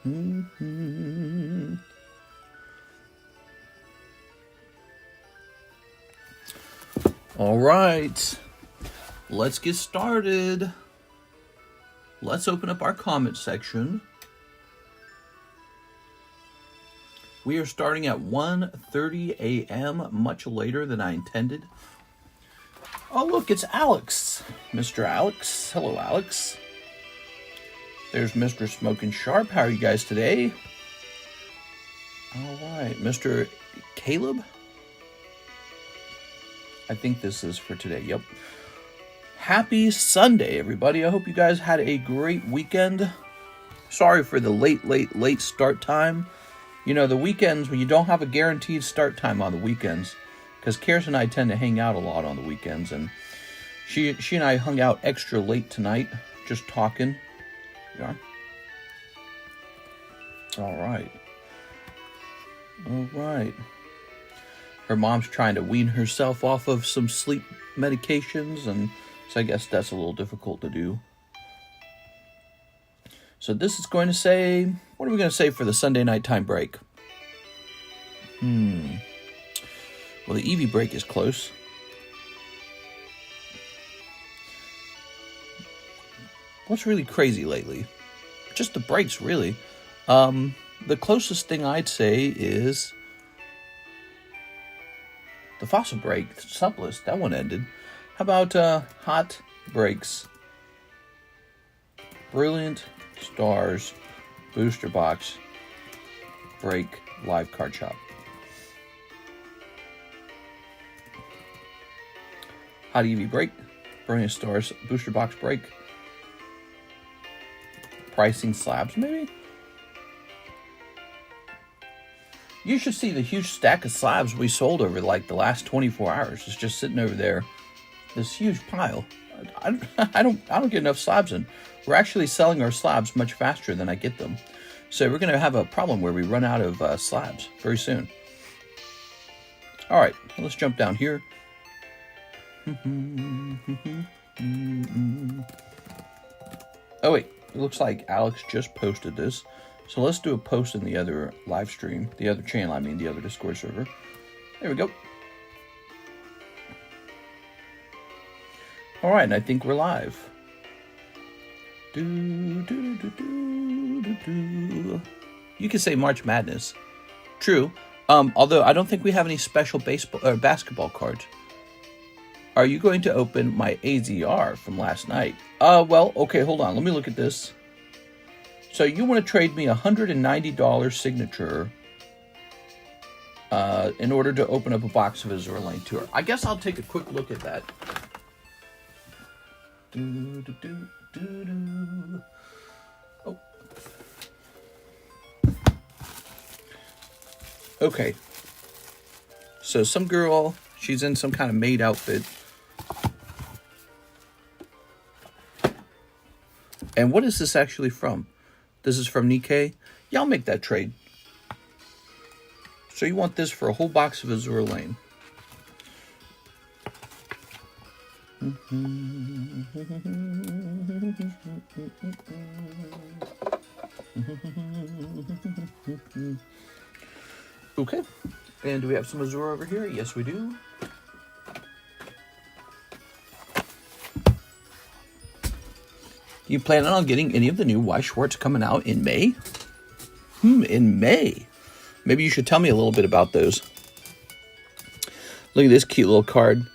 All right, let's get started. Let's open up our comment section. We are starting at 1:30 a.m., much later than I intended. Oh, look, it's Alex. Mr. Alex. Hello, Alex. There's Mr. Smoking Sharp. How are you guys today? All right, Mr. Caleb. I think this is for today. Yep. Happy Sunday, everybody. I hope you guys had a great weekend. Sorry for the late start time. You know, the weekends, when you don't have a guaranteed start time on the weekends, because Karis and I tend to hang out a lot on the weekends, and she and I hung out extra late tonight, just talking. Yeah. All right. Her mom's trying to wean herself off of some sleep medications, and so I guess that's a little difficult to do. So this is going to say, what are we going to say for the Sunday nighttime break? Well, the Eevee break is close. What's really crazy lately? Just the breaks, really. The closest thing I'd say is the fossil break, Sublist. That one ended. How about hot breaks? Brilliant Stars Booster Box Break Live Card Shop. Hot Eevee Break, Brilliant Stars Booster Box Break. Pricing Slabs, maybe? You should see the huge stack of slabs we sold over like the last 24 hours. It's just sitting over there. This huge pile. I don't get enough slabs in. We're actually selling our slabs much faster than I get them. So we're going to have a problem where we run out of slabs very soon. All right, let's jump down here. Oh wait, it looks like Alex just posted this. So let's do a post in the other live stream, the other channel, I mean the other Discord server. There we go. All right, and I think we're live. You can say March Madness. True. Although I don't think we have any special baseball or basketball cards. Are you going to open my AZR from last night? Well, okay, hold on. Let me look at this. So you want to trade me $190 signature in order to open up a box of Azure Lane Tour. I guess I'll take a quick look at that. Oh. Okay. So some girl, she's in some kind of maid outfit. And what is this actually from? This is from Nikkei. Yeah, I'll make that trade. So you want this for a whole box of Azure Lane. Okay. And do we have some Azure over here? Yes, we do. You planning on getting any of the new Y Schwartz coming out in May? In May. Maybe you should tell me a little bit about those. Look at this cute little card.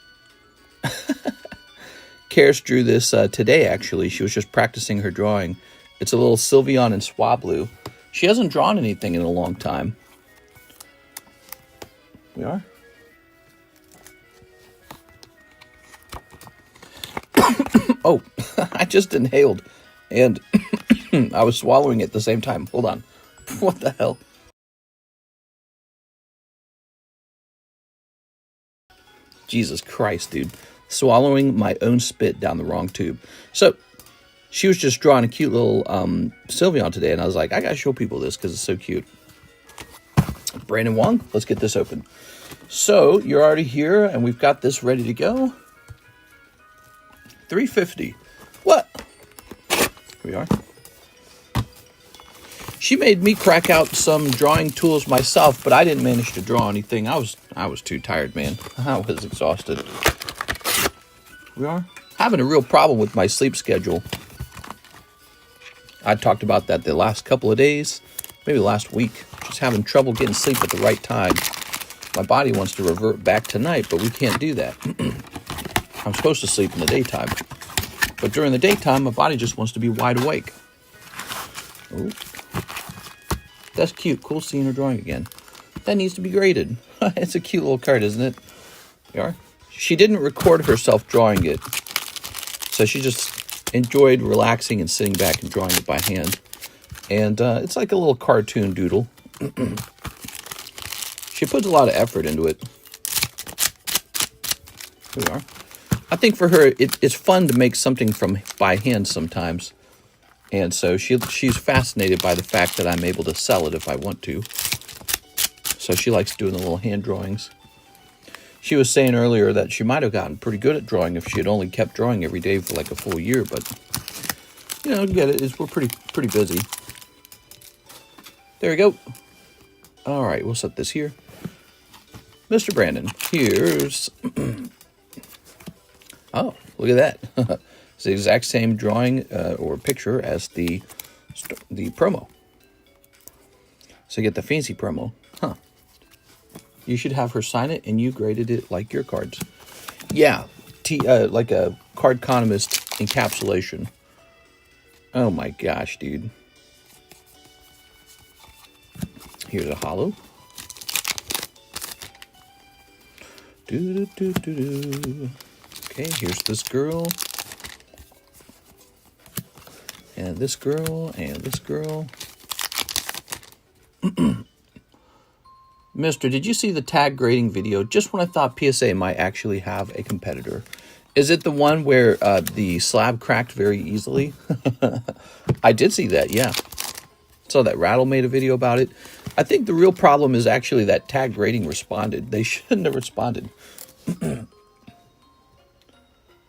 Karis drew this today, actually. She was just practicing her drawing. It's a little Sylveon and Swablu. She hasn't drawn anything in a long time. We are? Oh, I just inhaled, and I was swallowing at the same time. Hold on. What the hell? Jesus Christ, dude. Swallowing my own spit down the wrong tube. So, she was just drawing a cute little Sylveon today, and I was like, I gotta show people this because it's so cute. Brandon Wong, let's get this open. So, you're already here, and we've got this ready to go. $350. What? Here we are. She made me crack out some drawing tools myself, but I didn't manage to draw anything. I was too tired, man. I was exhausted. We are having a real problem with my sleep schedule. I talked about that the last couple of days, maybe last week. Just having trouble getting sleep at the right time. My body wants to revert back to night, but we can't do that. I'm supposed to sleep in the daytime. But during the daytime, my body just wants to be wide awake. Ooh. That's cute. Cool seeing her drawing again. That needs to be graded. It's a cute little card, isn't it? There. She didn't record herself drawing it. So she just enjoyed relaxing and sitting back and drawing it by hand. And it's like a little cartoon doodle. She puts a lot of effort into it. Here we are. I think for her, it's fun to make something by hand sometimes. And so she's fascinated by the fact that I'm able to sell it if I want to. So she likes doing the little hand drawings. She was saying earlier that she might have gotten pretty good at drawing if she had only kept drawing every day for like a full year. But, you know, get it. We're pretty busy. There we go. All right, we'll set this here. Mr. Brandon, here's... Oh, look at that. It's the exact same drawing or picture as the promo. So you get the fancy promo. Huh. You should have her sign it and you graded it like your cards. Yeah, like a CardConomist encapsulation. Oh my gosh, dude. Here's a holo. Okay, here's this girl. And this girl, and this girl. Mister, did you see the tag grading video? Just when I thought PSA might actually have a competitor. Is it the one where the slab cracked very easily? I did see that, yeah. Saw that Rattle made a video about it. I think the real problem is actually that tag grading responded. They shouldn't have responded.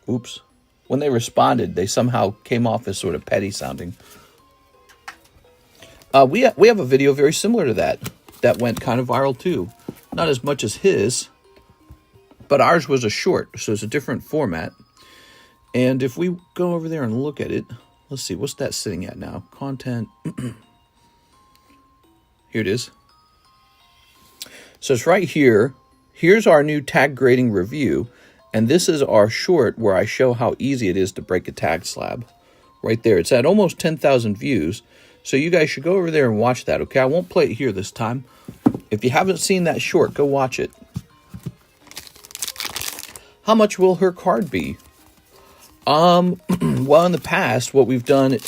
Oops. When they responded, they somehow came off as sort of petty sounding. We have a video very similar to that went kind of viral too. Not as much as his, but ours was a short, so it's a different format. And if we go over there and look at it, let's see, what's that sitting at now? Content. Here it is. So it's right here. Here's our new tag grading review. And this is our short where I show how easy it is to break a tag slab. Right there. It's at almost 10,000 views. So you guys should go over there and watch that, okay? I won't play it here this time. If you haven't seen that short, go watch it. How much will her card be? Well, in the past, what we've done,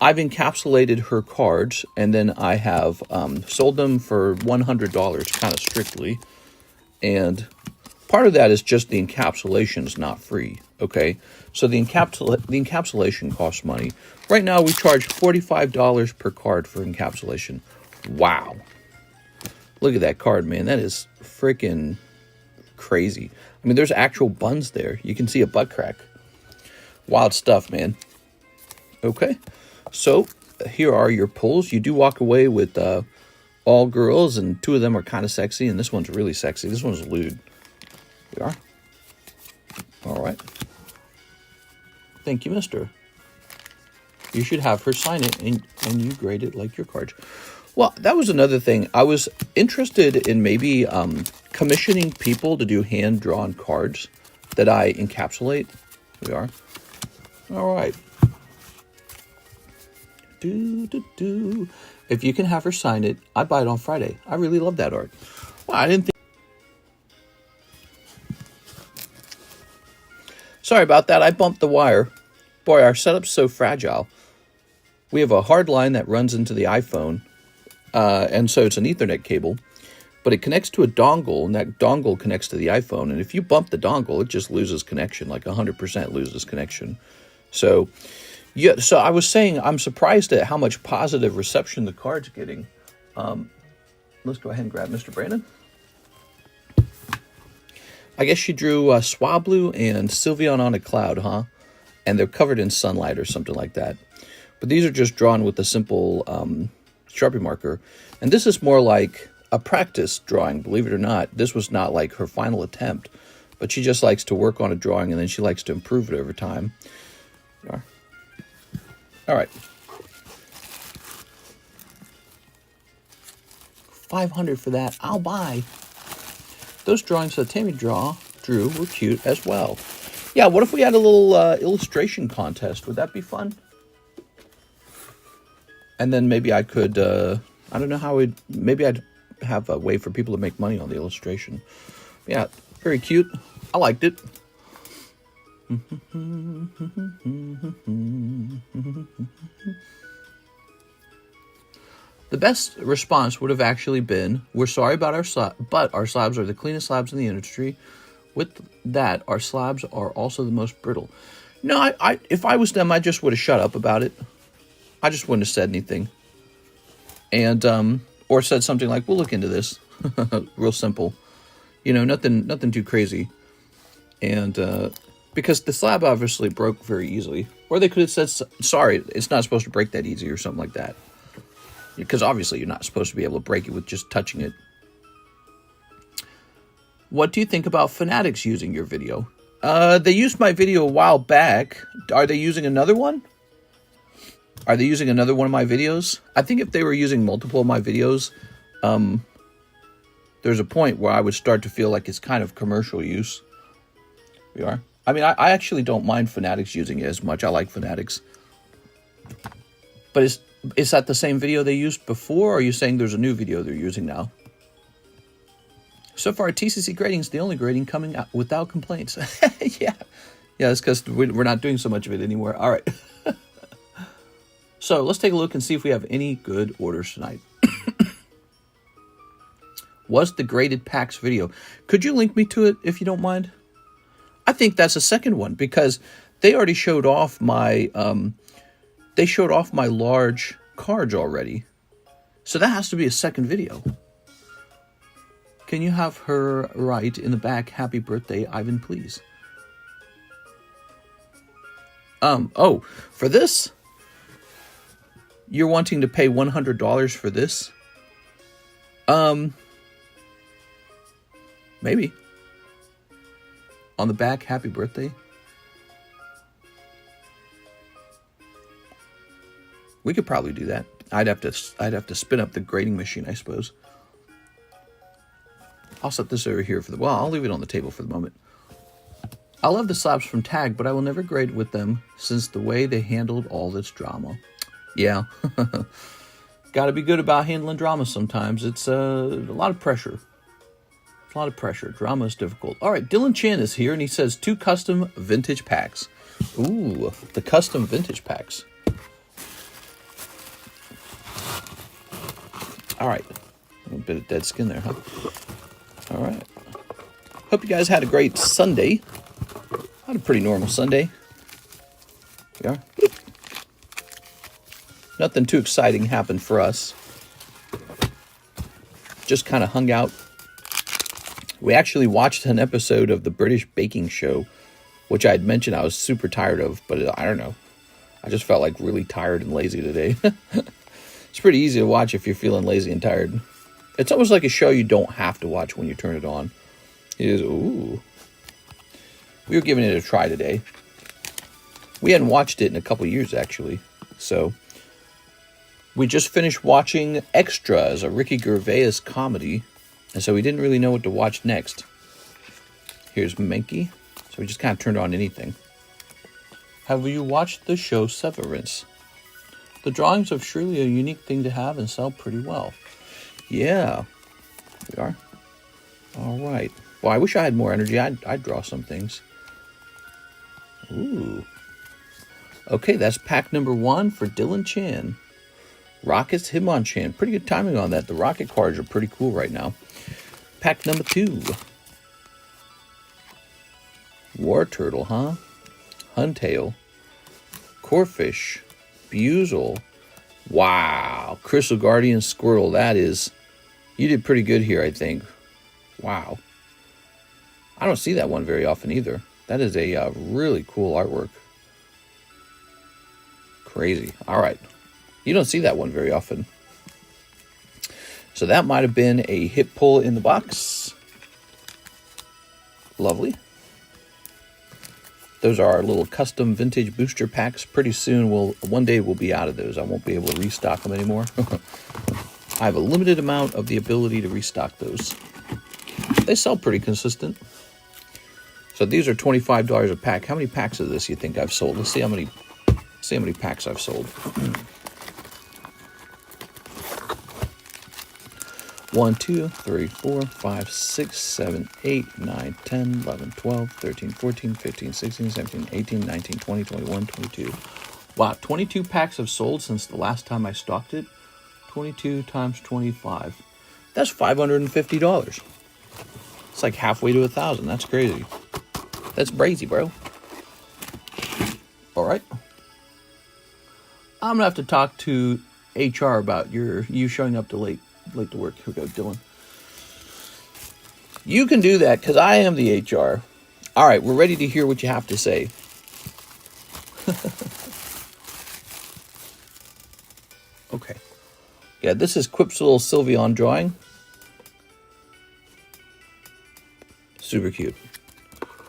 I've encapsulated her cards, and then I have sold them for $100, kind of strictly. And part of that is just the encapsulation is not free, okay? So the encapsulation costs money. Right now, we charge $45 per card for encapsulation. Wow. Look at that card, man. That is freaking crazy. I mean, there's actual buns there. You can see a butt crack. Wild stuff, man. Okay. So here are your pulls. You do walk away with all girls, and two of them are kind of sexy, and this one's really sexy. This one's lewd. We are. All right. Thank you, mister. You should have her sign it, and you grade it like your cards. Well, that was another thing. I was interested in maybe commissioning people to do hand-drawn cards that I encapsulate. We are. All right. If you can have her sign it, I'd buy it on Friday. I really love that art. Well, I didn't think... Sorry about that. I bumped the wire. Boy, our setup's so fragile. We have a hard line that runs into the iPhone, and so it's an Ethernet cable, but it connects to a dongle, and that dongle connects to the iPhone, and if you bump the dongle, it just loses connection, like 100% loses connection. So, yeah, so I was saying I'm surprised at how much positive reception the card's getting. Let's go ahead and grab Mr. Brandon. I guess she drew Swablu and Sylveon on a cloud, huh? And they're covered in sunlight or something like that. But these are just drawn with a simple Sharpie marker. And this is more like a practice drawing, believe it or not. This was not like her final attempt, but she just likes to work on a drawing and then she likes to improve it over time. All right. 500 for that. I'll buy. Those drawings that Tammy drew were cute as well. Yeah, what if we had a little illustration contest? Would that be fun? And then maybe I could, I don't know how maybe I'd have a way for people to make money on the illustration. Yeah, very cute. I liked it. The best response would have actually been, we're sorry about our slabs, but our slabs are the cleanest slabs in the industry. With that, our slabs are also the most brittle. No, if I was them, I just would have shut up about it. I just wouldn't have said anything. And, or said something like, we'll look into this. Real simple. You know, nothing too crazy. And, because the slab obviously broke very easily. Or they could have said, sorry, it's not supposed to break that easy or something like that. Because obviously you're not supposed to be able to break it with just touching it. What do you think about Fanatics using your video? They used my video a while back. Are they using another one? Are they using another one of my videos? I think if they were using multiple of my videos, there's a point where I would start to feel like it's kind of commercial use. We are. I mean, I actually don't mind Fanatics using it as much. I like Fanatics. But is that the same video they used before, or are you saying there's a new video they're using now? So far, TCC grading is the only grading coming out without complaints. Yeah, it's because we're not doing so much of it anymore. All right. So let's take a look and see if we have any good orders tonight. Was the graded packs video? Could you link me to it if you don't mind? I think that's a second one because they already showed off my large cards already. So that has to be a second video. Can you have her write in the back, happy birthday, Ivan, please? Oh, for this? You're wanting to pay $100 for this? Maybe. On the back, happy birthday? We could probably do that. I'd have to spin up the grading machine, I suppose. I'll set this over here well, I'll leave it on the table for the moment. I love the slabs from Tag, but I will never grade with them since the way they handled all this drama. Yeah. Gotta be good about handling drama sometimes. It's a lot of pressure. It's a lot of pressure. Drama is difficult. All right, Dylan Chan is here, and he says 2 custom vintage packs. Ooh, the custom vintage packs. All right. A little bit of dead skin there, huh? All right. Hope you guys had a great Sunday. I had a pretty normal Sunday. Yeah. Nothing too exciting happened for us. Just kind of hung out. We actually watched an episode of the British Baking Show, which I had mentioned I was super tired of, but I don't know. I just felt like really tired and lazy today. It's pretty easy to watch if you're feeling lazy and tired. It's almost like a show you don't have to watch when you turn it on. It is, ooh. We were giving it a try today. We hadn't watched it in a couple years, actually. So, we just finished watching Extras, a Ricky Gervais comedy. And so we didn't really know what to watch next. Here's Menke. So we just kind of turned on anything. Have you watched the show Severance? The drawings are surely a unique thing to have and sell pretty well. Yeah, we are. All right. Well, I wish I had more energy. I'd draw some things. Ooh. Okay, that's pack number 1 for Dylan Chan. Rockets Hitmonchan. Pretty good timing on that. The rocket cards are pretty cool right now. Pack number 2. War Turtle, huh? Huntail. Corfish. Buzel. Wow. Crystal Guardian Squirtle. That is... You did pretty good here, I think. Wow. I don't see that one very often either. That is a really cool artwork. Crazy. All right. You don't see that one very often. So that might have been a hit pull in the box. Lovely. Those are our little custom vintage booster packs. Pretty soon, one day we'll be out of those. I won't be able to restock them anymore. I have a limited amount of the ability to restock those. They sell pretty consistent. So these are $25 a pack. How many packs of this you think I've sold? Let's see how many packs I've sold. 1, 2, 3, 4, 5, 6, 7, 8, 9, 10, 11, 12, 13, 14, 15, 16, 17, 18, 19, 20, 21, 22. Wow, 22 packs have sold since the last time I stocked it. 22 times 25. That's $550. It's like halfway to 1,000. That's crazy. That's crazy, bro. All right. I'm going to have to talk to HR about you showing up late to work. Here we go, Dylan. You can do that because I am the HR. All right, we're ready to hear what you have to say. Okay. Yeah, this is Quip's little Sylveon drawing. Super cute.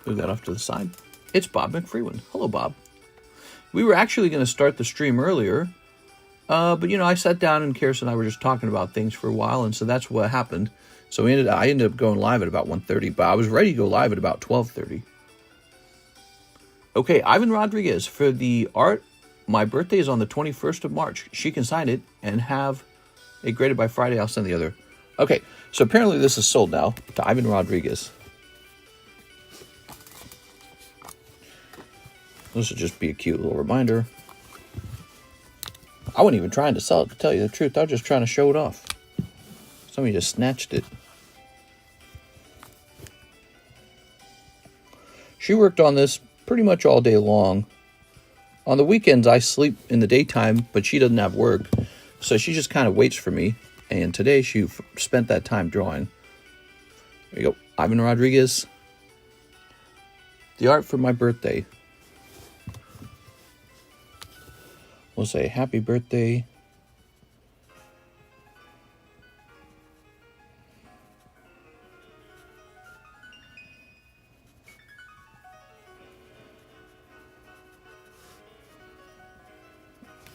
Move that off to the side. It's Bob McFreeland. Hello, Bob. We were actually going to start the stream earlier, but, I sat down and Karis and I were just talking about things for a while, and so that's what happened. So I ended up going live at about 1:30, but I was ready to go live at about 12:30. Okay, Ivan Rodriguez, for the art, my birthday is on the 21st of March. She can sign it and have it graded by Friday. I'll send the other. Okay, so apparently this is sold now to Ivan Rodriguez. This will just be a cute little reminder. I wasn't even trying to sell it, to tell you the truth. I was just trying to show it off. Somebody just snatched it. She worked on this pretty much all day long. On the weekends, I sleep in the daytime, but she doesn't have work. So she just kind of waits for me. And today she spent that time drawing. There you go. Ivan Rodriguez. The art for my birthday. We'll say happy birthday.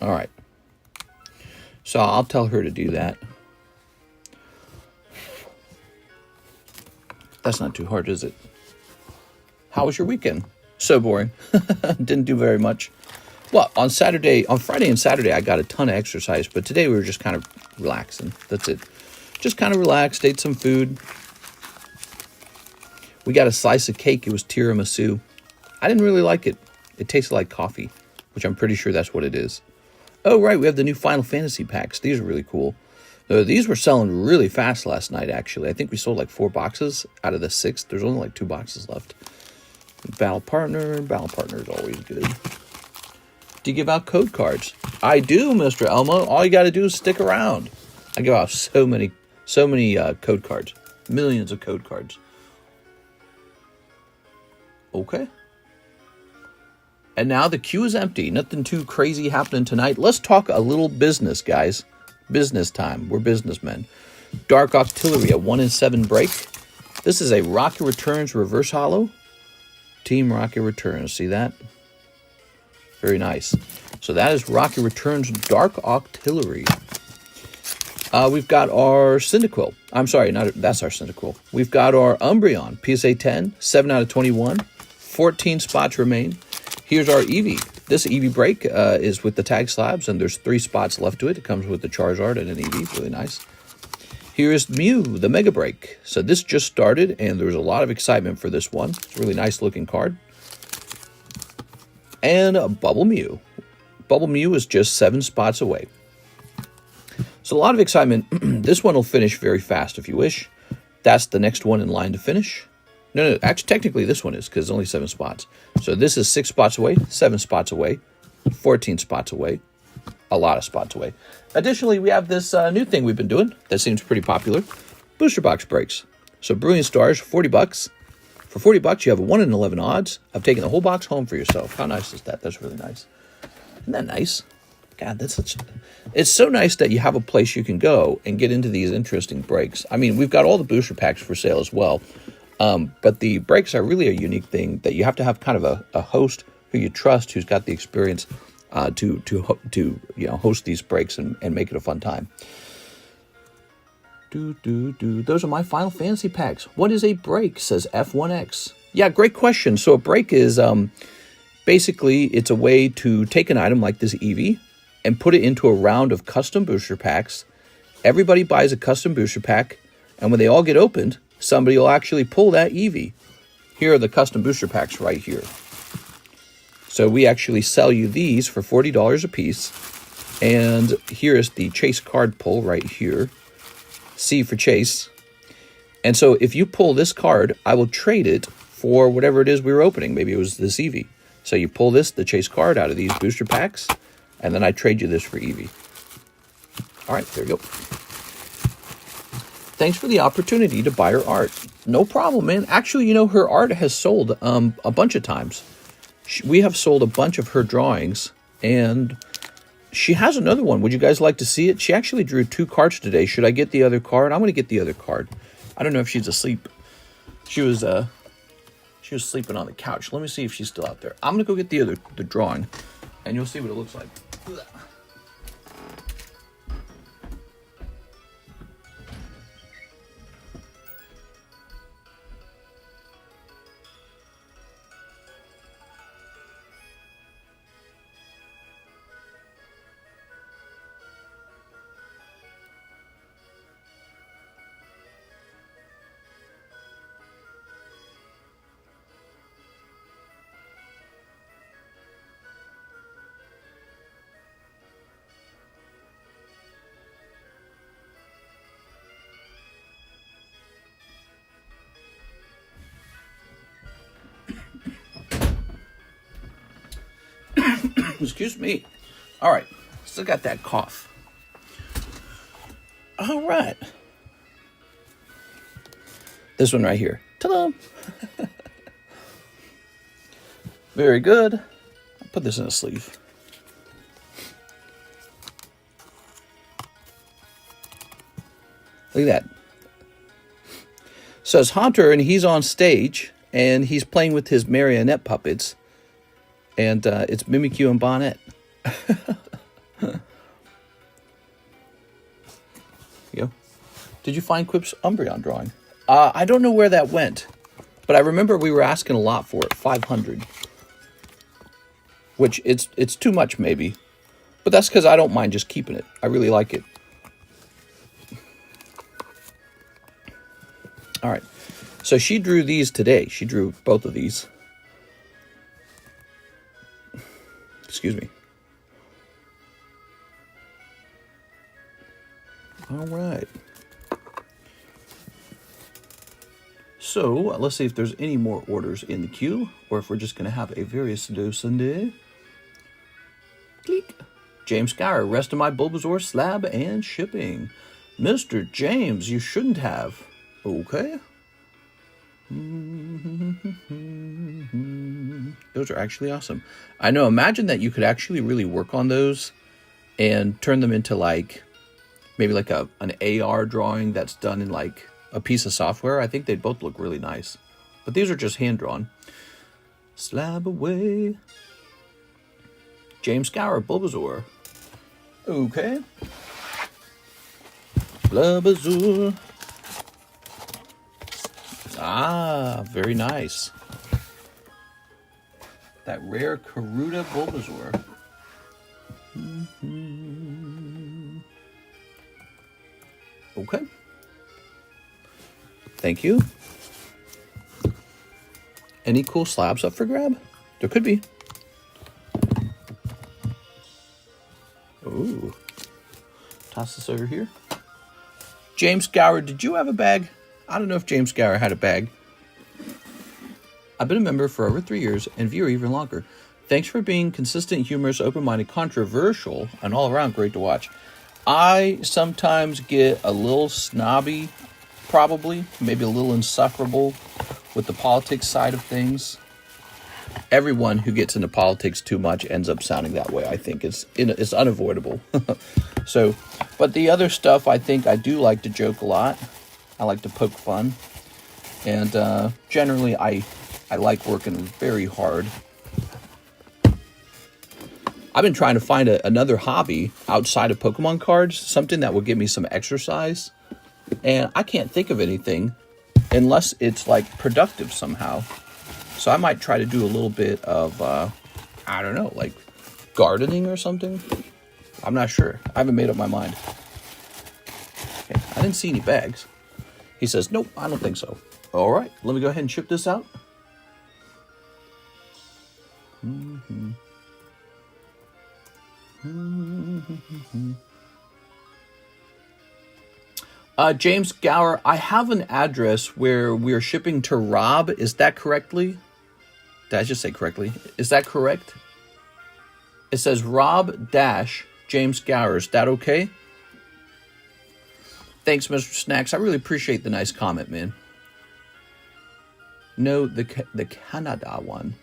All right. So I'll tell her to do that. That's not too hard, is it? How was your weekend? So boring. Didn't do very much. Well, on Friday and Saturday, I got a ton of exercise, but today we were just kind of relaxing. That's it. Just kind of relaxed, ate some food. We got a slice of cake. It was tiramisu. I didn't really like it. It tasted like coffee, which I'm pretty sure that's what it is. Oh, right, we have the new Final Fantasy packs. These are really cool. These were selling really fast last night, actually. I think we sold like 4 boxes out of the 6. There's only like 2 boxes left. Battle Partner is always good. Do you give out code cards? I do, Mr. Elmo. All you got to do is stick around. I give out so many code cards. Millions of code cards. Okay. And now the queue is empty. Nothing too crazy happening tonight. Let's talk a little business, guys. Business time. We're businessmen. Dark Artillery, a 1 in 7 break. This is a Rocket Returns reverse holo. Team Rocket Returns. See that? Very nice. So that is Rocket Returns Dark Artillery. We've got our Cyndaquil. I'm sorry, that's our Cyndaquil. We've got our Umbreon, PSA 10, 7 out of 21. 14 spots remain. Here's our Eevee. This Eevee break is with the tag slabs, and there's 3 spots left to it. It comes with the Charizard and an Eevee. Really nice. Here is Mew, the Mega Break. So this just started, and there's a lot of excitement for this one. It's a really nice looking card. And a Bubble Mew. Bubble Mew is just 7 spots away. So a lot of excitement. This one will finish very fast if you wish. That's the next one in line to finish. No, actually, technically this one is because it's only 7 spots. So this is 6 spots away, 7 spots away, 14 spots away, a lot of spots away. Additionally, we have this new thing we've been doing that seems pretty popular. Booster box breaks. So Brilliant Stars, $40. For $40, you have a 1 in 11 odds of taking the whole box home for yourself. How nice is that? That's really nice. Isn't that nice? Yeah, it's so nice that you have a place you can go and get into these interesting breaks. I mean, we've got all the booster packs for sale as well. But the breaks are really a unique thing that you have to have kind of a host who you trust, who's got the experience to host these breaks and make it a fun time. Those are my Final Fantasy packs. What is a break? Says F1X. Yeah, great question. So a break is basically it's a way to take an item like this Eevee and put it into a round of custom booster packs. Everybody buys a custom booster pack, and when they all get opened, somebody will actually pull that Eevee. Here are the custom booster packs right here. So we actually sell you these for $40 a piece. And here is the Chase card pull right here. C for Chase. And so if you pull this card, I will trade it for whatever it is we were opening. Maybe it was this Eevee. So you pull the Chase card out of these booster packs, and then I trade you this for Eevee. All right, there you go. Thanks for the opportunity to buy her art. No problem, man. Actually, her art has sold a bunch of times. We have sold a bunch of her drawings, and she has another one. Would you guys like to see it? She actually drew 2 cards today. Should I get the other card? I'm going to get the other card. I don't know if she's asleep. She was sleeping on the couch. Let me see if she's still out there. I'm going to go get the drawing, and you'll see what it looks like. Excuse me. All right. Still got that cough. All right. This one right here. Ta-da! Very good. I'll put this in a sleeve. Look at that. So it's Hunter, and he's on stage, and he's playing with his marionette puppets. And it's Mimikyu and Bonnet. There you go. Did you find Quip's Umbreon drawing? I don't know where that went, but I remember we were asking a lot for it, 500. Which it's too much maybe, but that's because I don't mind just keeping it. I really like it. All right, so she drew these today. She drew both of these. Excuse me. All right. So let's see if there's any more orders in the queue, or if we're just going to have a very slow Sunday. Click. James Scour, rest of my Bulbasaur slab and shipping. Mr. James, you shouldn't have. Okay. Those are actually awesome. I know, imagine that you could actually really work on those and turn them into maybe an AR drawing that's done in a piece of software. I think they'd both look really nice. But these are just hand drawn. Slab away. James Scour, Bulbasaur. Okay. Bulbasaur. Ah, very nice. That rare Karuta Bulbasaur. Okay. Thank you. Any cool slabs up for grab? There could be. Ooh. Toss this over here. James Gower, did you have a bag? I don't know if James Gower had a bag. I've been a member for over 3 years and viewer even longer. Thanks for being consistent, humorous, open-minded, controversial, and all around great to watch. I sometimes get a little snobby, probably, maybe a little insufferable with the politics side of things. everyone who gets into politics too much ends up sounding that way. I think it's unavoidable. So, but the other stuff, I think I do like to joke a lot. I like to poke fun. And generally, I like working very hard. I've been trying to find another hobby outside of Pokemon cards, something that will give me some exercise. And I can't think of anything unless it's like productive somehow. So I might try to do a little bit of, I don't know, like gardening or something. I'm not sure. I haven't made up my mind. Okay, I didn't see any bags. He says, nope, I don't think so. All right, let me go ahead and ship this out. James Gower, I have an address where we're shipping to Rob. Is that correctly? Did I just say correctly? Is that correct? It says Rob-James Gower. Is that okay? Thanks, Mr. Snacks. I really appreciate the nice comment, man. No, the Canada one.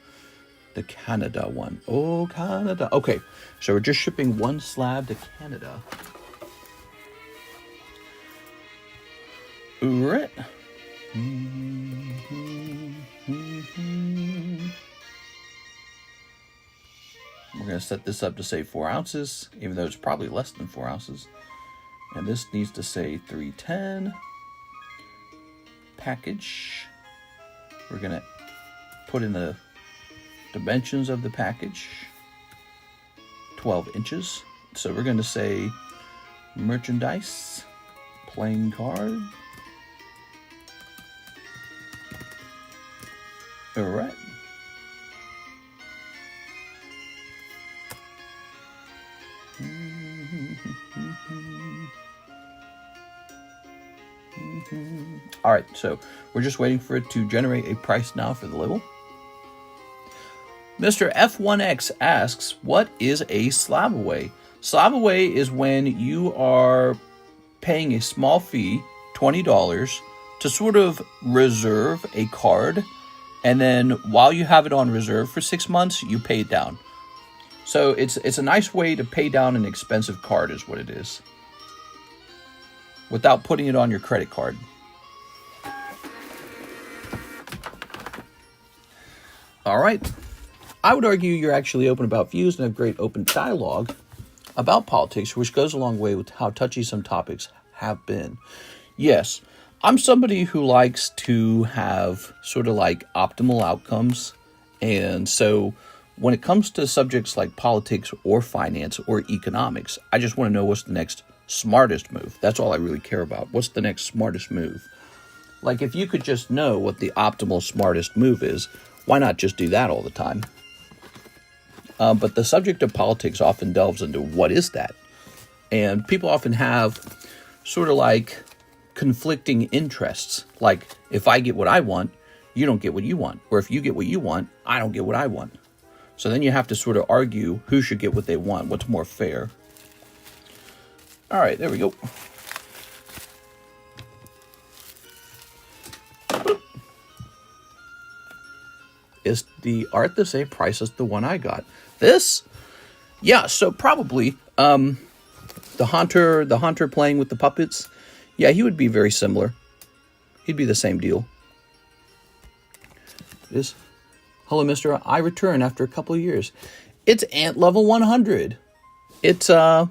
The Canada one. Oh, Canada. Okay, so we're just shipping one slab to Canada. All right. We're going to set this up to say 4 ounces, even though it's probably less than 4 ounces. And this needs to say 310. Package. We're going to put in the dimensions of the package. 12 inches. So we're going to say merchandise, playing card. All right. All right, so we're just waiting for it to generate a price now for the label. Mr. F1X asks, what is a slab away? Slab away is when you are paying a small fee, $20, to sort of reserve a card, and then while you have it on reserve for 6 months, you pay it down. So it's a nice way to pay down an expensive card is what it is, without putting it on your credit card. All right. I would argue you're actually open about views and have great open dialogue about politics, which goes a long way with how touchy some topics have been. Yes, I'm somebody who likes to have sort of like optimal outcomes. And so when it comes to subjects like politics or finance or economics, I just want to know what's the next smartest move. That's all I really care about. What's the next smartest move? Like if you could just know what the optimal smartest move is, why not just do that all the time? But the subject of politics often delves into what is that? And people often have sort of like conflicting interests. Like if I get what I want, you don't get what you want. Or if you get what you want, I don't get what I want. So then you have to sort of argue who should get what they want, what's more fair. All right, there we go. Is the art the same price as the one I got? This? Yeah, so probably the hunter playing with the puppets. Yeah, he would be very similar. He'd be the same deal. It is. Hello, Mr. I return after a couple of years. It's Ant level 100. It's Anthony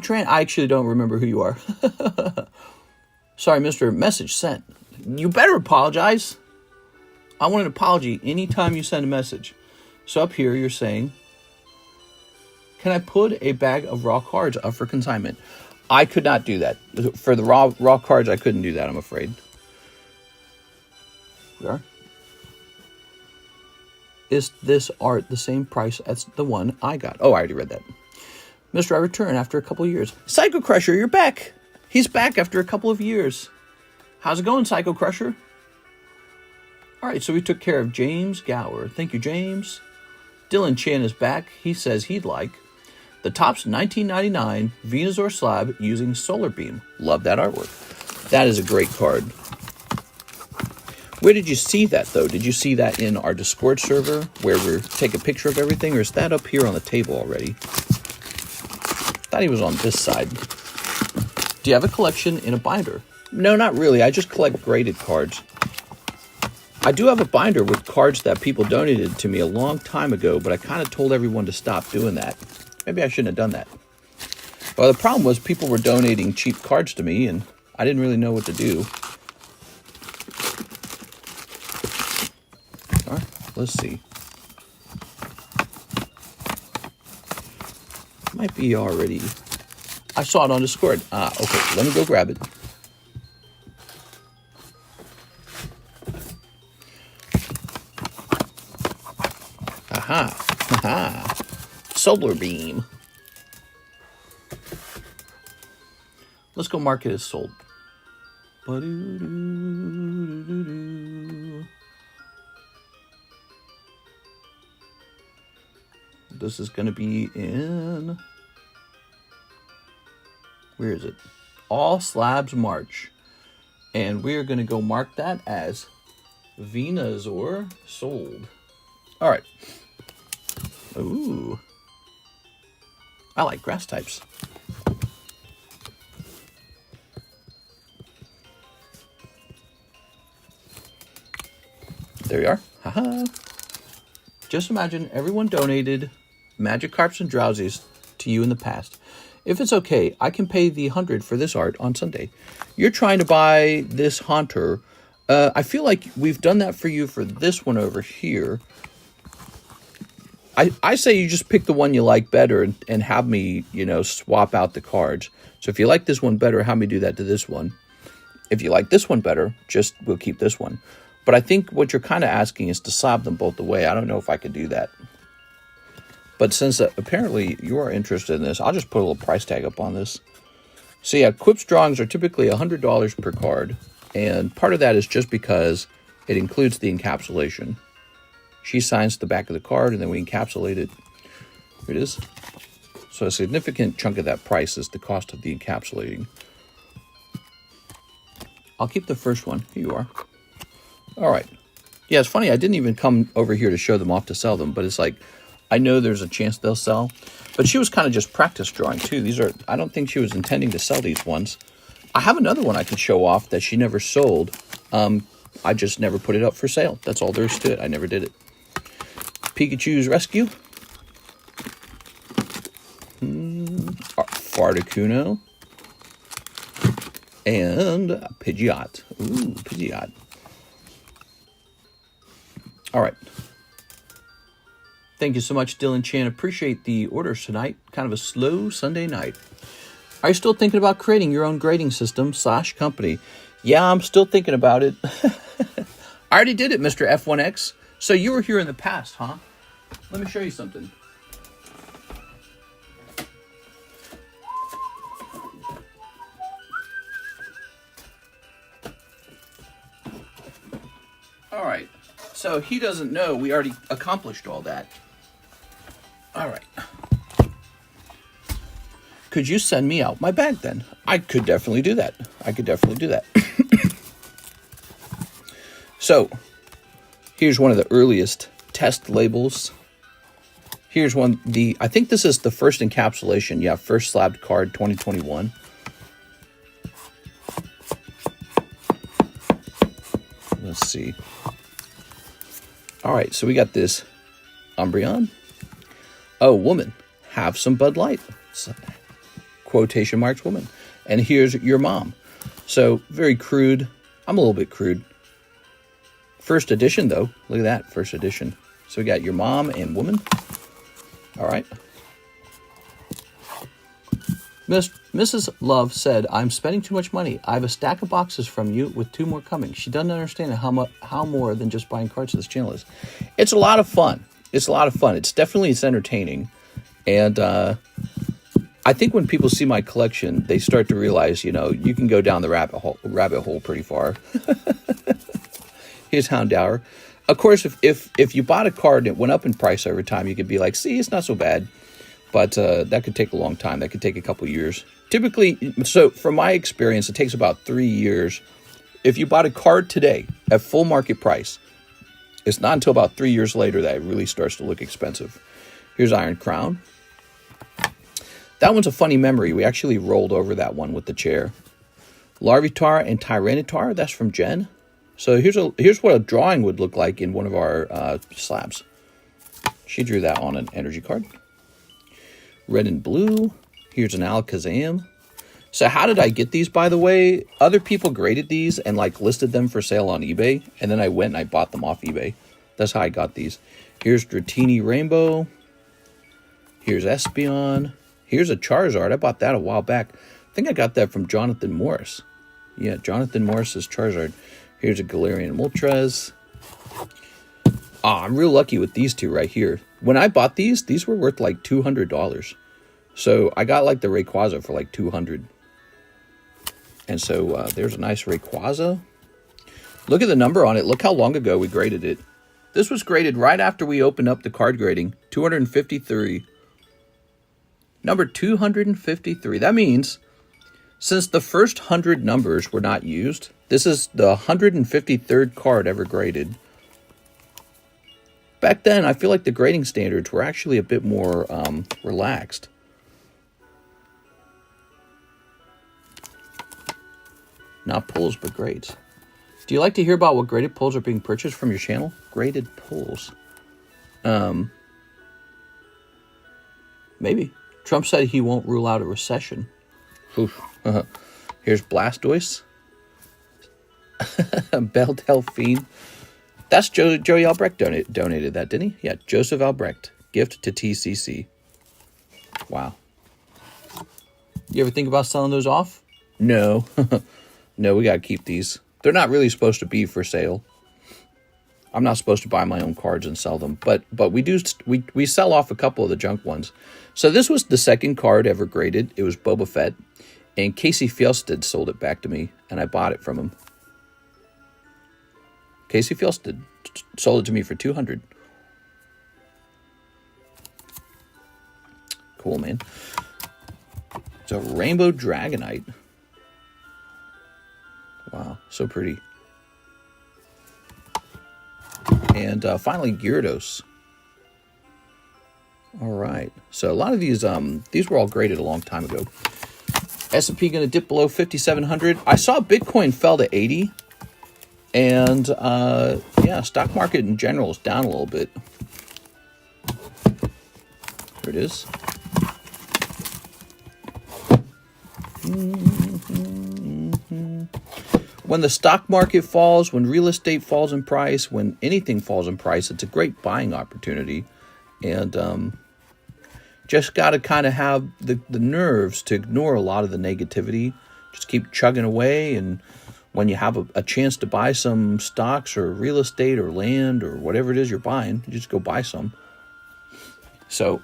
Tran. I actually don't remember who you are. Sorry, Mr. Message sent. You better apologize. I want an apology anytime you send a message. So up here, you're saying, can I put a bag of raw cards up for consignment? I could not do that. For the raw cards, I couldn't do that, I'm afraid. We are. Is this art the same price as the one I got? Oh, I already read that. Mr. I return after a couple of years. Psycho Crusher, you're back. He's back after a couple of years. How's it going, Psycho Crusher? All right, so we took care of James Gower. Thank you, James. Dylan Chan is back. He says he'd like the Topps 1999 Venusaur Slab using Solar Beam. Love that artwork. That is a great card. Where did you see that, though? Did you see that in our Discord server where we take a picture of everything, or is that up here on the table already? Thought he was on this side. Do you have a collection in a binder? No, not really. I just collect graded cards. I do have a binder with cards that people donated to me a long time ago, but I kind of told everyone to stop doing that. Maybe I shouldn't have done that. Well, the problem was people were donating cheap cards to me, and I didn't really know what to do. All right, let's see. Might be already. I saw it on Discord. Okay, let me go grab it. Aha, aha. Solar beam. Let's go mark it as sold. This is going to be in... Where is it? All Slabs March. And we're going to go mark that as Venusaur sold. All right. Ooh. I like grass types. There you are. Haha. Just imagine everyone donated Magikarps and Drowsies to you in the past. If it's okay, I can pay the 100 for this art on Sunday. You're trying to buy this Haunter. I feel like we've done that for you for this one over here. I say you just pick the one you like better and have me, you know, swap out the cards. So if you like this one better, have me do that to this one. If you like this one better, we'll keep this one. But I think what you're kind of asking is to slab them both away. I don't know if I could do that. But since apparently you are interested in this, I'll just put a little price tag up on this. So yeah, Quip's drawings are typically $100 per card. And part of that is just because it includes the encapsulation. She signs the back of the card and then we encapsulate it. Here it is. So a significant chunk of that price is the cost of the encapsulating. I'll keep the first one. Here you are. All right. Yeah, it's funny. I didn't even come over here to show them off to sell them, but it's like, I know there's a chance they'll sell. But she was kind of just practice drawing too. These are, I don't think she was intending to sell these ones. I have another one I could show off that she never sold. I just never put it up for sale. That's all there is to it. I never did it. Pikachu's Rescue. Farticuno. And Pidgeot. Ooh, Pidgeot. All right. Thank you so much, Dylan Chan. Appreciate the orders tonight. Kind of a slow Sunday night. Are you still thinking about creating your own grading system / company? Yeah, I'm still thinking about it. I already did it, Mr. F1X. So you were here in the past, huh? Let me show you something. All right. So he doesn't know we already accomplished all that. All right. Could you send me out my bag then? I could definitely do that. So, here's one of the earliest test labels. Here's one, I think this is the first encapsulation. Yeah, first slabbed card, 2021. Let's see. All right, so we got this Umbreon. Oh, woman, have some Bud Light. Quotation marks, woman. And here's your mom. So, very crude. I'm a little bit crude. First edition, though. Look at that, first edition. So we got your mom and woman. All right. Mrs. Love said, I'm spending too much money. I have a stack of boxes from you with 2 more coming. She doesn't understand how more than just buying cards to this channel is. It's a lot of fun. It's entertaining. And I think when people see my collection, they start to realize, you know, you can go down the rabbit hole pretty far. Here's Houndour. Of course, if you bought a card and it went up in price over time, you could be like, see, it's not so bad. But that could take a long time. That could take a couple years. Typically, so from my experience, it takes about 3 years if you bought a card today at full market price, it's not until about 3 years later that it really starts to look expensive. Here's Iron Crown. That one's a funny memory. We actually rolled over that one with the chair. Larvitar and Tyranitar, that's from Jen. So here's what a drawing would look like in one of our slabs. She drew that on an energy card. Red and blue. Here's an Alakazam. So how did I get these, by the way? Other people graded these and like listed them for sale on eBay. And then I went and I bought them off eBay. That's how I got these. Here's Dratini Rainbow. Here's Espeon. Here's a Charizard. I bought that a while back. I think I got that from Jonathan Morris. Yeah, Jonathan Morris's Charizard. Here's a Galarian Moltres. I'm real lucky with these two right here. When I bought these were worth like $200. So I got like the Rayquaza for like $200. And so there's a nice Rayquaza. Look at the number on it. Look how long ago we graded it. This was graded right after we opened up the card grading. 253. Number 253. That means since the first 100 numbers were not used, this is the 153rd card ever graded. Back then, I feel like the grading standards were actually a bit more relaxed. Not pulls, but grades. Do you like to hear about what graded pulls are being purchased from your channel? Graded pulls. Maybe. Trump said he won't rule out a recession. Here's Blastoise. Belle Delphine. That's Joey Albrecht donated that, didn't he? Yeah, Joseph Albrecht. Gift to TCC. Wow. You ever think about selling those off? No. No, we got to keep these. They're not really supposed to be for sale. I'm not supposed to buy my own cards and sell them. But we sell off a couple of the junk ones. So this was the second card ever graded. It was Boba Fett. And Casey Fjellstead sold it back to me. And I bought it from him. Casey Fjellstead sold it to me for $200. Cool, man. It's a Rainbow Dragonite. Wow, so pretty. And finally, Gyarados. All right. So a lot of these were all graded a long time ago. S&P going to dip below 5,700. I saw Bitcoin fell to 80. And, yeah, stock market in general is down a little bit. Here it is. When the stock market falls, when real estate falls in price, when anything falls in price, it's a great buying opportunity. And just got to kind of have the nerves to ignore a lot of the negativity. Just keep chugging away, and when you have a chance to buy some stocks or real estate or land or whatever it is you're buying, you just go buy some. So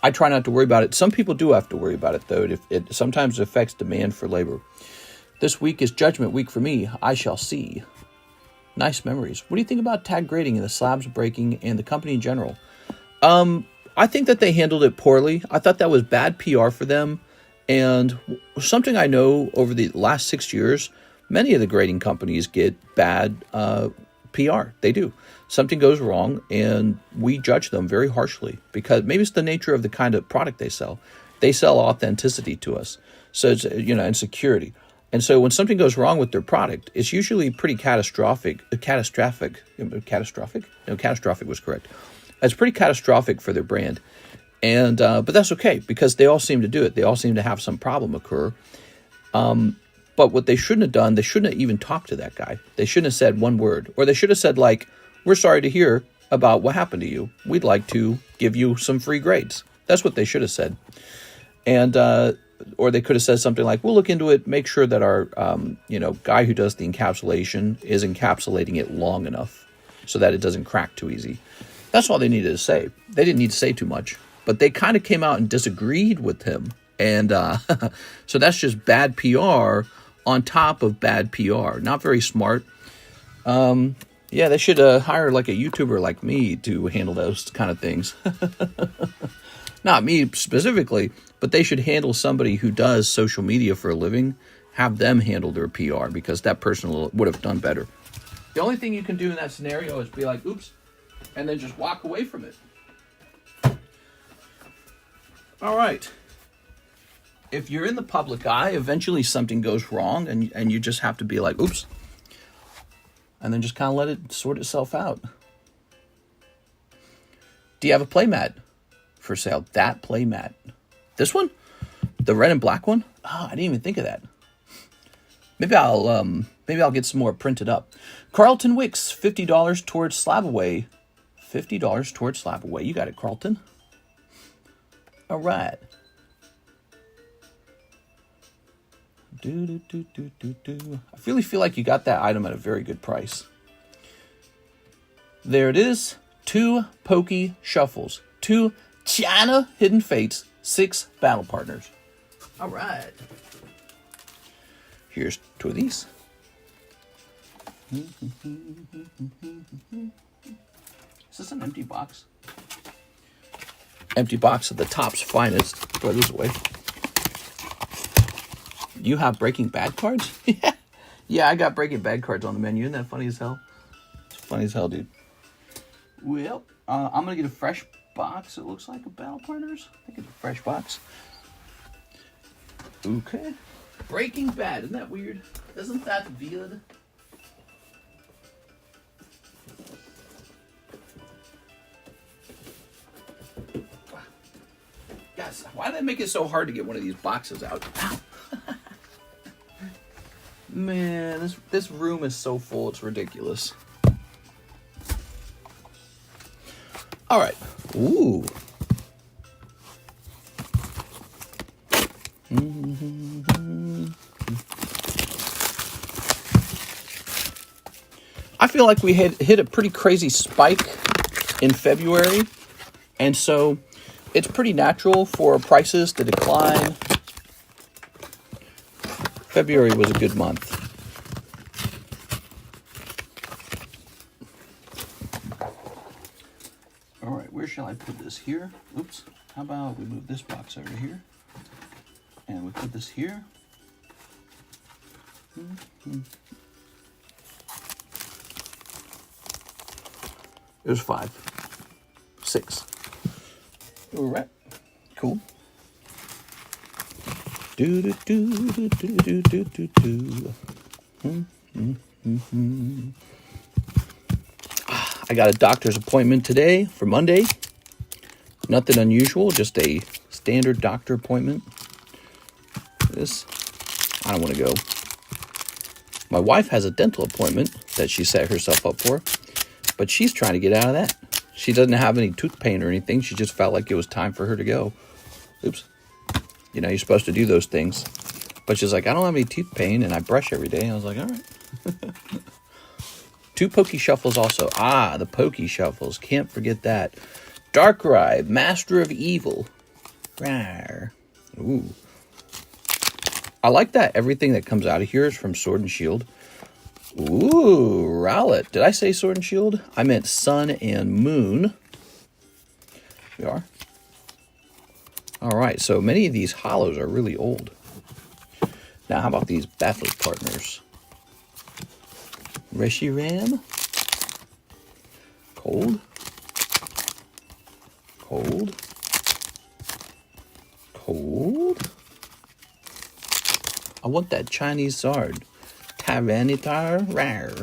I try not to worry about it. Some people do have to worry about it, though. It sometimes affects demand for labor. This week is Judgment Week for me. I shall see. Nice memories. What do you think about tag grading and the slabs breaking and the company in general? I think that they handled it poorly. I thought that was bad PR for them. And something I know over the last 6 years, many of the grading companies get bad PR. They do. Something goes wrong, and we judge them very harshly because maybe it's the nature of the kind of product they sell. They sell authenticity to us, so it's, and security. And so when something goes wrong with their product, it's usually pretty catastrophic. Catastrophic? No, catastrophic was correct. It's pretty catastrophic for their brand. And but that's okay because they all seem to do it. They all seem to have some problem occur. But what they shouldn't have done, they shouldn't have even talked to that guy. They shouldn't have said one word. Or they should have said, like, we're sorry to hear about what happened to you. We'd like to give you some free grades. That's what they should have said. And or they could have said something like, we'll look into it, make sure that our guy who does the encapsulation is encapsulating it long enough so that it doesn't crack too easy. That's all they needed to say. They didn't need to say too much. But they kind of came out and disagreed with him. And so that's just bad PR on top of bad PR. Not very smart. Yeah, they should hire like a YouTuber like me to handle those kind of things. Not me specifically, but they should handle somebody who does social media for a living have them handle their PR because that person would have done better. The only thing you can do in that scenario is be like, oops, and then just walk away from it. All right. If you're in the public eye, eventually something goes wrong and you just have to be like, oops, and then just kind of let it sort itself out. Do you have a playmat for sale? That playmat. This one? The red and black one? Oh, I didn't even think of that. Maybe I'll get some more printed up. Carlton Wicks, $50 towards Slab Away. $50 towards Slab Away. You got it, Carlton. All right. I really feel like you got that item at a very good price. There it is. 2 Poke Shuffles. 2 China Hidden Fates. 6 Battle Partners. All right. Here's 2 of these. Is this an empty box? Empty box of the Topps finest. Throw these away. You have Breaking Bad cards? Yeah, I got Breaking Bad cards on the menu. Isn't that funny as hell? It's funny as hell, dude. Well, I'm going to get a fresh box. It looks like a Battle Partners. I think it's a fresh box. Okay. Breaking Bad. Isn't that weird? Isn't that weird? Guys, why did they make it so hard to get one of these boxes out? Ow. Man, this room is so full, it's ridiculous. All right. Ooh. I feel like we had hit a pretty crazy spike in February, and so it's pretty natural for prices to decline. February was a good month. All right, where shall I put this? Here? Oops. How about we move this box over here? And we put this here. There's 5. 6. All right. Cool. I got a doctor's appointment today for Monday. Nothing unusual, just a standard doctor appointment. This, I don't want to go. My wife has a dental appointment that she set herself up for, but she's trying to get out of that. She doesn't have any tooth pain or anything. She just felt like it was time for her to go. Oops. You know, you're supposed to do those things. But she's like, I don't have any teeth pain, and I brush every day. I was like, all right. 2 Poke Shuffles also. Ah, the Poke Shuffles. Can't forget that. Darkrai, Master of Evil. Rawr. Ooh. I like that everything that comes out of here is from Sword and Shield. Ooh, Rowlet. Did I say Sword and Shield? I meant Sun and Moon. We are. All right, so many of these hollows are really old. Now, how about these Battle Partners? Reshiram. Cold. Cold. Cold. I want that Chinese Zard. Tyranitar. Rare.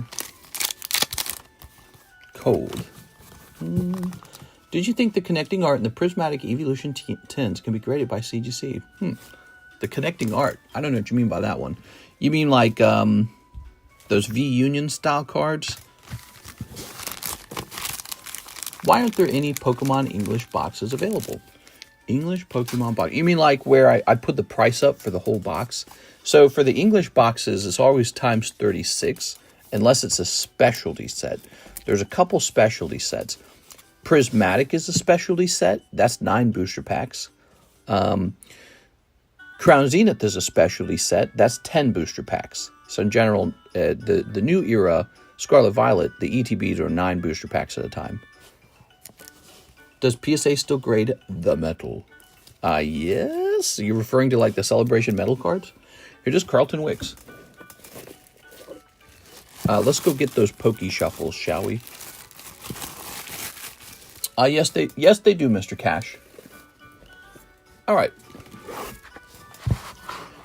Cold. Did you think the connecting art and the prismatic evolution tints can be graded by CGC? The connecting art. I don't know what you mean by that one. You mean like those V-Union style cards? Why aren't there any Pokemon English boxes available? English Pokemon box. You mean like where I put the price up for the whole box? So for the English boxes, it's always times 36, unless it's a specialty set. There's a couple specialty sets. Prismatic is a specialty set. That's 9 booster packs. Crown Zenith is a specialty set. That's 10 booster packs. So in general, the new era, Scarlet Violet, the ETBs are 9 booster packs at a time. Does PSA still grade the metal? Yes. You're referring to like the Celebration metal cards? Here, just Carlton Wicks. Let's go get those pokey shuffles, shall we? Yes, they do, Mr. Cash. All right.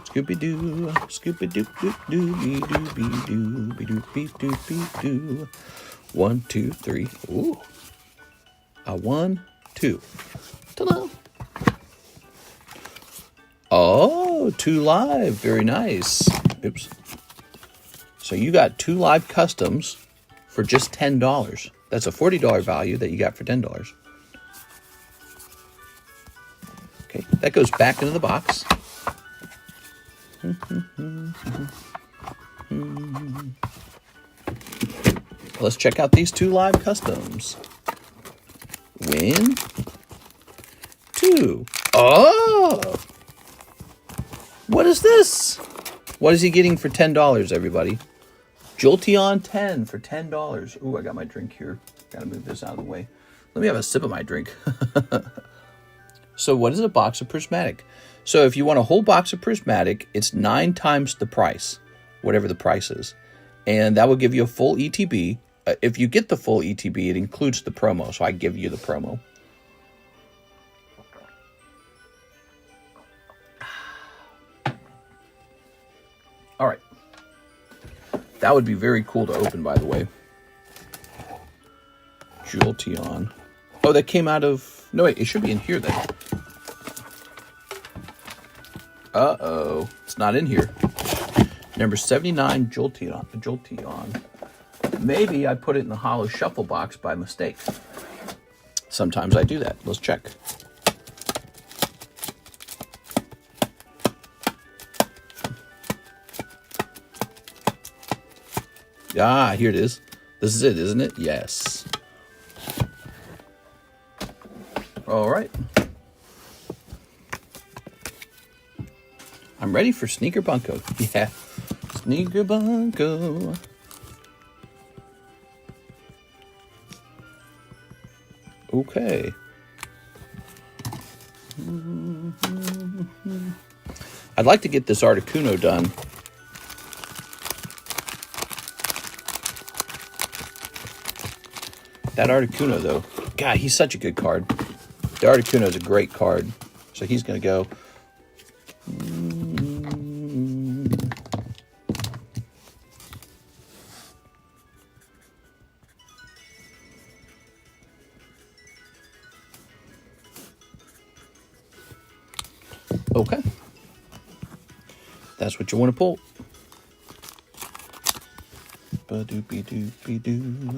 Scooby-Doo, Scooby-Doo-Doo-Doo-Doo-Doo-Doo-Doo-Doo. 1, 2, 3. Ooh. 1, 2. Ta-da! Oh, 2 live. Very nice. Oops. So you got 2 live customs for just $10. That's a $40 value that you got for $10. Okay, that goes back into the box. Let's check out these 2 live customs. Win 2. Oh! What is this? What is he getting for $10, everybody? Jolteon 10 for $10. Ooh, I got my drink here. Gotta move this out of the way. Let me have a sip of my drink. So what is a box of prismatic? So if you want a whole box of prismatic, it's 9 times the price, whatever the price is. And that will give you a full ETB. If you get the full ETB, it includes the promo. So I give you the promo. All right. That would be very cool to open, by the way. Jolteon. Oh, that came out of... No, wait, it should be in here then. Uh-oh. It's not in here. Number 79, Jolteon. Maybe I put it in the hollow shuffle box by mistake. Sometimes I do that. Let's check. Ah, here it is. This is it, isn't it? Yes. All right. I'm ready for Sneaker Bunko. Yeah. Sneaker Bunko. Okay. I'd like to get this Articuno done. That Articuno, though. God, he's such a good card. The Articuno is a great card. So he's going to go... Okay. That's what you want to pull. Ba-doopy-doopy-doo.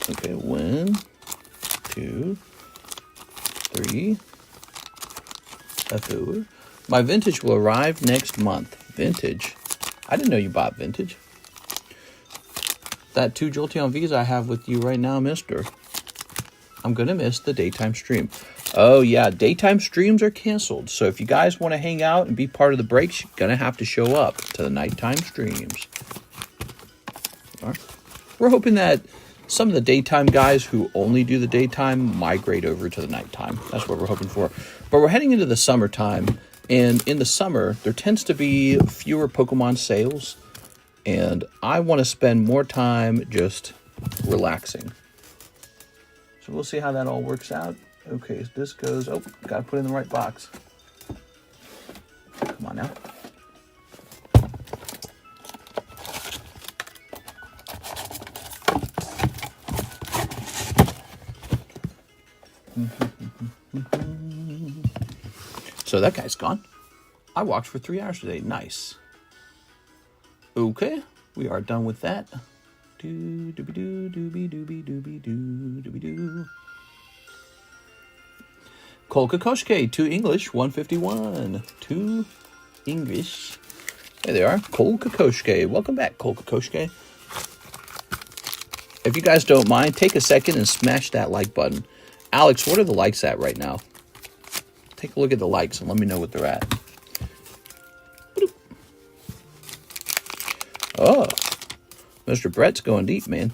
Okay, 1, 2, 3, 4. My vintage will arrive next month. Vintage? I didn't know you bought vintage. That 2 Jolteon V's I have with you right now, mister. I'm going to miss the daytime stream. Oh, yeah, daytime streams are canceled. So if you guys want to hang out and be part of the breaks, you're going to have to show up to the nighttime streams. All right. We're hoping that some of the daytime guys who only do the daytime migrate over to the nighttime. That's what we're hoping for. But we're heading into the summertime. And in the summer, there tends to be fewer Pokemon sales. And I want to spend more time just relaxing. So we'll see how that all works out. Okay, so this goes... Oh, got to put it in the right box. Come on now. So that guy's gone. I walked for 3 hours today. Nice. Okay, we are done with that. Doo-doo-be-doo-doo-be-doo-be-doo-be-doo-doo-be-doo. Kolkakoshke, 2 English, 151. 2 English. There they are. Kolkakoshke. Welcome back, Kolkakoshke. If you guys don't mind, take a second and smash that like button. Alex, what are the likes at right now? Take a look at the likes and let me know what they're at. Oh, Mr. Brett's going deep, man.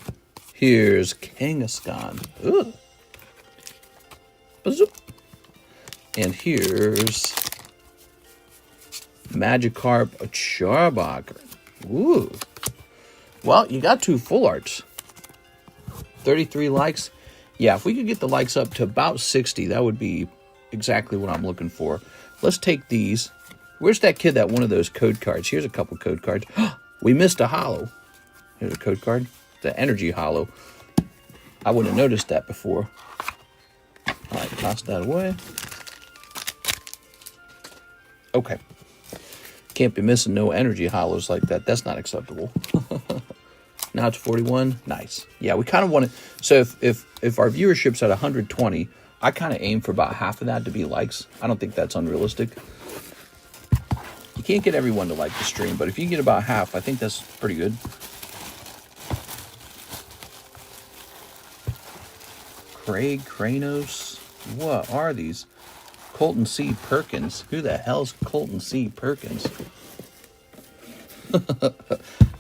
Here's Kangaskhan. Ooh. And here's Magikarp Charbok. Ooh. Well, you got 2 full arts. 33 likes. Yeah, if we could get the likes up to about 60, that would be exactly what I'm looking for. Let's take these. Where's that kid that one of those code cards? Here's a couple code cards. We missed a holo. Here's a code card. The energy holo. I wouldn't have noticed that before. All right, toss that away. Okay. Can't be missing no energy holos like that. That's not acceptable. Now it's 41. Nice. Yeah, we kind of want to. So if our viewership's at 120, I kind of aim for about half of that to be likes. I don't think that's unrealistic. You can't get everyone to like the stream, but if you get about half, I think that's pretty good. Craig Kranos. What are these? Colton C. Perkins. Who the hell's Colton C. Perkins?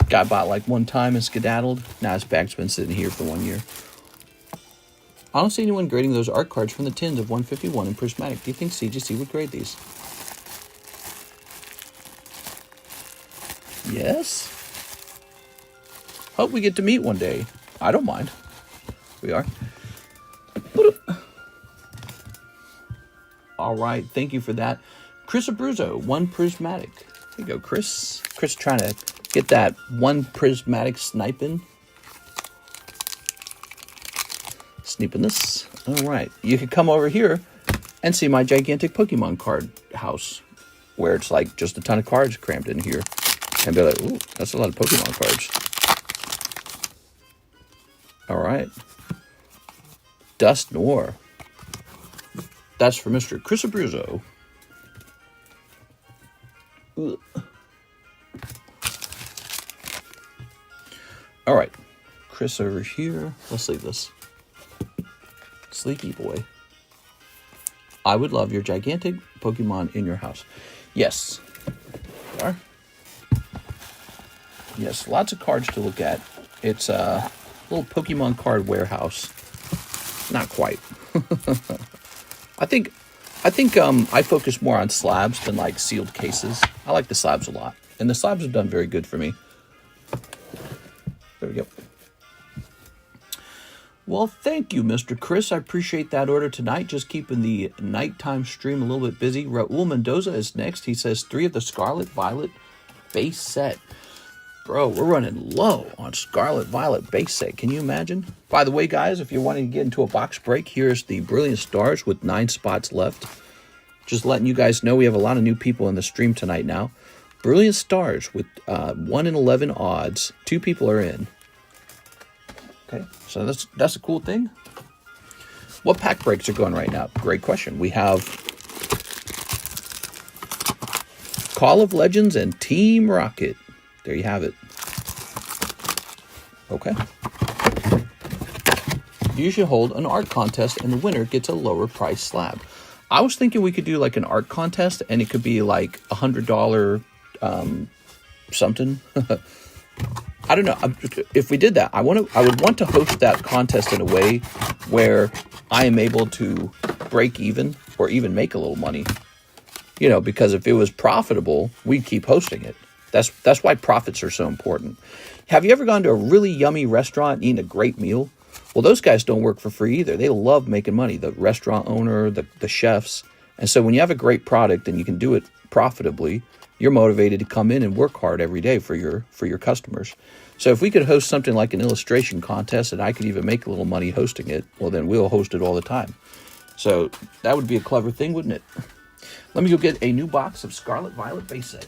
Guy bought like one time and skedaddled. Now his bag's been sitting here for 1 year. I don't see anyone grading those art cards from the tins of 151 in Prismatic. Do you think CGC would grade these? Yes. Hope we get to meet one day. I don't mind. We are. All right. Thank you for that. Chris Abruzzo, 1 Prismatic. There you go, Chris. Chris trying to get that 1 Prismatic sniping. Sneeping this. All right. You could come over here and see my gigantic Pokemon card house, where it's like just a ton of cards crammed in here. And be like, ooh, that's a lot of Pokemon cards. All right. Dust Noir. That's for Mr. Chris Abruzzo. Ugh. All right. Chris over here. Let's leave this. Sleepy boy. I would love your gigantic Pokemon in your house. Yes. There are. Yes, lots of cards to look at. It's a little Pokemon card warehouse. Not quite. I think I focus more on slabs than like sealed cases. I like the slabs a lot, and the slabs have done very good for me. There we go. Well, thank you, Mr. Chris. I appreciate that order tonight. Just keeping the nighttime stream a little bit busy. Raul Mendoza is next. He says 3 of the Scarlet Violet base set. Bro, we're running low on Scarlet Violet base set. Can you imagine? By the way, guys, if you're wanting to get into a box break, here's the Brilliant Stars with 9 spots left. Just letting you guys know we have a lot of new people in the stream tonight now. Brilliant Stars with 1 in 11 odds. 2 people are in. Okay, so that's a cool thing. What pack breaks are going right now? Great question. We have Call of Legends and Team Rocket. There you have it. Okay. You should hold an art contest and the winner gets a lower price slab. I was thinking we could do like an art contest and it could be like $100 something. I don't know. If we did that, I would want to host that contest in a way where I am able to break even or even make a little money. You know, because if it was profitable, we'd keep hosting it. That's why profits are so important. Have you ever gone to a really yummy restaurant and eaten a great meal? Well, those guys don't work for free either. They love making money, the restaurant owner, the chefs. And so when you have a great product and you can do it profitably, you're motivated to come in and work hard every day for your customers. So if we could host something like an illustration contest and I could even make a little money hosting it, well, then we'll host it all the time. So that would be a clever thing, wouldn't it? Let me go get a new box of Scarlet Violet base set.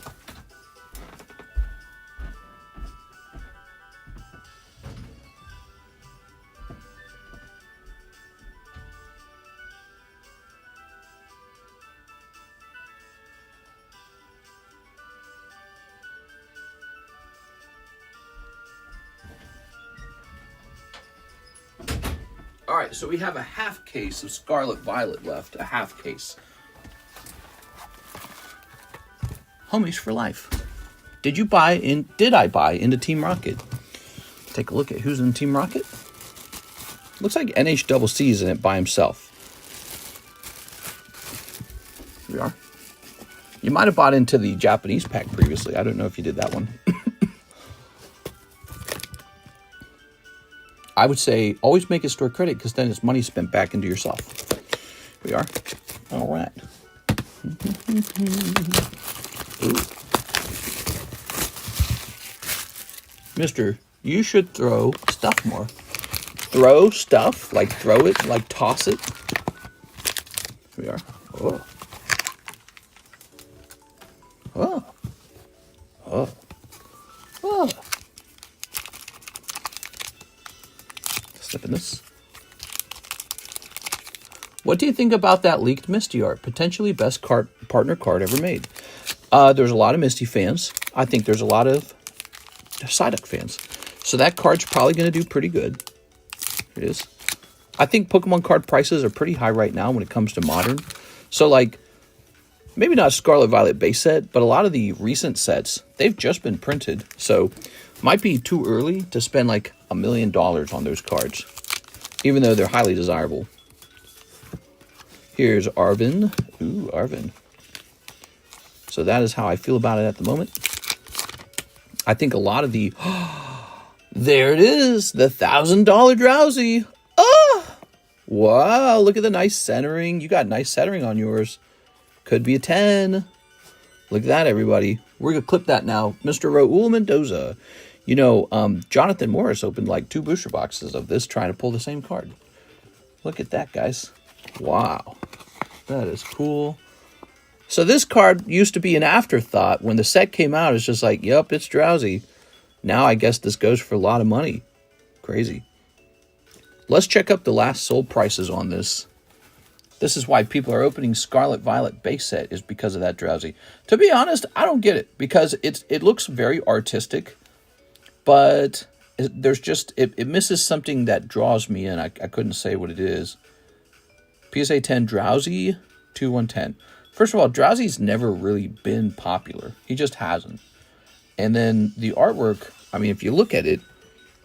All right, so we have a half case of Scarlet Violet left, a half case. Homies for life. Did I buy into Team Rocket? Take a look at who's in Team Rocket. Looks like NHCC is in it by himself. You might have bought into the Japanese pack previously. I don't know if you did that one. I would say always make it store credit because then it's money spent back into yourself. Here we are. All right. Mister, you should throw stuff more. Throw stuff, like throw it, like toss it. Here we are. Oh. Oh. Oh. Oh. Slip in this. What do you think about that leaked Misty art? Potentially best partner card ever made. There's a lot of Misty fans. I think there's a lot of Psyduck fans. So that card's probably going to do pretty good. Here it is. I think Pokemon card prices are pretty high right now when it comes to modern. So like, maybe not Scarlet Violet base set, but a lot of the recent sets, they've just been printed. So might be too early to spend like $1 million on those cards, even though they're highly desirable. Here's Arvin. Ooh, Arvin. So that is how I feel about it at the moment. I think a lot of the... there it is! The $1,000 Drowsy! Oh! Wow, look at the nice centering. You got nice centering on yours. Could be a 10. Look at that, everybody. We're going to clip that now. Mr. Raul Mendoza. You know, Jonathan Morris opened like 2 booster boxes of this trying to pull the same card. Look at that, guys. Wow. That is cool. So this card used to be an afterthought. When the set came out, it's just like, yep, it's Drowsy. Now I guess this goes for a lot of money. Crazy. Let's check up the last sold prices on this. This is why people are opening Scarlet Violet base set, is because of that Drowsy. To be honest, I don't get it, because it looks very artistic, but there's just, it misses something that draws me in. I couldn't say what it is. PSA 10 Drowsy, 2110. First of all, Drowsy's never really been popular. He just hasn't. And then the artwork, I mean, if you look at it,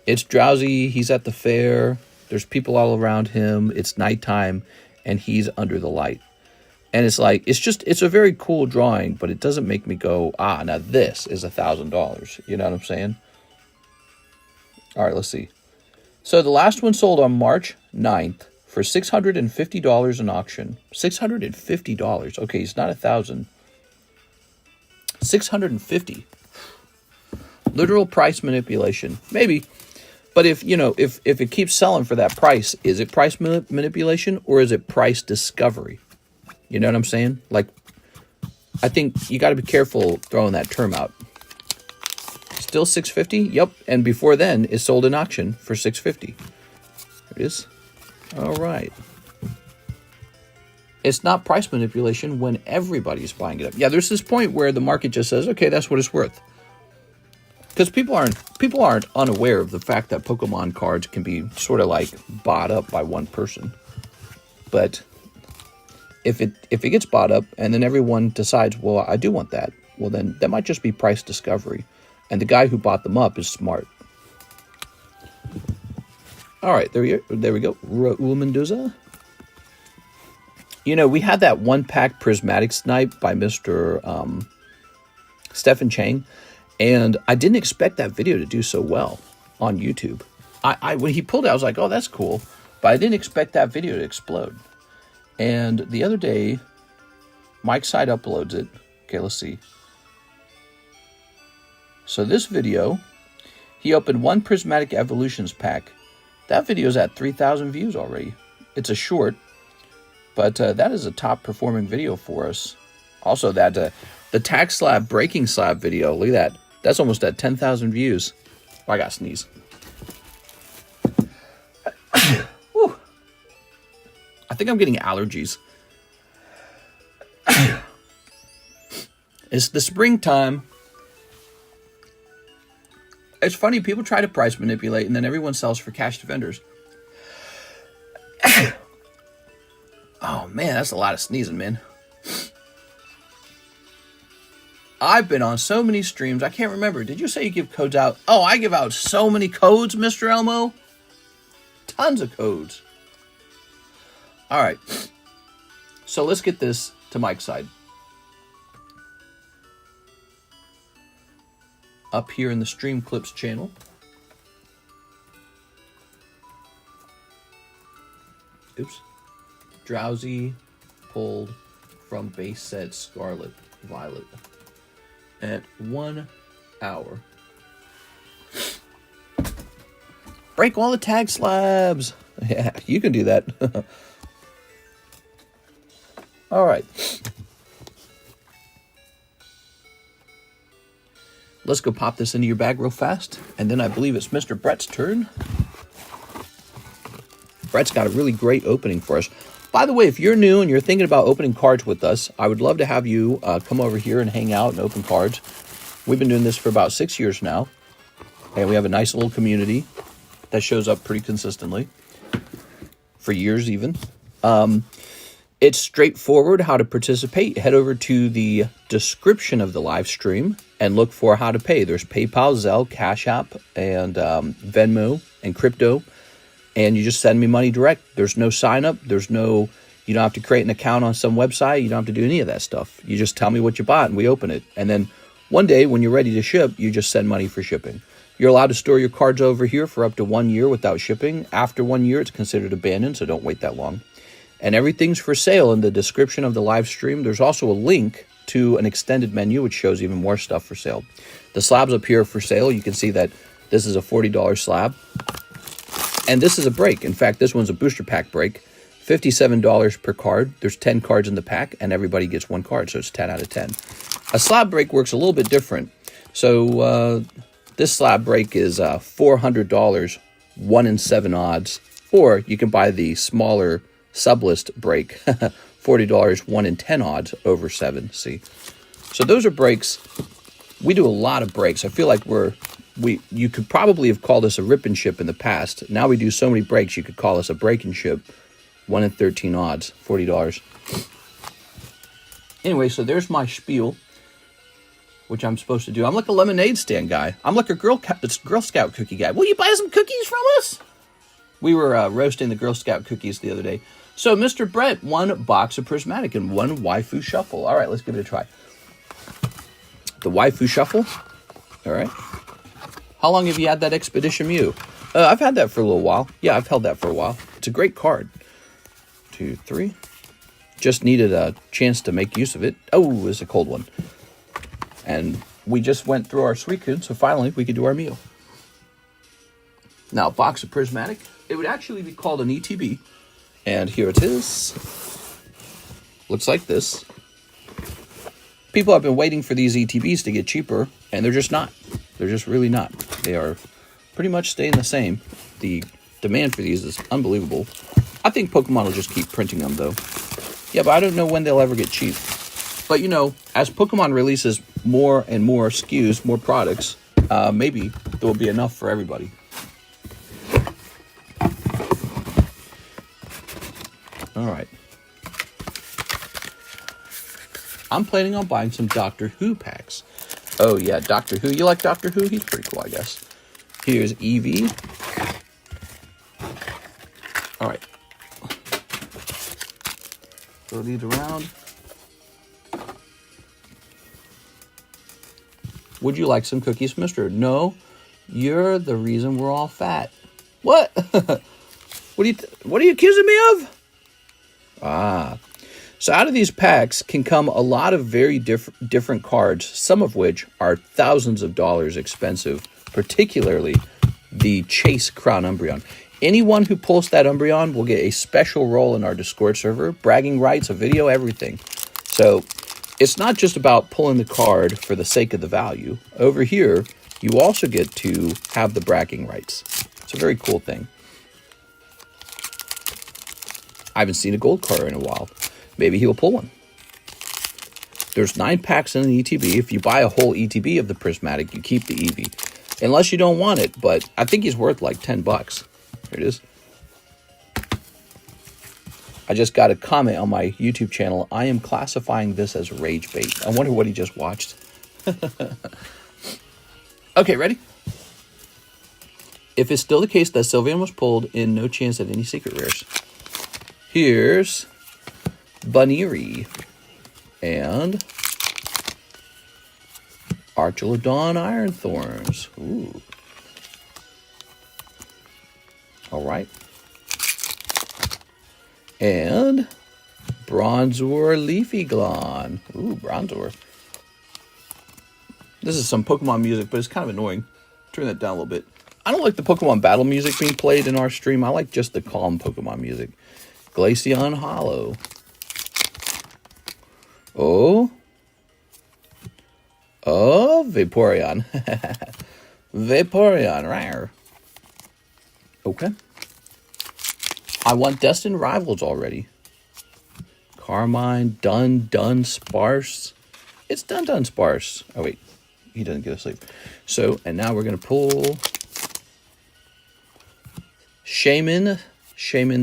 it's Drowsy, he's at the fair, there's people all around him, it's nighttime, and he's under the light. And it's like, it's a very cool drawing, but it doesn't make me go, ah, now this is $1,000. You know what I'm saying? All right, let's see. So the last one sold on March 9th for $650 in auction. $650. Okay, it's not $1,000. $650. Literal price manipulation. Maybe. But if, you know, if it keeps selling for that price, is it price manipulation or is it price discovery? You know what I'm saying? Like, I think you got to be careful throwing that term out. Still $650? Yep. And before then, it sold in auction for $650. There it is. All right. It's not price manipulation when everybody's buying it up. Yeah, there's this point where the market just says, okay, that's what it's worth. Because people aren't unaware of the fact that Pokemon cards can be sort of like bought up by one person. But if it gets bought up and then everyone decides, well, I do want that, well, then that might just be price discovery. And the guy who bought them up is smart. All right, there we go. Raul Mendoza. You know, we had that one-pack Prismatic Snipe by Mr. Stephen Chang, and I didn't expect that video to do so well on YouTube. When he pulled it, I was like, oh, that's cool. But I didn't expect that video to explode. And the other day, Mike's side uploads it. Okay, let's see. So this video, he opened one Prismatic Evolutions pack. That video's at 3,000 views already. It's a short, but that is a top performing video for us. Also, that the tack slab breaking slab video, look at that. That's almost at 10,000 views. Oh, I got to sneeze. Whew. I think I'm getting allergies. It's the springtime. It's funny, people try to price manipulate, and then everyone sells for cash to vendors. Oh, man, that's a lot of sneezing, man. I've been on so many streams, I can't remember. Did you say you give codes out? Oh, I give out so many codes, Mr. Elmo. Tons of codes. All right. So let's get this to Mike's side. up here in the Stream Clips channel. Oops. Drowsy pulled from base set Scarlet Violet at 1 hour. Break all the tag slabs. Yeah, you can do that. All right. Let's go pop this into your bag real fast. And then I believe it's Mr. Brett's turn. Brett's got a really great opening for us. By the way, if you're new and you're thinking about opening cards with us, I would love to have you come over here and hang out and open cards. We've been doing this for about 6 years now. And we have a nice little community that shows up pretty consistently. For years even. It's straightforward how to participate. Head over to the description of the live stream and look for how to pay. There's PayPal, ZELLE, CASHAPP, and VENMO, and crypto. And you just send me money direct. There's no sign up. You don't have to create an account on some website. You don't have to do any of that stuff. You just tell me what you bought and we open it. And then one day when you're ready to ship, you just send money for shipping. You're allowed to store your cards over here for up to 1 year without shipping. After 1 year, it's considered abandoned, so don't wait that long. And everything's for sale in the description of the live stream. There's also a link to an extended menu, which shows even more stuff for sale. The slabs up here are for sale. You can see that this is a $40 slab. And this is a break. In fact, this one's a booster pack break. $57 per card. There's 10 cards in the pack, and everybody gets 1 card, so it's 10 out of 10. A slab break works a little bit different. So this slab break is $400, 1 in 7 odds. Or you can buy the smaller Sublist break, $40, 1 in 10 odds over 7. See, so those are breaks. We do a lot of breaks. I feel like you could probably have called us a rip and ship in the past. Now we do so many breaks, you could call us a break and ship. 1 in 13 odds, $40. Anyway, so there's my spiel, which I'm supposed to do. I'm like a lemonade stand guy. I'm like a Girl Scout cookie guy. Will you buy some cookies from us? We were roasting the Girl Scout cookies the other day. So, Mr. Brett, 1 box of Prismatic and 1 Waifu Shuffle. All right, let's give it a try. The Waifu Shuffle. All right. How long have you had that Expedition Mew? I've had that for a little while. Yeah, I've held that for a while. It's a great card. 2, 3. Just needed a chance to make use of it. Oh, it's a cold one. And we just went through our Suicune, so finally we could do our meal. Now, box of Prismatic. It would actually be called an ETB. And here it is. Looks like this. People have been waiting for these ETBs to get cheaper, and they're just not. They're just really not. They are pretty much staying the same. The demand for these is unbelievable. I think Pokemon will just keep printing them, though. Yeah, but I don't know when they'll ever get cheap. But, you know, as Pokemon releases more and more SKUs, more products, maybe there will be enough for everybody. All right. I'm planning on buying some Doctor Who packs. Oh, yeah, Doctor Who. You like Doctor Who? He's pretty cool, I guess. Here's Eevee. All right. Throw these around. Would you like some cookies, mister? No, you're the reason we're all fat. What? What are you accusing me of? So out of these packs can come a lot of very different cards, some of which are thousands of dollars expensive, particularly the Chase Crown Umbreon. Anyone who pulls that Umbreon will get a special role in our Discord server, bragging rights, a video, everything. So it's not just about pulling the card for the sake of the value. Over here, you also get to have the bragging rights. It's a very cool thing. I haven't seen a gold card in a while. Maybe he'll pull one. There's 9 packs in an ETB. If you buy a whole ETB of the Prismatic, you keep the Eevee. Unless you don't want it, but I think he's worth like $10. Here it is. I just got a comment on my YouTube channel. I am classifying this as rage bait. I wonder what he just watched. Okay, ready? If it's still the case that Sylveon was pulled in, no chance at any secret rares. Here's Bunnery and Archelodon Iron Thorns. Ooh. All right. And Bronzor Leafy Glon. Ooh, Bronzor. This is some Pokemon music, but it's kind of annoying. Turn that down a little bit. I don't like the Pokemon battle music being played in our stream. I like just the calm Pokemon music. Glaceon Hollow. Oh. Oh, Vaporeon. Vaporeon, rare. Okay. I want Destined Rivals already. Carmine, Dun, Sparse. It's Dun, Sparse. Oh, wait. He doesn't get asleep. So, and now we're going to pull Shaman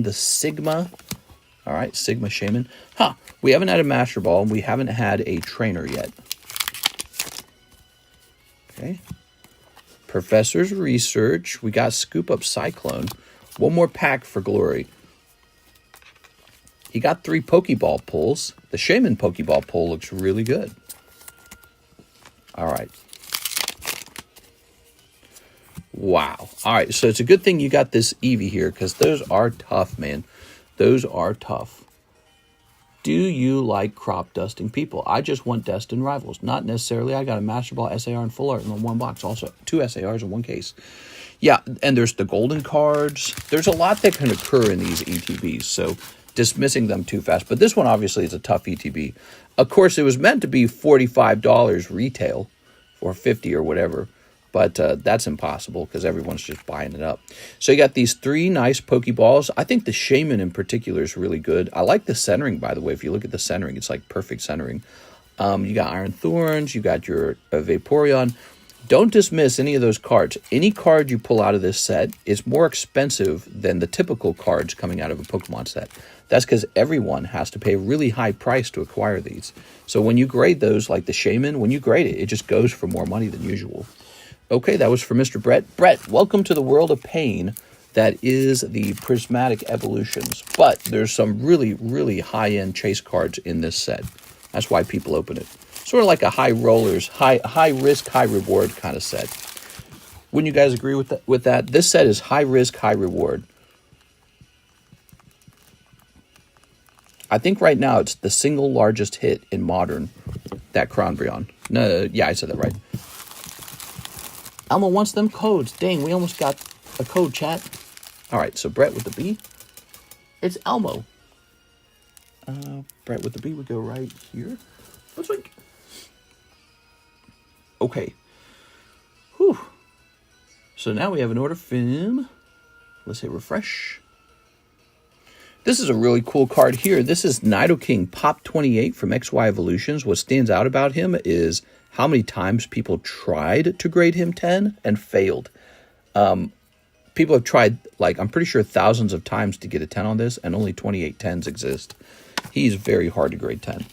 the Sigma. All right, Sigma Shaman. Huh. We haven't had a Master Ball. We haven't had a trainer yet. Okay. Professor's Research. We got Scoop Up Cyclone. One more pack for glory. He got 3 Pokeball pulls. The Shaman Pokeball pull looks really good. All right. Wow. All right, so it's a good thing you got this Eevee here, because those are tough, man. Those are tough. Do you like crop dusting people? I just want Destined Rivals. Not necessarily. I got a Master Ball, SAR, and Full Art in one box. Also, 2 SARs in one case. Yeah, and there's the golden cards. There's a lot that can occur in these ETBs, so dismissing them too fast. But this one obviously is a tough ETB. Of course, it was meant to be $45 retail or $50 or whatever. But that's impossible because everyone's just buying it up. So you got these 3 nice Pokeballs. I think the Shaman in particular is really good. I like the centering, by the way. If you look at the centering, it's like perfect centering. You got Iron Thorns. You got your Vaporeon. Don't dismiss any of those cards. Any card you pull out of this set is more expensive than the typical cards coming out of a Pokemon set. That's because everyone has to pay a really high price to acquire these. So when you grade those, like the Shaman, when you grade it, it just goes for more money than usual. Okay, that was for Mr. Brett. Brett, welcome to the world of pain that is the Prismatic Evolutions. But there's some really, really high-end chase cards in this set. That's why people open it. Sort of like a high rollers, high risk, high reward kind of set. Wouldn't you guys agree with that? This set is high risk, high reward. I think right now it's the single largest hit in Modern, that Cronbrion. No, yeah, I said that right. Elmo wants them codes. Dang, we almost got a code, chat. All right, so Brett with the B. It's Elmo. Brett with the B would go right here. Looks like... Okay. Whew. So now we have an order from... Let's hit refresh. This is a really cool card here. This is Nidoking Pop 28 from XY Evolutions. What stands out about him is how many times people tried to grade him 10 and failed. People have tried, like, I'm pretty sure thousands of times to get a 10 on this, and only 28 10s exist. He's very hard to grade 10.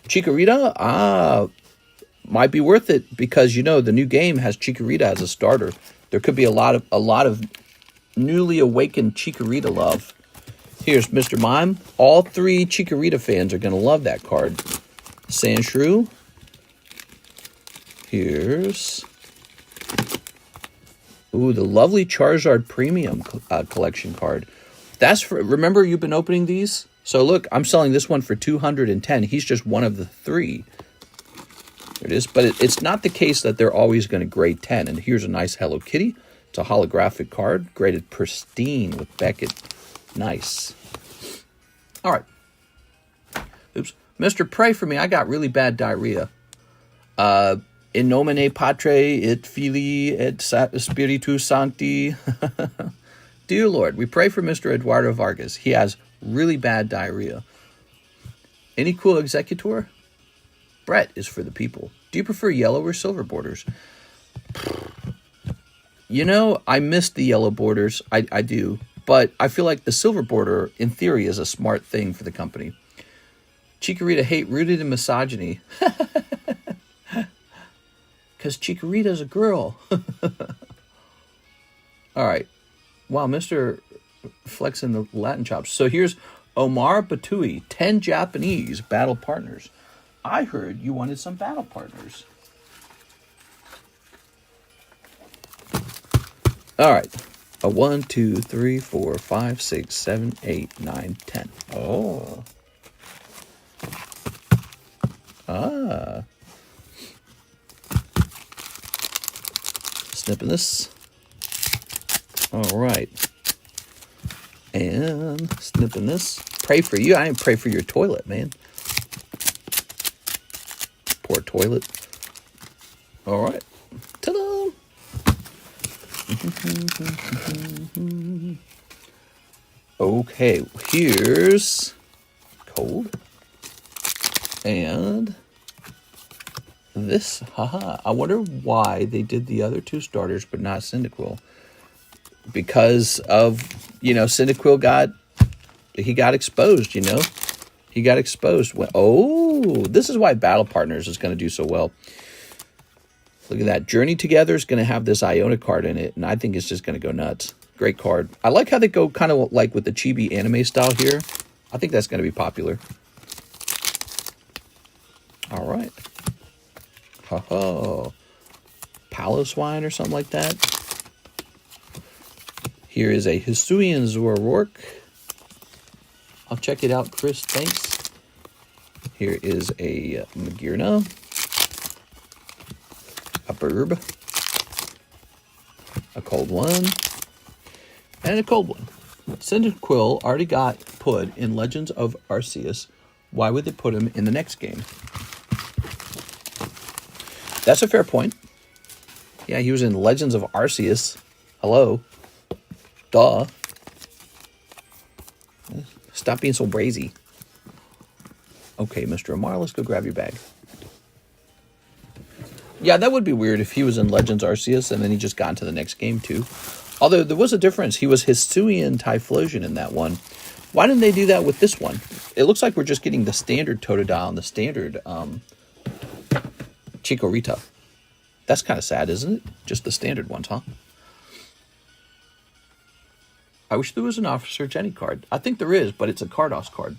Chikorita, might be worth it because, you know, the new game has Chikorita as a starter. There could be a lot of newly awakened Chikorita love. Here's Mr. Mime. All 3 Chikorita fans are going to love that card. Sandshrew. Here's... Ooh, the lovely Charizard Premium collection card. That's for... Remember, you've been opening these? So look, I'm selling this one for $210. He's just one of the 3. There it is. But it's not the case that they're always going to grade 10. And here's a nice Hello Kitty. It's a holographic card. Graded pristine with Beckett. Nice. All right. Oops. Mr. Pray for me. I got really bad diarrhea. In nomine Patre et Filii et Spiritus Sancti. Dear Lord, we pray for Mr. Eduardo Vargas. He has really bad diarrhea. Any cool executor? Brett is for the people. Do you prefer yellow or silver borders? You know, I miss the yellow borders. I do. But I feel like the silver border, in theory, is a smart thing for the company. Chikorita hate rooted in misogyny. Because Chikorita's a girl. All right. Wow, Mr. Flexing the Latin chops. So here's Omar Batui, 10 Japanese battle partners. I heard you wanted some battle partners. All right. A 1, 2, 3, 4, 5, 6, 7, 8, 9, 10. Oh. Ah. Snipping this. All right. And snipping this. Pray for you. I didn't pray for your toilet, man. Poor toilet. All right. Ta-da! Okay, here's cold. And this, haha. I wonder why they did the other two starters but not Cyndaquil. Because of, Cyndaquil got exposed, He got exposed. Oh, this is why Battle Partners is going to do so well. Look at that. Journey Together is going to have this Iona card in it, and I think it's just going to go nuts. Great card. I like how they go kind of like with the chibi anime style here. I think that's going to be popular. All right. Ho-ho. Paloswine or something like that. Here is a Hisuian Zoroark. I'll check it out, Chris. Thanks. Here is a Magearna. A Burb. A cold one. And a cold one. Cyndaquil already got put in Legends of Arceus. Why would they put him in the next game? That's a fair point. Yeah, he was in Legends of Arceus. Hello. Duh. Stop being so brazy. Okay, Mr. Amar, let's go grab your bag. Yeah, that would be weird if he was in Legends Arceus and then he just got into the next game too. Although there was a difference. He was Hisuian Typhlosion in that one. Why didn't they do that with this one? It looks like we're just getting the standard Totodile and the standard Chikorita. That's kind of sad, isn't it? Just the standard ones, huh? I wish there was an Officer Jenny card. I think there is, but it's a Cardos card.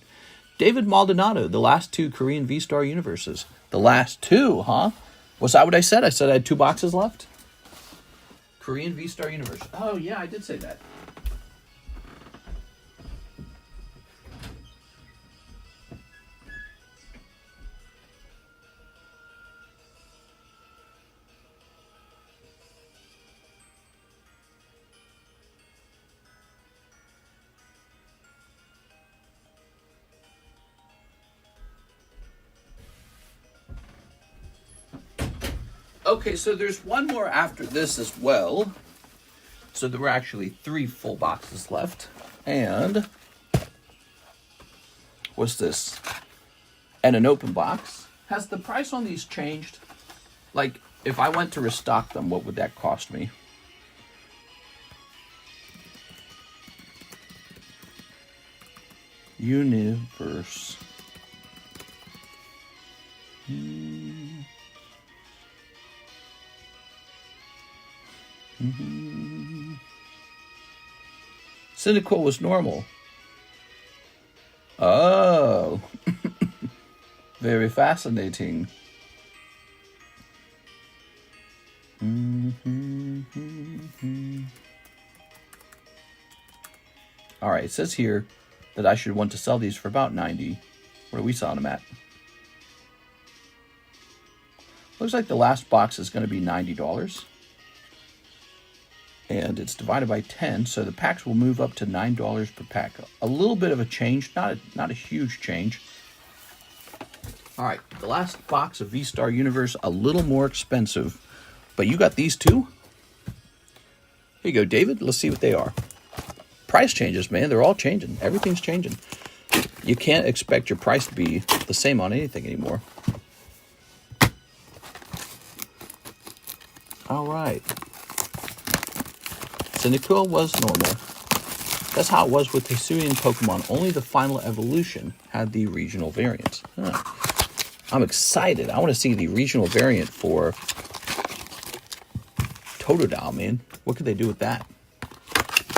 David Maldonado, the last two Korean V-Star universes. The last two, huh? Was that what I said? I said I had 2 boxes left? Korean V-Star universe. Oh, yeah, I did say that. Okay, so there's one more after this as well. So there were actually 3 full boxes left. And what's this? And an open box. Has the price on these changed? Like, if I went to restock them, what would that cost me? Universe. Cyndaquil was normal. Oh. Very fascinating. Alright, it says here that I should want to sell these for about 90. What are we selling them at? Looks like the last box is going to be $90. And it's divided by 10, so the packs will move up to $9 per pack. A little bit of a change, not a huge change. All right, the last box of V-Star Universe, a little more expensive. But you got these two? Here you go, David. Let's see what they are. Price changes, man. They're all changing. Everything's changing. You can't expect your price to be the same on anything anymore. All right. Cyndaquil was normal. That's how it was with Hisuian Pokemon. Only the final evolution had the regional variant. Huh. I'm excited. I want to see the regional variant for Totodile, man. What could they do with that?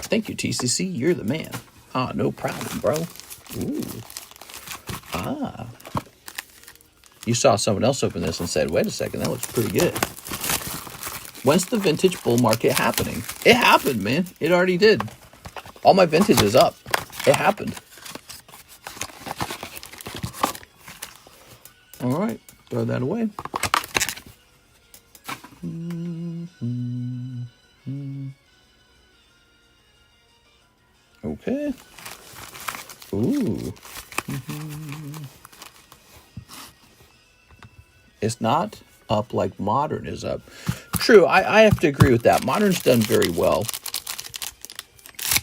Thank you, TCC. You're the man. Ah, no problem, bro. Ooh. Ah. You saw someone else open this and said, wait a second, that looks pretty good. When's the vintage bull market happening? It happened, man. It already did. All my vintage is up. It happened. All right. Throw that away. Okay. Ooh. It's not up like modern is up. True, I have to agree with that. Modern's done very well.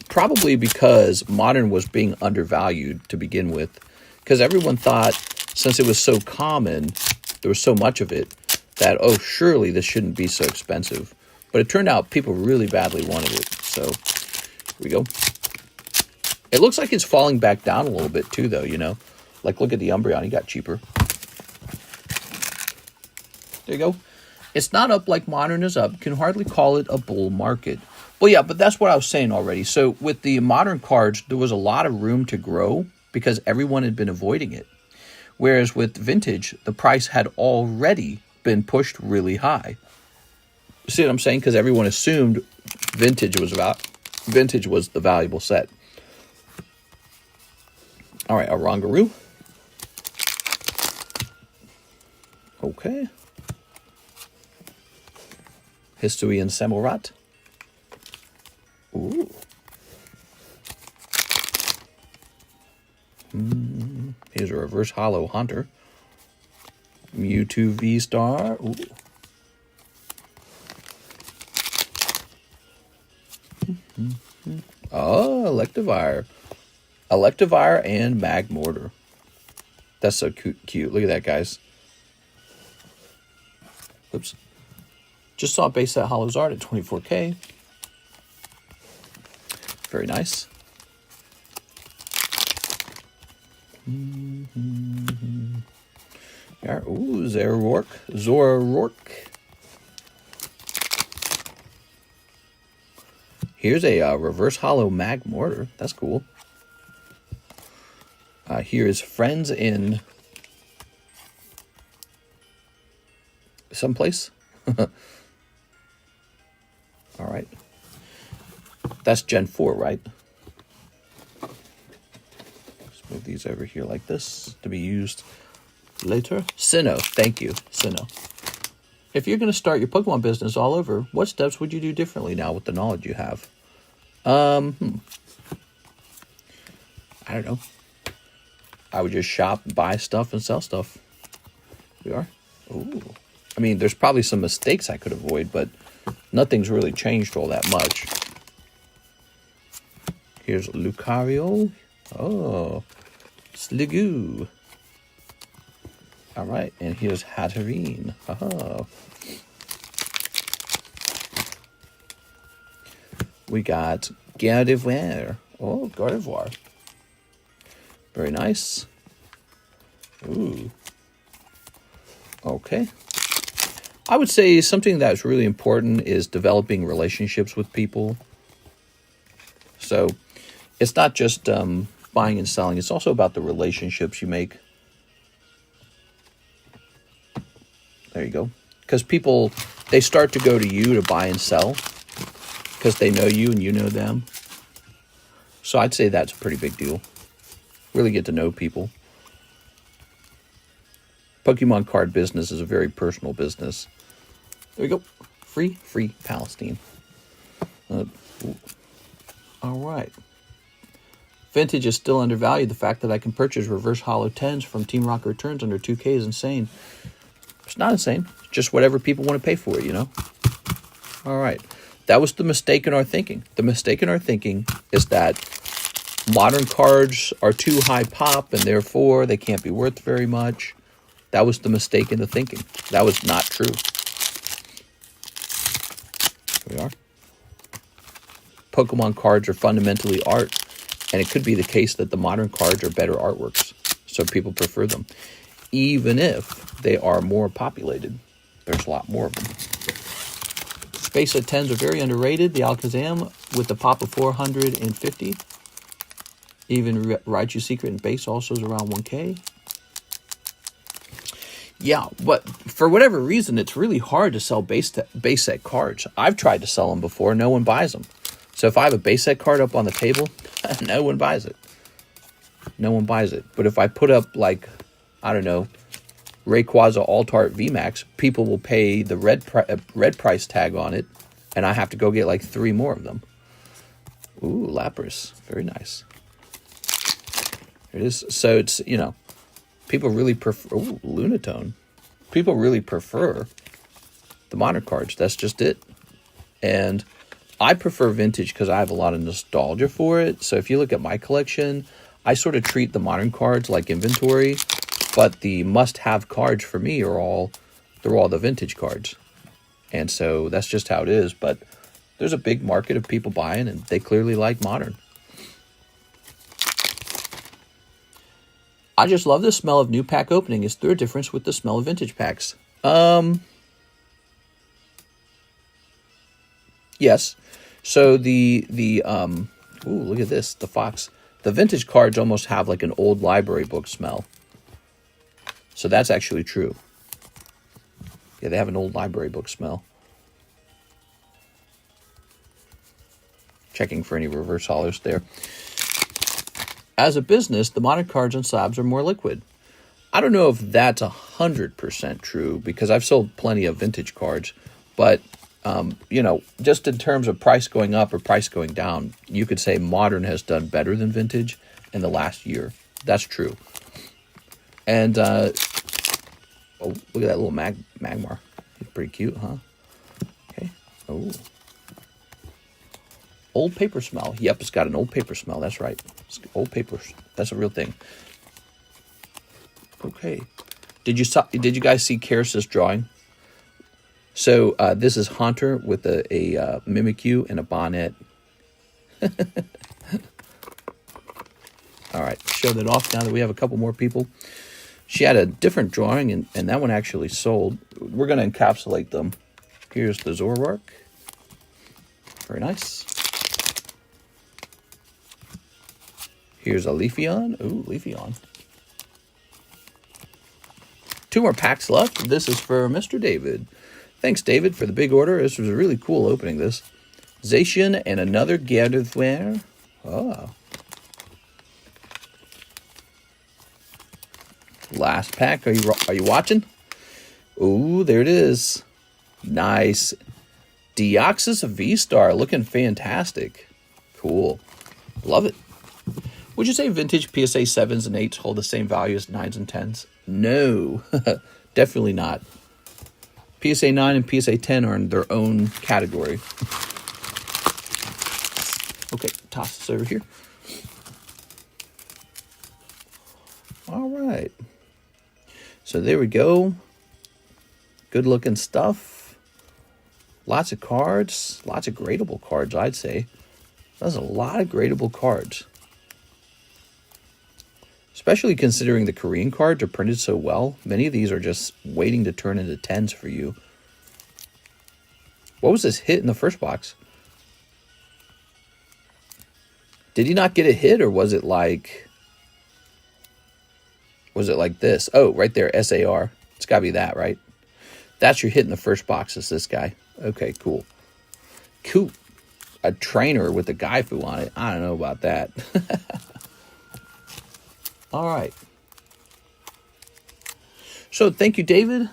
Probably because modern was being undervalued to begin with. Because everyone thought, since it was so common, there was so much of it, that, oh, surely this shouldn't be so expensive. But it turned out people really badly wanted it. So, here we go. It looks like it's falling back down a little bit too, though, you know. Like, look at the Umbreon. He got cheaper. There you go. It's not up like modern is up. Can hardly call it a bull market. Well, yeah, but that's what I was saying already. So with the modern cards, there was a lot of room to grow because everyone had been avoiding it. Whereas with vintage, the price had already been pushed really high. See what I'm saying? Because everyone assumed vintage was the valuable set. All right, a Rongaroo. Okay. Hisuian Samurott. Ooh. Here's a reverse hollow Hunter. Mewtwo V-Star. Ooh. Oh, Electivire. Electivire and Magmortar. That's so cute. Look at that, guys. Oops. Just saw base set Hollows Art at 24K. Very nice. Ooh, Zoroark. Here's a reverse hollow Magmortar. That's cool. Here is Friends in someplace. All right. That's Gen 4, right? Let's move these over here like this to be used later. Sinnoh. Thank you, Sinnoh. If you're going to start your Pokemon business all over, what steps would you do differently now with the knowledge you have? I don't know. I would just shop, buy stuff, and sell stuff. We are. Ooh. I mean, there's probably some mistakes I could avoid, but nothing's really changed all that much. Here's Lucario. Oh, Sliggoo. All right, and here's Hatterene. Oh. We got Gardevoir. Oh, Gardevoir. Very nice. Ooh. Okay. I would say something that's really important is developing relationships with people. So it's not just buying and selling. It's also about the relationships you make. There you go. Because people, they start to go to you to buy and sell because they know you and you know them. So I'd say that's a pretty big deal. Really get to know people. Pokemon card business is a very personal business. There we go. Free Palestine. All right. Vintage is still undervalued. The fact that I can purchase reverse hollow 10s from Team Rocket Returns under 2K is insane. It's not insane. It's just whatever people want to pay for it, you know? All right. That was the mistake in our thinking. The mistake in our thinking is that modern cards are too high pop and therefore they can't be worth very much. That was the mistake in the thinking. That was not true. Here we are. Pokemon cards are fundamentally art, and it could be the case that the modern cards are better artworks, so people prefer them. Even if they are more populated, there's a lot more of them. Space at 10s are very underrated. The Alakazam with the pop of 450. Even Raichu Secret and Base also is around 1K. Yeah, but for whatever reason, it's really hard to sell base set cards. I've tried to sell them before. No one buys them. So if I have a base set card up on the table, no one buys it. No one buys it. But if I put up, like, I don't know, Rayquaza Alt-Art VMAX, people will pay the red price tag on it, and I have to go get like 3 more of them. Ooh, Lapras. Very nice. It is. So it's, you know, people really prefer... Ooh, Lunatone. People really prefer the modern cards. That's just it. And I prefer vintage because I have a lot of nostalgia for it. So if you look at my collection, I sort of treat the modern cards like inventory, but the must-have cards for me are all the vintage cards. And so that's just how it is. But there's a big market of people buying, and they clearly like modern. I just love the smell of new pack opening. Is there a difference with the smell of vintage packs? Yes. So ooh, look at this, the Fox. The vintage cards almost have like an old library book smell. So that's actually true. Yeah, they have an old library book smell. Checking for any reverse hollers there. As a business, the modern cards and slabs are more liquid. I don't know if that's 100% true because I've sold plenty of vintage cards, but you know, just in terms of price going up or price going down, you could say modern has done better than vintage in the last year. That's true. And oh, look at that little Magmar. He's pretty cute, huh? Okay. Oh. Old paper smell. Yep, it's got an old paper smell. That's right. It's old paper. That's a real thing. Okay. Did you guys see Karis's drawing? So this is Haunter with a Mimikyu and a bonnet. All right, show that off now that we have a couple more people. She had a different drawing, and that one actually sold. We're going to encapsulate them. Here's the Zoroark. Very nice. Here's a Leafeon. Ooh, Leafeon. 2 more packs left. This is for Mr. David. Thanks, David, for the big order. This was a really cool opening, this. Zacian and another Gardevoir. Oh. Last pack. Are you watching? Ooh, there it is. Nice. Deoxys V-Star looking fantastic. Cool. Love it. Would you say vintage PSA 7s and 8s hold the same value as 9s and 10s? No, definitely not. PSA 9 and PSA 10 are in their own category. Okay, toss this over here. All right. So there we go. Good looking stuff. Lots of cards. Lots of gradable cards, I'd say. That's a lot of gradable cards. Especially considering the Korean cards are printed so well. Many of these are just waiting to turn into 10s for you. What was this hit in the first box? Did he not get a hit, or was it like... Was it like this? Oh, right there, SAR. It's got to be that, right? That's your hit in the first box, is this guy. Okay, cool. Cool. A trainer with a Waifu on it. I don't know about that. All right. So thank you, David.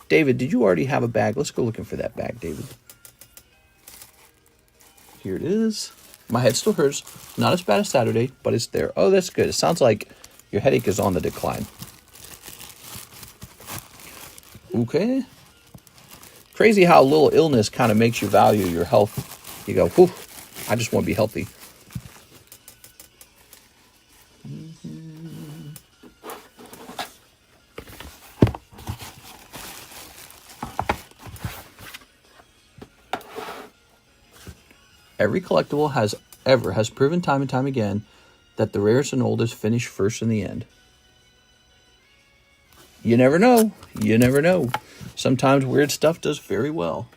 David, did you already have a bag? Let's go looking for that bag, David. Here it is. My head still hurts. Not as bad as Saturday, but it's there. Oh, that's good. It sounds like your headache is on the decline. Okay. Crazy how a little illness kind of makes you value your health. You go, whew, I just want to be healthy. Every collectible has proven time and time again that the rarest and oldest finish first in the end. You never know. You never know. Sometimes weird stuff does very well.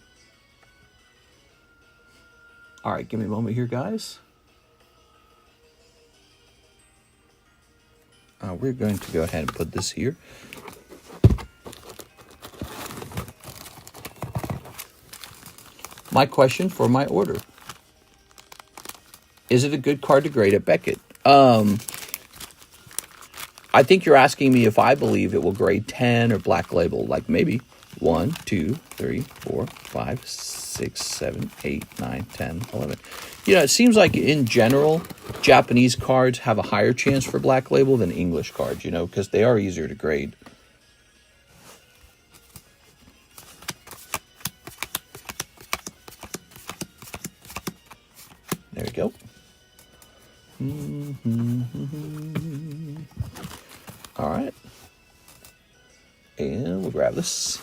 All right, give me a moment here, guys. We're going to go ahead and put this here. my question for my order. Is it a good card to grade at Beckett? I think you're asking me if I believe it will grade 10 or Black Label. Like maybe 1, 2, 3, 4, 5, 6, 7, 8, 9, 10, 11. You know, it seems like in general, Japanese cards have a higher chance for Black Label than English cards, you know, because they are easier to grade. There we go. All right. And we'll grab this.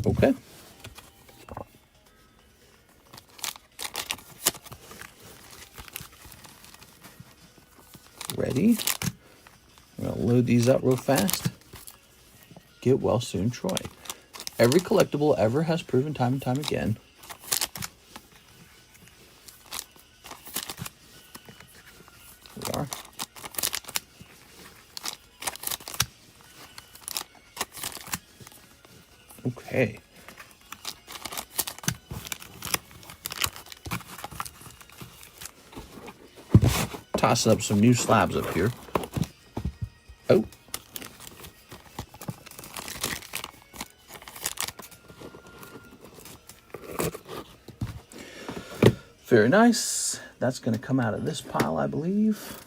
Okay. Ready? I'm going to load these up real fast. Get well soon, Troy. Every collectible ever has proven time and time again. Here we are. Okay. Tossing up some new slabs up here. Oh. Very nice. That's going to come out of this pile, I believe.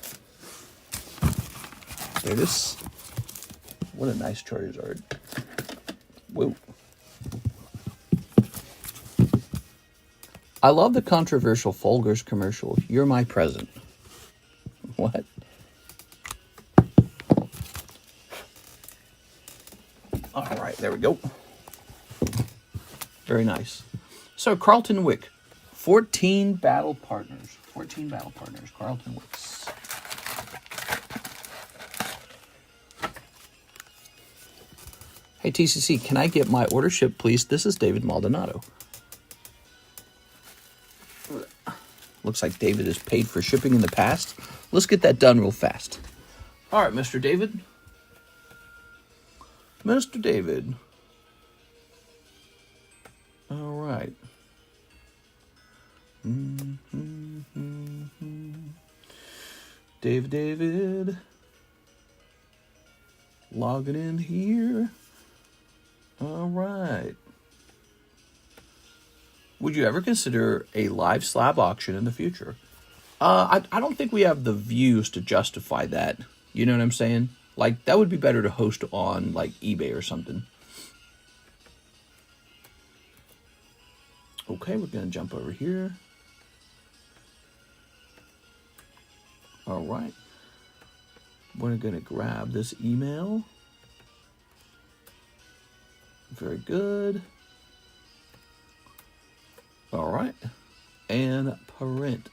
There it is. What a nice Charizard. Whoa. I love the controversial Folgers commercial. You're my present. What? All right, there we go. Very nice. So, Carlton Wick. 14 battle partners. 14 battle partners. Carlton Wicks. Hey, TCC, can I get my order shipped, please? This is David Maldonado. Looks like David has paid for shipping in the past. Let's get that done real fast. All right, Mr. David. Mr. David. All right. David. Logging in here. All right. Would you ever consider a live slab auction in the future? I don't think we have the views to justify that. You know what I'm saying? Like, that would be better to host on, like, eBay or something. Okay, we're going to jump over here. All right. We're going to grab this email. Very good. All right. And print.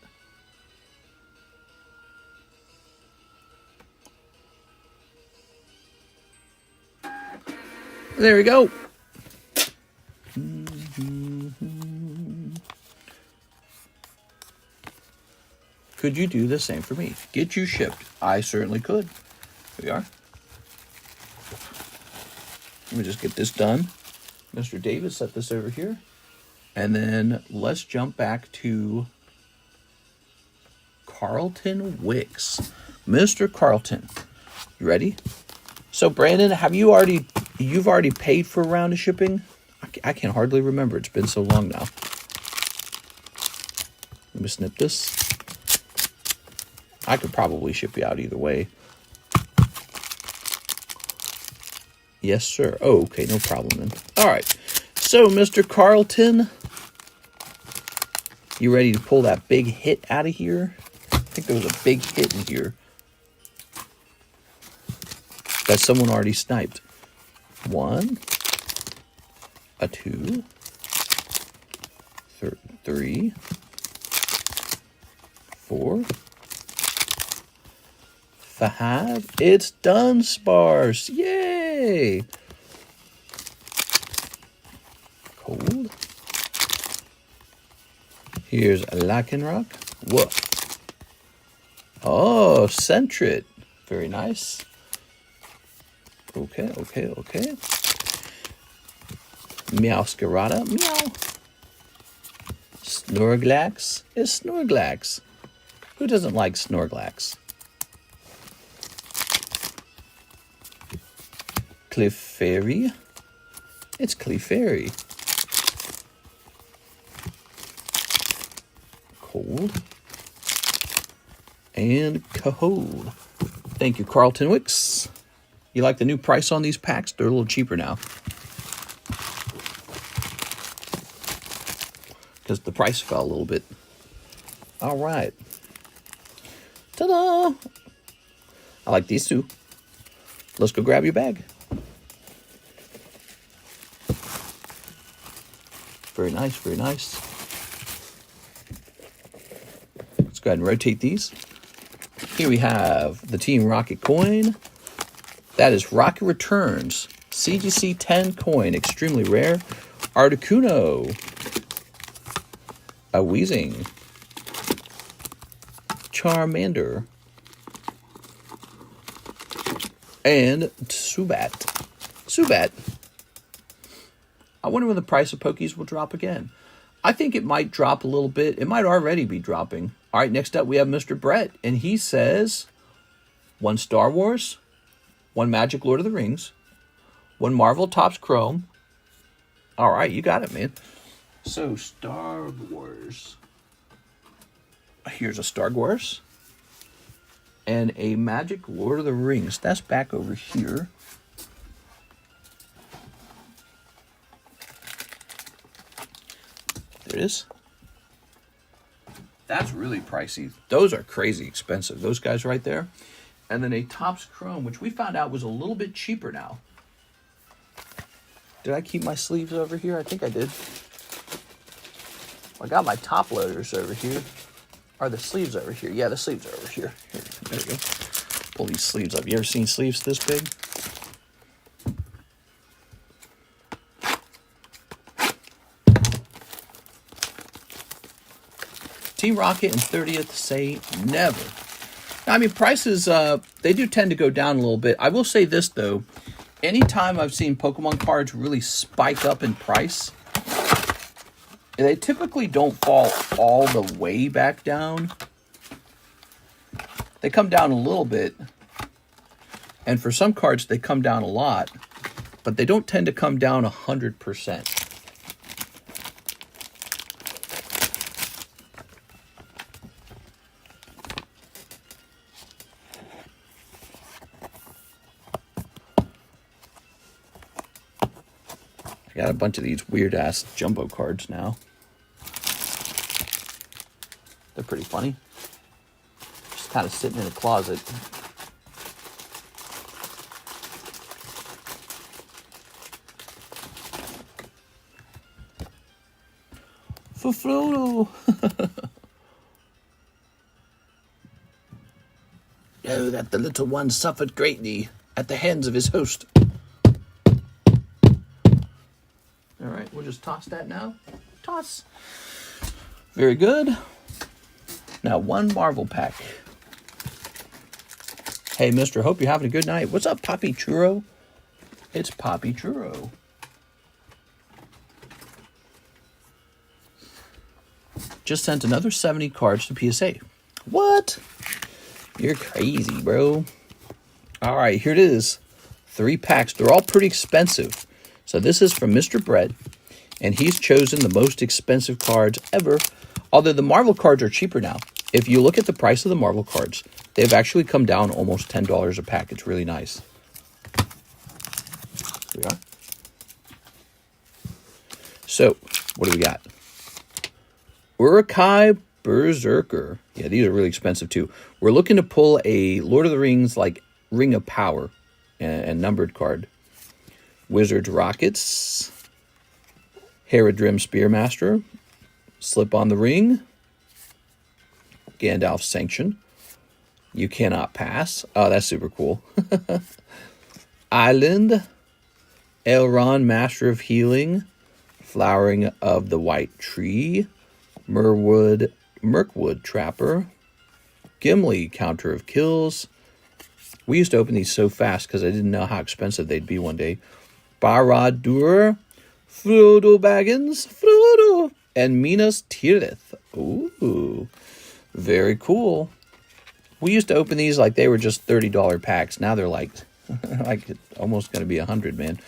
There we go. Could you do the same for me? Get you shipped. I certainly could. Here we are. Let me just get this done. Mr. David, set this over here. And then let's jump back to Carlton Wicks. Mr. Carlton, you ready? So, Brandon, you've already paid for a round of shipping? I can hardly remember. It's been so long now. Let me snip this. I could probably ship you out either way. Yes, sir. Oh, okay, no problem then. All right. So, Mr. Carlton, you ready to pull that big hit out of here? I think there was a big hit in here that someone already sniped. 1, a 2, 3, 4, 5. It's done, Sparse. Yay! Cold. Here's Lycanroc. Woof. Oh, Sentret. Very nice. Okay. Meowscarada. Meow. Snorglax is Snorglax. Who doesn't like Snorglax? Clefairy. It's Clefairy. Cold. And Cold. Thank you, Carlton Wicks. You like the new price on these packs? They're a little cheaper now. Because the price fell a little bit. All right. Ta-da! I like these two. Let's go grab your bag. Very nice, very nice. Let's go ahead and rotate these. Here we have the Team Rocket coin. That is Rocket Returns. CGC 10 coin, extremely rare. Articuno. A Weezing. Charmander. And Subat. I wonder when the price of Pokies will drop again. I think it might drop a little bit. It might already be dropping. All right, next up we have Mr. Brett, and he says 1 Star Wars, 1 Magic Lord of the Rings, 1 Marvel Topps Chrome. All right, you got it, man. So, Star Wars. Here's a Star Wars. And a Magic Lord of the Rings. That's back over here. There it is. That's really pricey. Those are crazy expensive. Those guys right there. And then a Topps Chrome, which we found out was a little bit cheaper now. Did I keep my sleeves over here? I think I did. I got my top loaders over here. Are the sleeves over here? Yeah, the sleeves are over here. There we go. Pull these sleeves up. You ever seen sleeves this big? Team Rocket and 30th say never. Now, I mean, prices, they do tend to go down a little bit. I will say this, though. Anytime I've seen Pokemon cards really spike up in price, they typically don't fall all the way back down. They come down a little bit. And for some cards, they come down a lot. But they don't tend to come down 100%. I got a bunch of these weird-ass jumbo cards now. They're pretty funny. Just kind of sitting in a closet. For Frodo! Oh, that the little one suffered greatly at the hands of his host. Alright, we'll just toss that now. Toss. Very good. Now, 1 Marvel pack. Hey, mister, hope you're having a good night. What's up, Poppy Churro? It's Poppy Churro. Just sent another 70 cards to PSA. What? You're crazy, bro. All right, here it is. 3 packs. They're all pretty expensive. So this is from Mr. Brett, and he's chosen the most expensive cards ever. Although the Marvel cards are cheaper now. If you look at the price of the Marvel cards, they've actually come down almost $10 a pack. It's really nice. Here we are. So, what do we got? Urukai Berserker. Yeah, these are really expensive too. We're looking to pull a Lord of the Rings, like, Ring of Power and numbered card. Wizards Rockets. Haradrim Spearmaster. Slip on the Ring. Gandalf Sanction. You Cannot Pass. Oh, that's super cool. Island. Elrond, Master of Healing. Flowering of the White Tree. Mirkwood Trapper. Gimli, Counter of Kills. We used to open these so fast because I didn't know how expensive they'd be one day. Barad-dûr, Frodo Baggins, Frodo, and Minas Tirith. Ooh, very cool. We used to open these like they were just $30 packs. Now they're like almost going to be 100, man.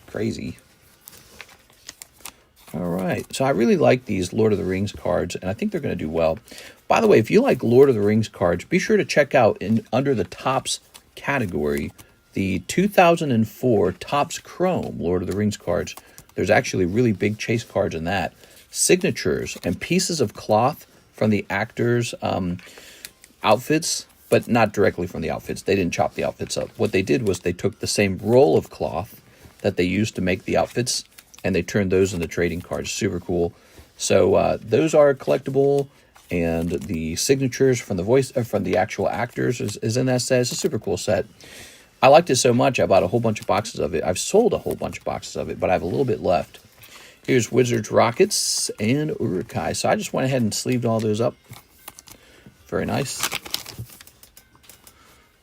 Crazy. All right. So I really like these Lord of the Rings cards, and I think they're going to do well. By the way, if you like Lord of the Rings cards, be sure to check out under the Topps category, the 2004 Topps Chrome Lord of the Rings cards. There's actually really big chase cards in that. Signatures and pieces of cloth from the actors' outfits, but not directly from the outfits. They didn't chop the outfits up. What they did was they took the same roll of cloth that they used to make the outfits, and they turned those into trading cards. Super cool. So those are collectible, and the signatures from the actual actors is in that set. It's a super cool set. I liked it so much, I bought a whole bunch of boxes of it. I've sold a whole bunch of boxes of it, but I have a little bit left. Here's Wizards, Rockets, and Urukai. So I just went ahead and sleeved all those up. Very nice.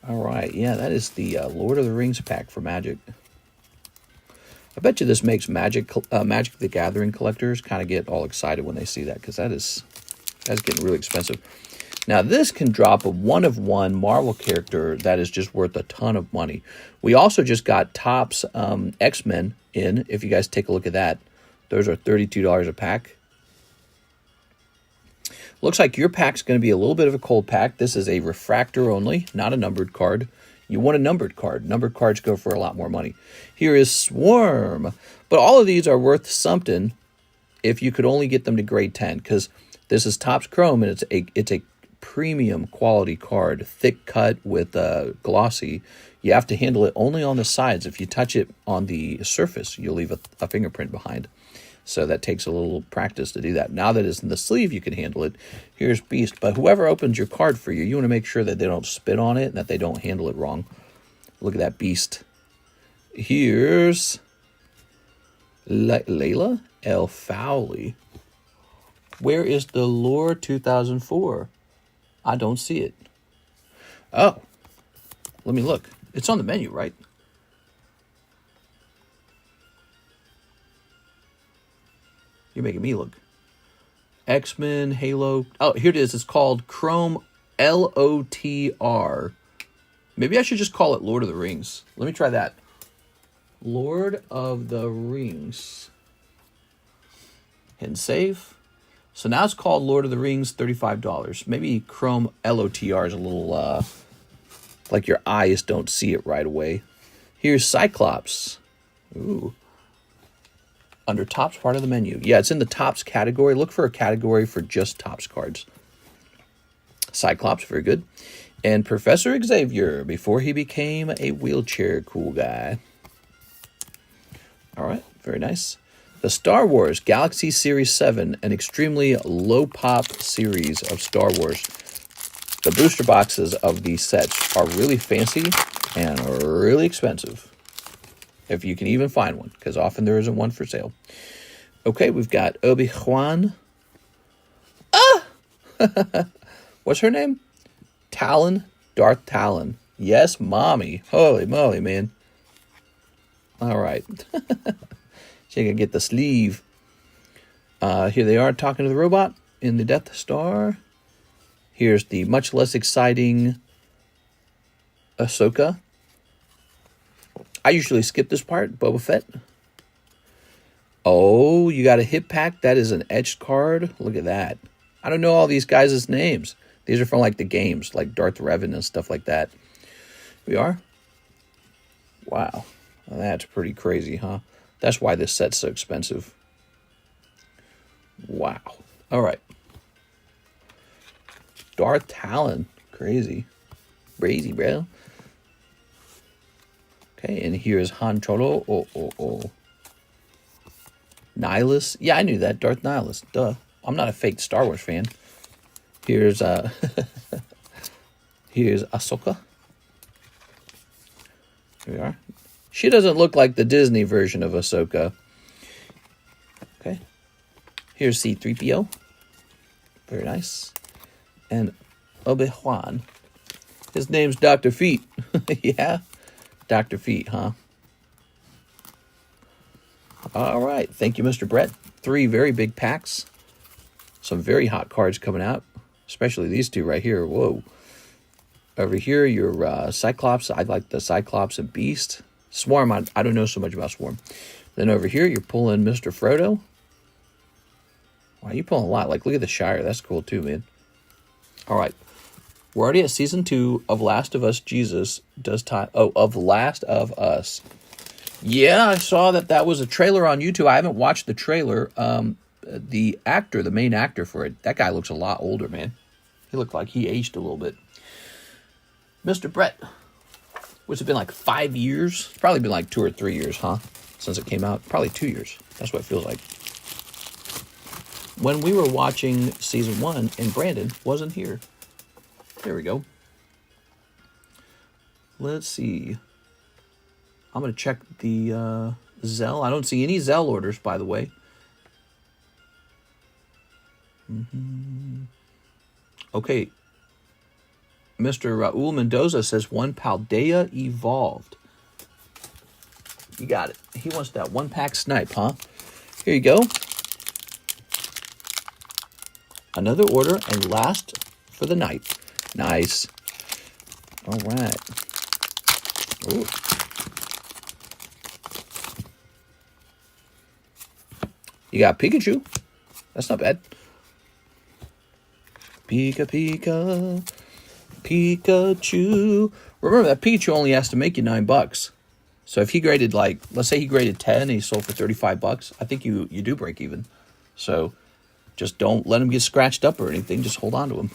All right, yeah, that is the Lord of the Rings pack for Magic. I bet you this makes Magic the Gathering collectors kind of get all excited when they see that, because that's getting really expensive. Now, this can drop a one-of-one Marvel character that is just worth a ton of money. We also just got Topps X-Men in, if you guys take a look at that. Those are $32 a pack. Looks like your pack's going to be a little bit of a cold pack. This is a refractor only, not a numbered card. You want a numbered card. Numbered cards go for a lot more money. Here is Swarm. But all of these are worth something if you could only get them to grade 10, because this is Topps Chrome, and it's a premium quality card, thick cut with glossy. You have to handle it only on the sides. If you touch it on the surface, you'll leave a fingerprint behind. So that takes a little practice to do that. Now that it's in the sleeve, you can handle it. Here's Beast. But whoever opens your card for you, you want to make sure that they don't spit on it and that they don't handle it wrong. Look at that Beast. Here's Layla El Fowley. Where is the Lore 2004? I don't see it. Oh, let me look. It's on the menu, right? You're making me look. X-Men, Halo. Oh, here it is. It's called Chrome LOTR. Maybe I should just call it Lord of the Rings. Let me try that. Lord of the Rings. Hit save. So now it's called Lord of the Rings, $35. Maybe Chrome LOTR is a little, like your eyes don't see it right away. Here's Cyclops. Ooh. Under Topps part of the menu. Yeah, it's in the Topps category. Look for a category for just Topps cards. Cyclops, very good. And Professor Xavier, before he became a wheelchair cool guy. All right, very nice. The Star Wars Galaxy Series 7, an extremely low-pop series of Star Wars. The booster boxes of these sets are really fancy and really expensive, if you can even find one, because often there isn't one for sale. Okay, we've got Obi-Wan. Ah! What's her name? Talon. Darth Talon. Yes, mommy. Holy moly, man. All right. She can get the sleeve. Here they are talking to the robot in the Death Star. Here's the much less exciting Ahsoka. I usually skip this part, Boba Fett. Oh, you got a hit pack? That is an etched card. Look at that. I don't know all these guys' names. These are from like the games, like Darth Revan and stuff like that. We are? Wow. Well, that's pretty crazy, huh? That's why this set's so expensive. Wow. All right. Darth Talon. Crazy. Crazy, bro. Okay, and here's Han Solo. Oh. Nihilus. Yeah, I knew that. Darth Nihilus. Duh. I'm not a fake Star Wars fan. Here's here's Ahsoka. Here we are. She doesn't look like the Disney version of Ahsoka. Okay. Here's C-3PO. Very nice. And Obi-Wan. His name's Dr. Feet. Yeah? Dr. Feet, huh? All right. Thank you, Mr. Brett. 3 very big packs. Some very hot cards coming out. Especially these 2 right here. Whoa. Over here, your Cyclops. I like the Cyclops and Beast. Swarm, I don't know so much about Swarm. Then over here, you're pulling Mr. Frodo. Wow, you pulling a lot. Like, look at the Shire. That's cool, too, man. All right. We're already at Season 2 of Last of Us Jesus does time. Oh, of Last of Us. Yeah, I saw that was a trailer on YouTube. I haven't watched the trailer. The actor, the main actor for it, that guy looks a lot older, man. He looked like he aged a little bit. Mr. Brett, which has been like 5 years. It's probably been like 2 or 3 years, huh? Since it came out. Probably 2 years. That's what it feels like. When we were watching Season 1 and Brandon wasn't here. There we go. Let's see. I'm going to check the ZELLE. I don't see any ZELLE orders, by the way. Okay. Mr. Raul Mendoza says 1 Paldea Evolved. You got it. He wants that 1-pack snipe, huh? Here you go. Another order and last for the night. Nice. All right. Ooh. You got Pikachu. That's not bad. Pika, Pika. Pikachu. Remember that Pikachu only has to make you $9. So if he graded, like, let's say he graded 10 and he sold for $35, I think you do break even. So just don't let him get scratched up or anything. Just hold on to him.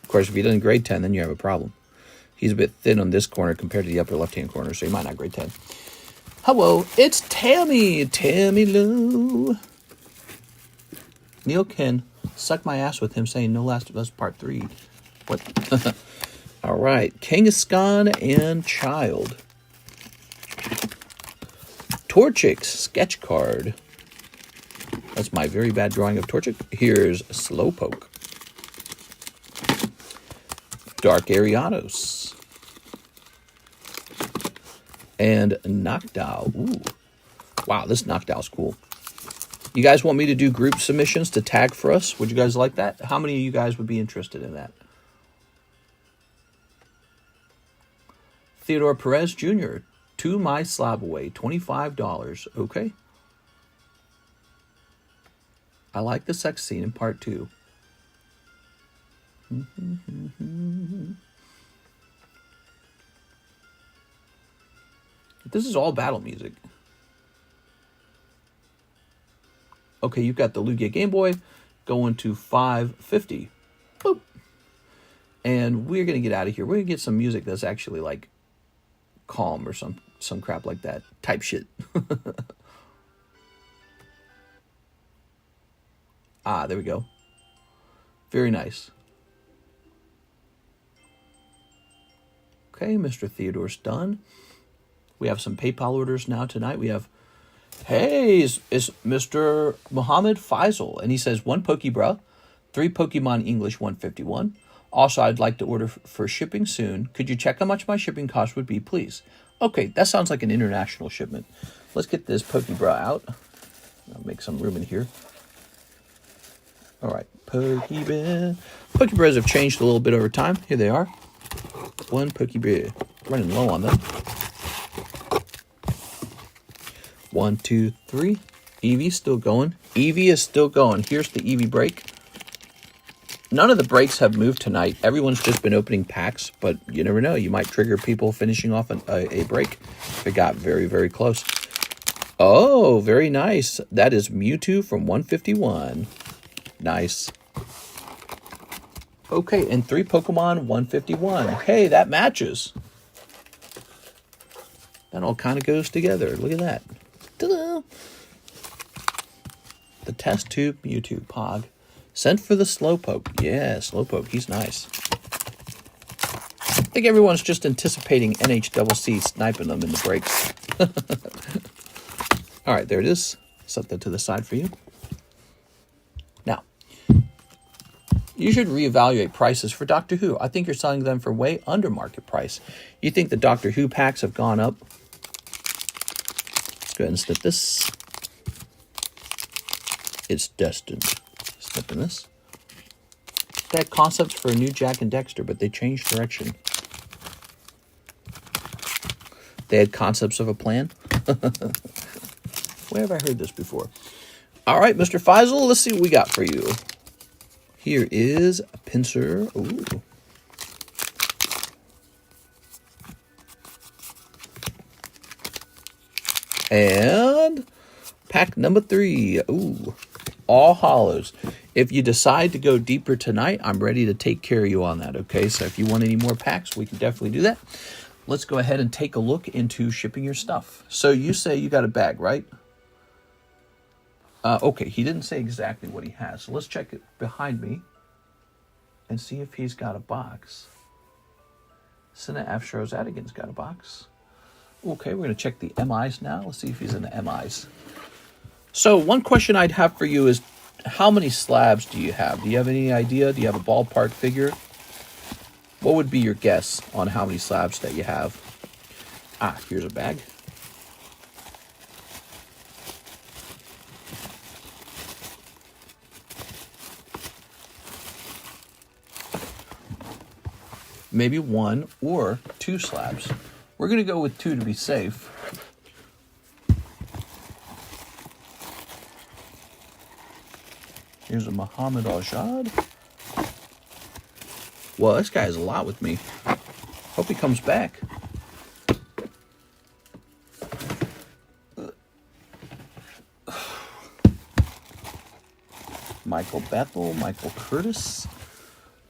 Of course, if he doesn't grade 10, then you have a problem. He's a bit thin on this corner compared to the upper left-hand corner, so he might not grade 10. Hello, it's Tammy. Tammy Lou. Neil can suck my ass with him saying No Last of Us Part 3. What? All right. Kangaskhan and Child. Torchic sketch card. That's my very bad drawing of Torchic. Here's Slowpoke. Dark Arianos. And Noctowl. Ooh. Wow, this Noctowl's cool. You guys want me to do group submissions to tag for us? Would you guys like that? How many of you guys would be interested in that? Theodore Perez Jr. To my slab away. $25. Okay. I like the sex scene in part 2. This is all battle music. Okay, you've got the Lugia Game Boy going to $5.50. Boop. And we're going to get out of here. We're going to get some music that's actually like calm or some crap like that. Type shit. Ah, there we go. Very nice. Okay, Mr. Theodore's done. We have some PayPal orders now tonight. We have, hey, is Mr. Muhammad Faisal. And he says 1 PokeBruh, 3 Pokemon English 151. Also, I'd like to order for shipping soon. Could you check how much my shipping cost would be, please? Okay, that sounds like an international shipment. Let's get this PokeBruh out. I'll make some room in here. All right, PokeBruhs have changed a little bit over time. Here they are. 1 PokeBruh. Running low on them. 1, 2, 3. Eevee's still going. Eevee is still going. Here's the Eevee break. None of the breaks have moved tonight. Everyone's just been opening packs, but you never know. You might trigger people finishing off a break if it got very, very close. Oh, very nice. That is Mewtwo from 151. Nice. Okay, and 3 Pokemon 151. Hey, that matches. That all kind of goes together. Look at that. Ta-da! The test tube Mewtwo Pog. Sent for the Slowpoke. Yeah, Slowpoke. He's nice. I think everyone's just anticipating NHCC sniping them in the breaks. All right, there it is. Set that to the side for you. Now, You should reevaluate prices for Doctor Who. I think you're selling them for way under market price. You think the Doctor Who packs have gone up? Let's go ahead and snip this. It's destined. Snipping this. They had concepts for a new Jack and Dexter, but they changed direction. They had concepts of a plan. Where have I heard this before? All right, Mr. Faisal, let's see what we got for you. Here is a pincer. Ooh. And pack number 3. Ooh. All hollows. If you decide to go deeper tonight, I'm ready to take care of you on that, okay? So if you want any more packs, we can definitely do that. Let's go ahead and take a look into shipping your stuff. So you say you got a bag, right? Okay, he didn't say exactly what he has. So let's check it behind me and see if he's got a box. Sina Afshrozadigan's got a box. Okay, we're going to check the MIs now. Let's see if he's in the MIs. So one question I'd have for you is, how many slabs do you have? Do you have any idea? Do you have a ballpark figure? What would be your guess on how many slabs that you have? Ah, here's a bag. Maybe 1 or 2 slabs. We're going to go with 2 to be safe. Here's a Muhammad Al-Jad. Well, this guy has a lot with me. Hope he comes back. Michael Bethel, Michael Curtis.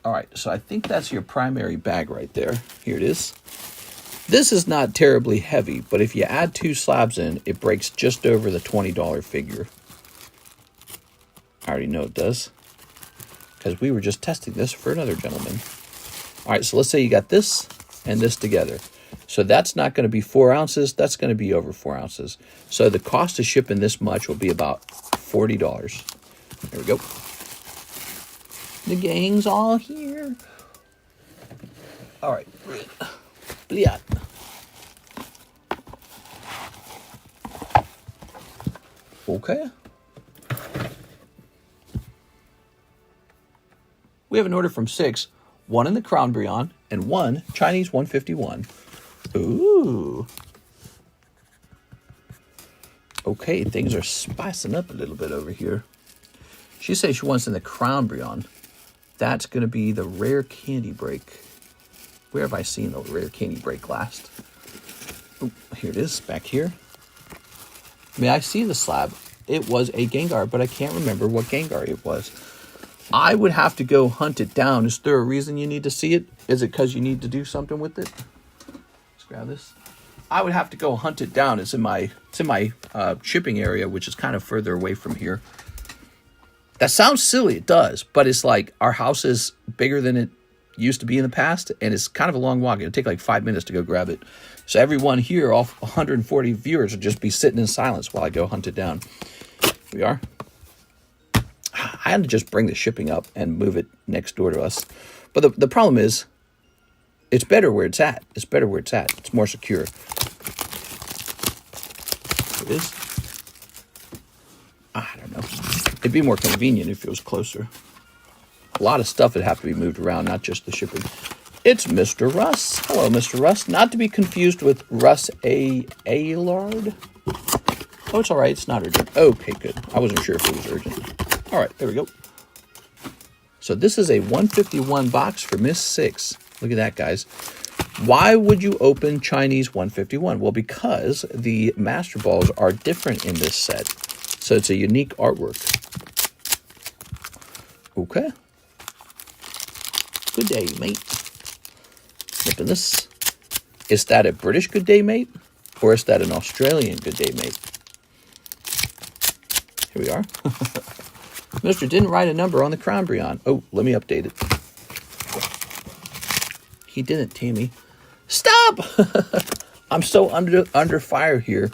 All right, so I think that's your primary bag right there. Here it is. This is not terribly heavy, but if you add 2 slabs in, it breaks just over the $20 figure. I already know it does, because we were just testing this for another gentleman. All right, so let's say you got this and this together. So that's not going to be 4 ounces. That's going to be over 4 ounces. So the cost of shipping this much will be about $40. There we go. The gang's all here. All right. Bliat. Okay. We have an order from 6, 1 in the Crown Brion, and 1 Chinese 151. Ooh. Okay, things are spicing up a little bit over here. She says she wants in the Crown Brion. That's going to be the rare candy break. Where have I seen the rare candy break last? Oh, here it is, back here. May I see the slab? It was a Gengar, but I can't remember what Gengar it was. I would have to go hunt it down. Is there a reason you need to see it? Is it because you need to do something with it? Let's grab this. I would have to go hunt it down. It's in my shipping area, which is kind of further away from here. That sounds silly, it does, but it's like our house is bigger than it used to be in the past, and it's kind of a long walk. It'll take like 5 minutes to go grab it. So everyone here, all 140 viewers, will just be sitting in silence while I go hunt it down. Here we are. I had to just bring the shipping up and move it next door to us. But the problem is, it's better where it's at. It's better where it's at. It's more secure. It is. I don't know. It'd be more convenient if it was closer. A lot of stuff would have to be moved around, not just the shipping. It's Mr. Russ. Hello, Mr. Russ. Not to be confused with Russ A. Aylard. Oh, it's all right. It's not urgent. Okay, good. I wasn't sure if it was urgent. All right, there we go. So this is a 151 box for Miss 6. Look at that, guys. Why would you open Chinese 151? Well, because the Master Balls are different in this set. So it's a unique artwork. Okay. Good day, mate. Snipping this. Is that a British good day, mate? Or is that an Australian good day, mate? Here we are. Mr. didn't write a number on the Crown Brion. Oh, let me update it. He didn't, Tammy. Stop! I'm so under fire here.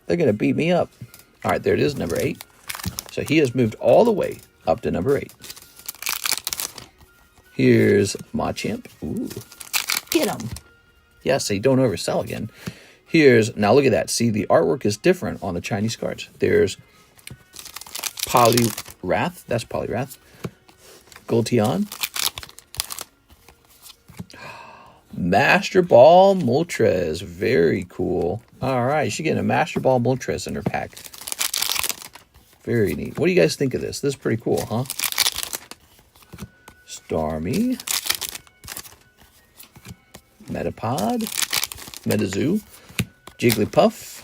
They're going to beat me up. All right, there it is, number 8. So he has moved all the way up to number 8. Here's Machamp. Ooh. Get him. Yeah, see, don't oversell again. Here's, now look at that. See, the artwork is different on the Chinese cards. There's Poliwrath. That's Poliwrath. Gultion. Master Ball Moltres. Very cool. All right, she's getting a Master Ball Moltres in her pack. Very neat. What do you guys think of this? This is pretty cool, huh? Starmie. Metapod. Metazoo. Jigglypuff.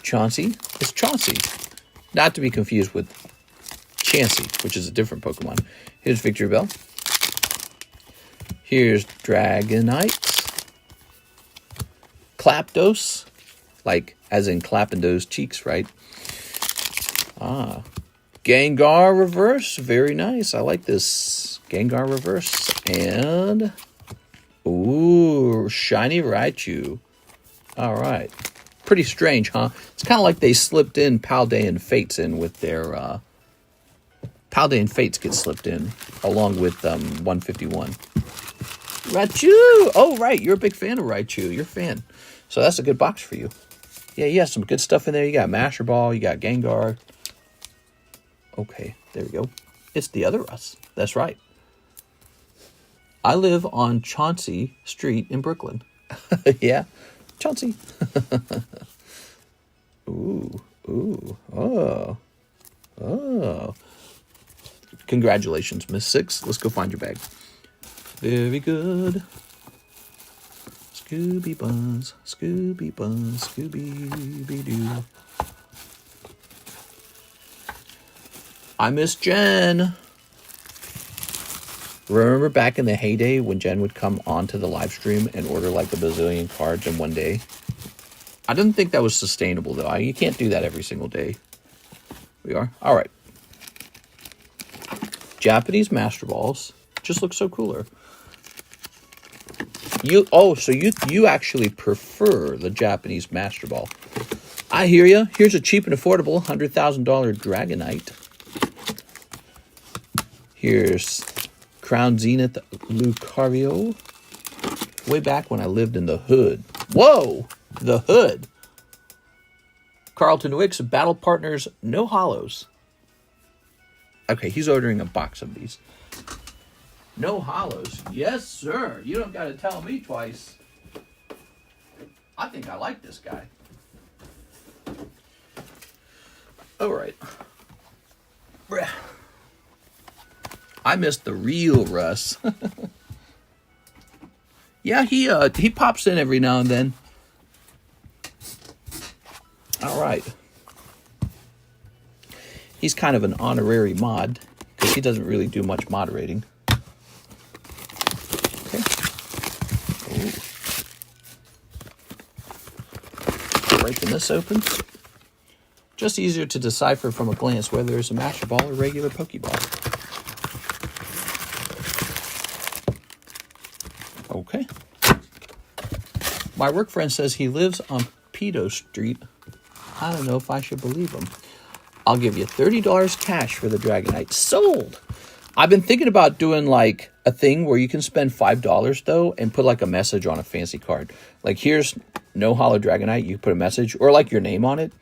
Chauncey. It's Chauncey. Not to be confused with Chansey, which is a different Pokemon. Here's Victory Bell. Here's Dragonite. Klapdos. Like, as in clapping those cheeks, right? Ah. Gengar Reverse. Very nice. I like this. Gengar Reverse. And... ooh, Shiny Raichu. All right. Pretty strange, huh? It's kind of like they slipped in Paldean Fates in with their... Paldean Fates get slipped in along with 151. Raichu! Oh, right. You're a big fan of Raichu. You're a fan. So that's a good box for you. Yeah, you have some good stuff in there. You got Master Ball. You got Gengar. Okay, there we go. It's the other us. That's right. I live on Chauncey Street in Brooklyn. Yeah, Chauncey. Ooh, ooh, oh, oh. Congratulations, Miss Six. Let's go find your bag. Very good. Scooby Buzz, Scooby Buzz, Scooby-Doo. I miss Jen. Remember back in the heyday when Jen would come onto the live stream and order like a bazillion cards in one day? I didn't think that was sustainable, though. You can't do that every single day. We are? All right. Japanese Master Balls just look so cooler. So you actually prefer the Japanese Master Ball. I hear you. Here's a cheap and affordable $100,000 Dragonite. Here's Crown Zenith Lucario. Way back when I lived in the hood. Whoa! The hood. Carlton Wicks, Battle Partners, no hollows. Okay, he's ordering a box of these. No hollows. Yes, sir. You don't got to tell me twice. I think I like this guy. All right. I missed the real Russ. Yeah, he pops in every now and then. All right. He's kind of an honorary mod because he doesn't really do much moderating. Okay. Ooh. Breaking this open. Just easier to decipher from a glance whether it's a Master Ball or regular Pokeball. Okay. My work friend says he lives on Pedo Street. I don't know if I should believe him. I'll give you $30 cash for the Dragonite. Sold! I've been thinking about doing like a thing where you can spend $5 though and put like a message on a fancy card. Like here's no hollow Dragonite. You put a message or like your name on it.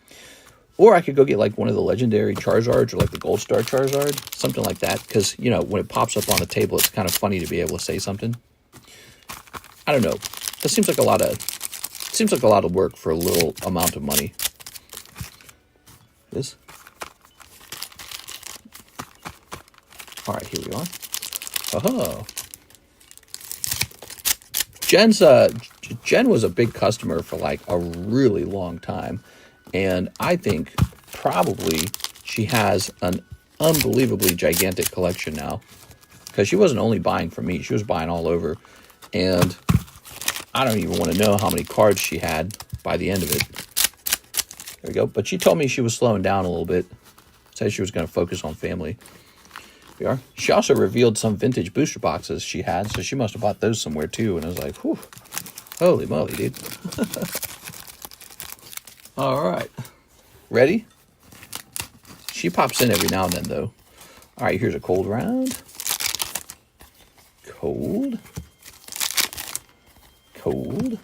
Or I could go get like one of the legendary Charizards or like the Gold Star Charizard. Something like that. Because, you know, when it pops up on the table, it's kind of funny to be able to say something. I don't know. This seems like a lot of work for a little amount of money. This. All right, here we are. Oh. Jen was a big customer for like a really long time, and I think probably she has an unbelievably gigantic collection now because she wasn't only buying from me; she was buying all over, and I don't even want to know how many cards she had by the end of it. There we go. But she told me she was slowing down a little bit. Said she was going to focus on family. Here we are. She also revealed some vintage booster boxes she had, so she must have bought those somewhere too. And I was like, whew, holy moly, dude. All right. Ready? She pops in every now and then, though. All right, here's a cold round. Cold. Cold.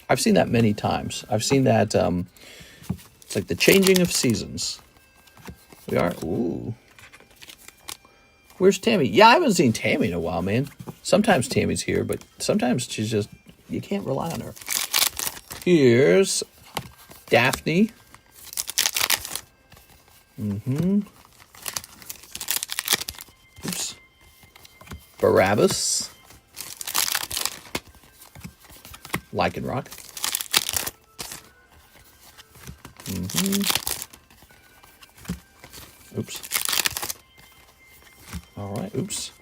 I've seen that many times. I've seen that, it's like the changing of seasons. We are, ooh. Where's Tammy? Yeah, I haven't seen Tammy in a while, man. Sometimes Tammy's here, but sometimes she's just, you can't rely on her. Here's Daphne. Oops. Barabbas. Lycanroc. Oops. All right, oops.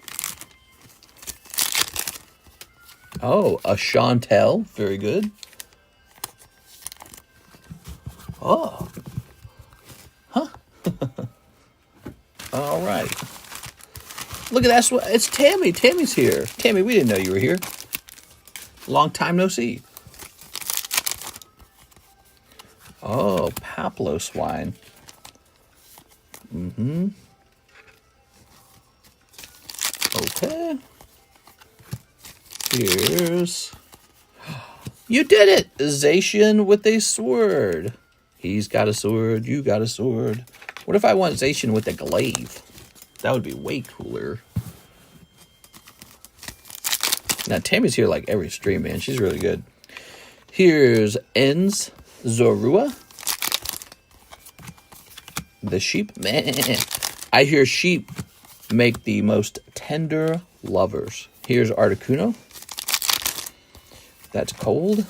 Oh, a Chantel. Very good. Oh. Huh. All right. Look at that. It's Tammy. Tammy's here. Tammy, we didn't know you were here. Long time no see. Oh, Paplo swine. Okay. Here's... You did it! Zacian with a sword. He's got a sword. You got a sword. What if I want Zacian with a glaive? That would be way cooler. Now, Tammy's here like every stream, man. She's really good. Here's Enz Zorua. The sheep. Man, I hear sheep make the most tender lovers. Here's Articuno. That's cold.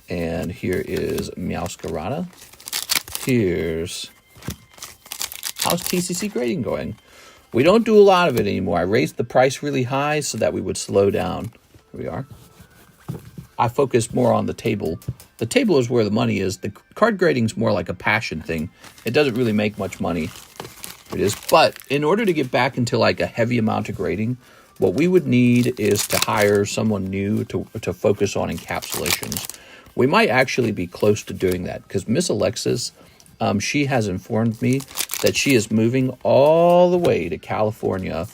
And here is Meowscarada. Here's... How's TCC grading going? We don't do a lot of it anymore. I raised the price really high so that we would slow down. Here we are. I focus more on the table. The table is where the money is. The card grading is more like a passion thing. It doesn't really make much money. It is. But in order to get back into like a heavy amount of grading, what we would need is to hire someone new to focus on encapsulations. We might actually be close to doing that because Miss Alexis, she has informed me that she is moving all the way to California.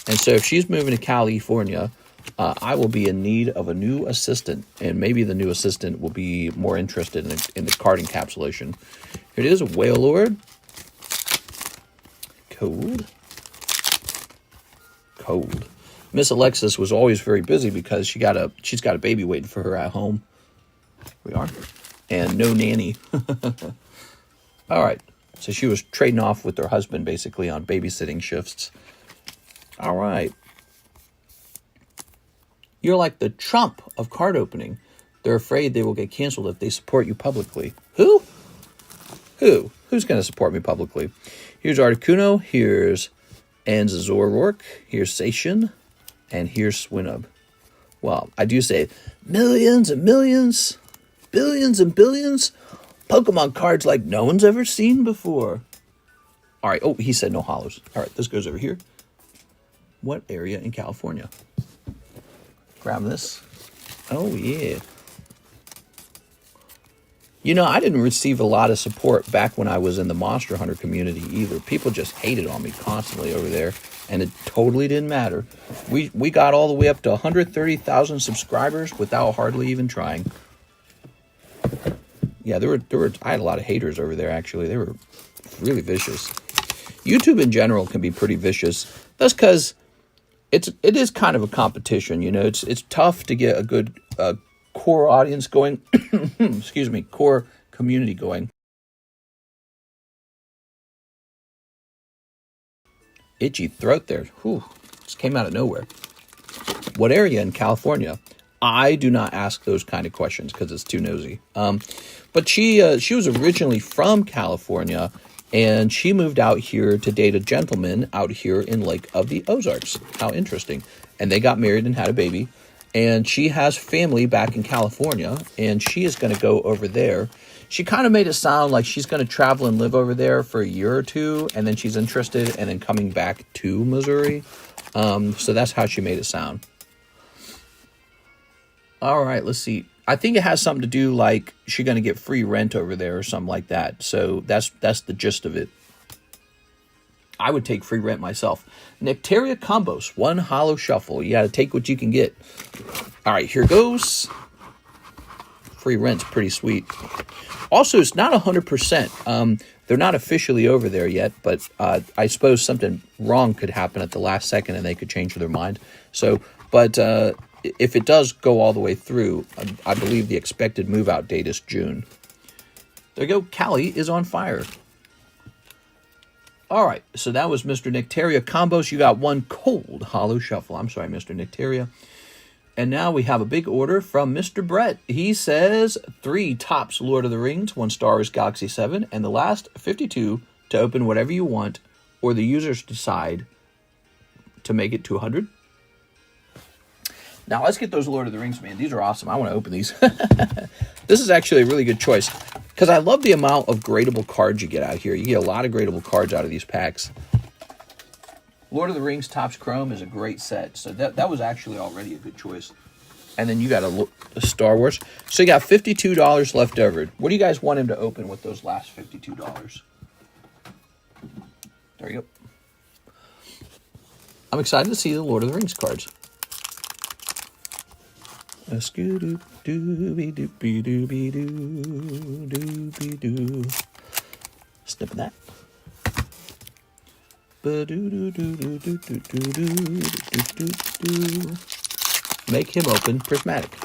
And so if she's moving to California, I will be in need of a new assistant. And maybe the new assistant will be more interested in the card encapsulation. Here it is, a Whale Lord. Cold. Cold. Miss Alexis was always very busy because she's got a baby waiting for her at home. Here we are. And no nanny. All right. So she was trading off with her husband basically on babysitting shifts. All right. You're like the Trump of card opening. They're afraid they will get canceled if they support you publicly. Who? Who's going to support me publicly? Here's Articuno. Here's Anzazorork. Here's Zacian. And here's Swinub. Well, I do say millions and millions, billions and billions, Pokemon cards like no one's ever seen before. All right. Oh, he said no hollows. All right. This goes over here. What area in California? Grab this. Oh, yeah. You know, I didn't receive a lot of support back when I was in the Monster Hunter community either. People just hated on me constantly over there, and it totally didn't matter. We got all the way up to 130,000 subscribers without hardly even trying. Yeah, I had a lot of haters over there, actually. They were really vicious. YouTube in general can be pretty vicious. That's because it is kind of a competition, you know. It's tough to get a good core audience going. Excuse me, core community going. Itchy throat there. Whew, just came out of nowhere. What area in California? I do not ask those kind of questions because it's too nosy. But she was originally from California, and she moved out here to date a gentleman out here in Lake of the Ozarks. How interesting. And they got married and had a baby. And she has family back in California, and she is going to go over there. She kind of made it sound like she's going to travel and live over there for a year or two, and then she's interested and then coming back to Missouri. So that's how she made it sound. All right, let's see. I think it has something to do like she's going to get free rent over there or something like that. So that's the gist of it. I would take free rent myself. Nectaria Combos, 1 holo shuffle. You got to take what you can get. All right, here goes. Free rent's pretty sweet. Also, it's not 100%. They're not officially over there yet, but I suppose something wrong could happen at the last second and they could change their mind. So, but if it does go all the way through, I believe the expected move-out date is June. There you go. Callie is on fire. All right, so that was Mr. Nectaria Combos. You got 1 cold holo shuffle. I'm sorry, Mr. Nectaria. And now we have a big order from Mr. Brett. He says 3 Topps Lord of the Rings, 1 Star Wars Galaxy 7, and the last 52 to open whatever you want, or the users decide to make it to 100. Now, let's get those Lord of the Rings, man. These are awesome. I want to open these. This is actually a really good choice, because I love the amount of gradable cards you get out here. You get a lot of gradable cards out of these packs. Lord of the Rings Topps Chrome is a great set. So that was actually already a good choice. And then you got a Star Wars. So you got $52 left over. What do you guys want him to open with those last $52? There you go. I'm excited to see the Lord of the Rings cards. Snipping that. Make him open prismatic.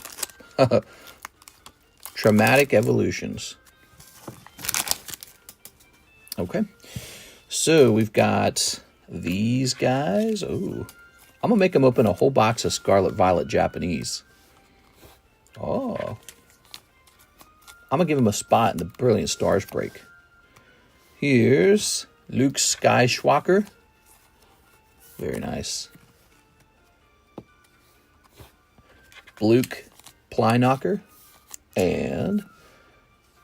Traumatic evolutions. Okay. So we've got these guys. Oh, I'm going to make him open a whole box of Scarlet Violet Japanese. Oh. I'm going to give him a spot in the Brilliant Stars break. Here's Luke Skywalker. Very nice. Luke Plyknocker. And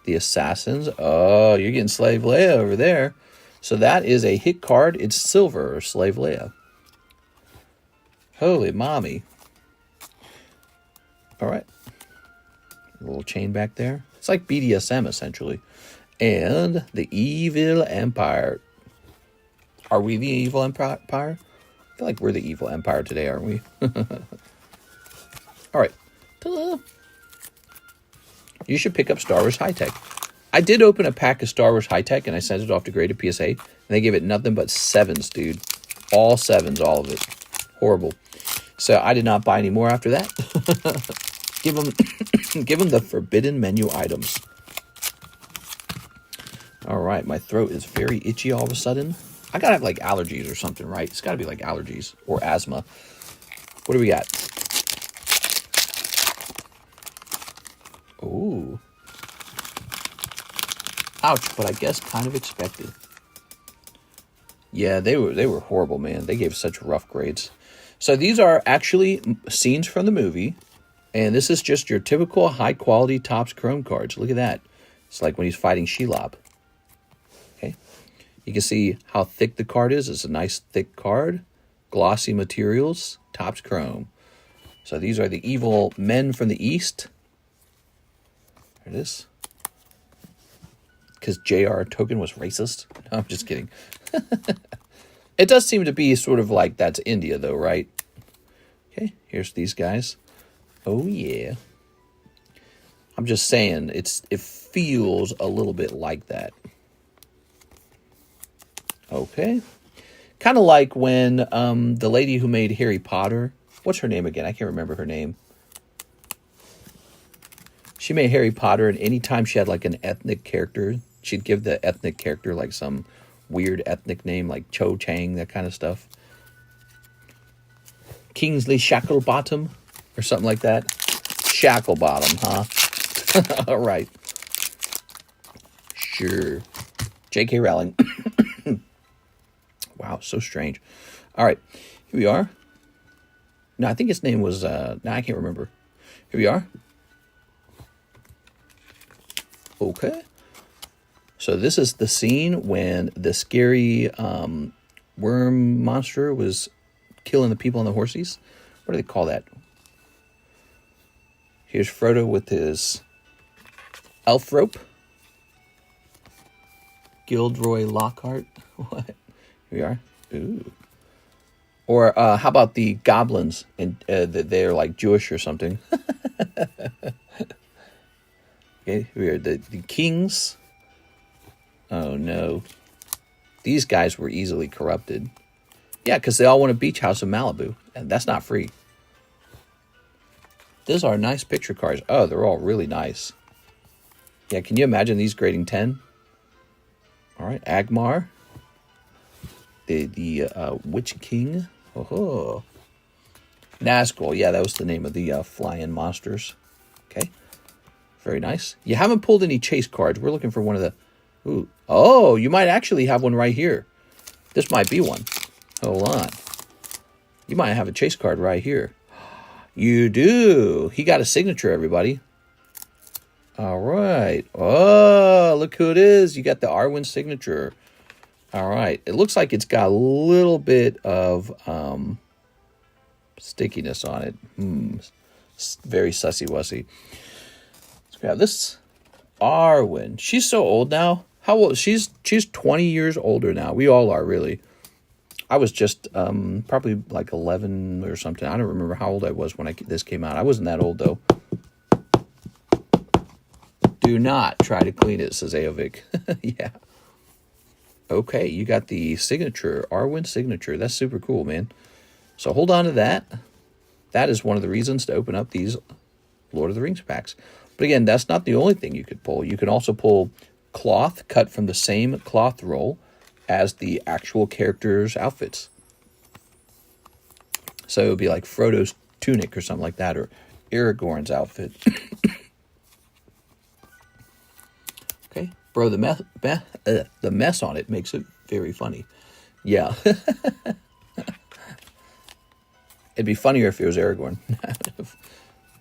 the Assassins. Oh, you're getting Slave Leia over there. So that is a hit card. It's silver, Slave Leia. Holy mommy. All right. A little chain back there. It's like BDSM, essentially. And the Evil Empire. Are we the Evil Empire? I feel like we're the Evil Empire today, aren't we? All right. Ta-da. You should pick up Star Wars High Tech. I did open a pack of Star Wars High Tech, and I sent it off to Graded PSA, and they gave it nothing but 7s, dude. All 7s, all of it. Horrible. So I did not buy any more after that. Give them the forbidden menu items. All right, my throat is very itchy all of a sudden. I gotta have like allergies or something, right? It's gotta be like allergies or asthma. What do we got? Ooh. Ouch, but I guess kind of expected. Yeah, they were horrible, man. They gave such rough grades. So these are actually scenes from the movie, and this is just your typical high-quality Topps Chrome cards. Look at that. It's like when he's fighting Shelob. Okay. You can see how thick the card is. It's a nice thick card. Glossy materials. Topps Chrome. So these are the evil men from the East. There it is. Because J.R. Tolkien was racist. No, I'm just kidding. It does seem to be sort of like that's India, though, right? Okay, here's these guys. Oh, yeah. I'm just saying, it feels a little bit like that. Okay. Kind of like when the lady who made Harry Potter, what's her name again? I can't remember her name. She made Harry Potter, and anytime she had like an ethnic character, she'd give the ethnic character like some weird ethnic name, like Cho Chang, that kind of stuff. Kingsley Shacklebottom, or something like that. Shacklebottom, huh? All right. Sure. J.K. Rowling. Wow, so strange. All right, here we are. No, I think his name was, no, I can't remember. Here we are. Okay. So this is the scene when the scary worm monster was killing the people on the horses. What do they call that? Here's Frodo with his elf rope. Gilderoy Lockhart. What? Here we are. Ooh. Or how about the goblins? And they're like Jewish or something. Okay, we are the kings. Oh no. These guys were easily corrupted. Yeah, because they all want a beach house in Malibu. And that's not free. These are nice picture cards. Oh, they're all really nice. Yeah, can you imagine these grading 10? All right, Agmar. The Witch King. Oh, Nazgul. Yeah, that was the name of the flying monsters. Okay. Very nice. You haven't pulled any chase cards. We're looking for one of the... Ooh. Oh, you might actually have one right here. This might be one. Hold on. You might have a chase card right here. You do. He got a signature, everybody. All right. Oh, look who it is. You got the Arwen signature. All right. It looks like it's got a little bit of stickiness on it. Very sussy-wussy. Let's grab this. Arwen. She's so old now. How old? She's 20 years older now. We all are, really. I was just probably like 11 or something. I don't remember how old I was when this came out. I wasn't that old, though. Do not try to clean it, says Aovic. Yeah. Okay, you got the signature, Arwen signature. That's super cool, man. So hold on to that. That is one of the reasons to open up these Lord of the Rings packs. But again, that's not the only thing you could pull. You can also pull cloth cut from the same cloth roll as the actual characters' outfits. So it would be like Frodo's tunic or something like that, or Aragorn's outfit. Okay, bro, the mess on it makes it very funny. Yeah. It'd be funnier if it was Aragorn.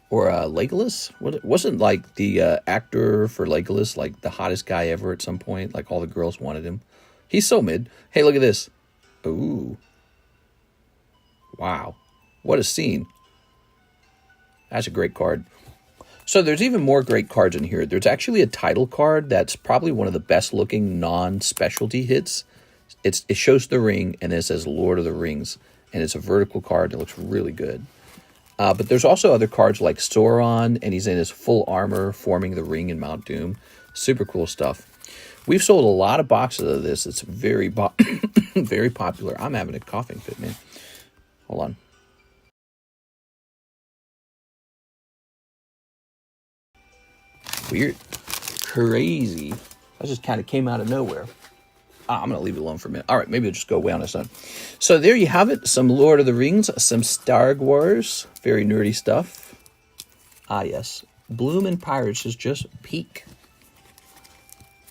Or Legolas. Wasn't like the actor for Legolas like the hottest guy ever at some point? Like all the girls wanted him. He's so mid. Hey, look at this. Ooh. Wow. What a scene. That's a great card. So there's even more great cards in here. There's actually a title card that's probably one of the best looking non-specialty hits. It shows the ring and it says Lord of the Rings. And it's a vertical card. It looks really good. But there's also other cards like Sauron, and he's in his full armor forming the ring in Mount Doom. Super cool stuff. We've sold a lot of boxes of this. It's very, very popular. I'm having a coughing fit, man. Hold on. Weird. Crazy. That just kind of came out of nowhere. I'm going to leave it alone for a minute. All right, maybe I'll just go away on its own. So there you have it. Some Lord of the Rings, some Star Wars. Very nerdy stuff. Ah, yes. Bloom and Pirates is just peak.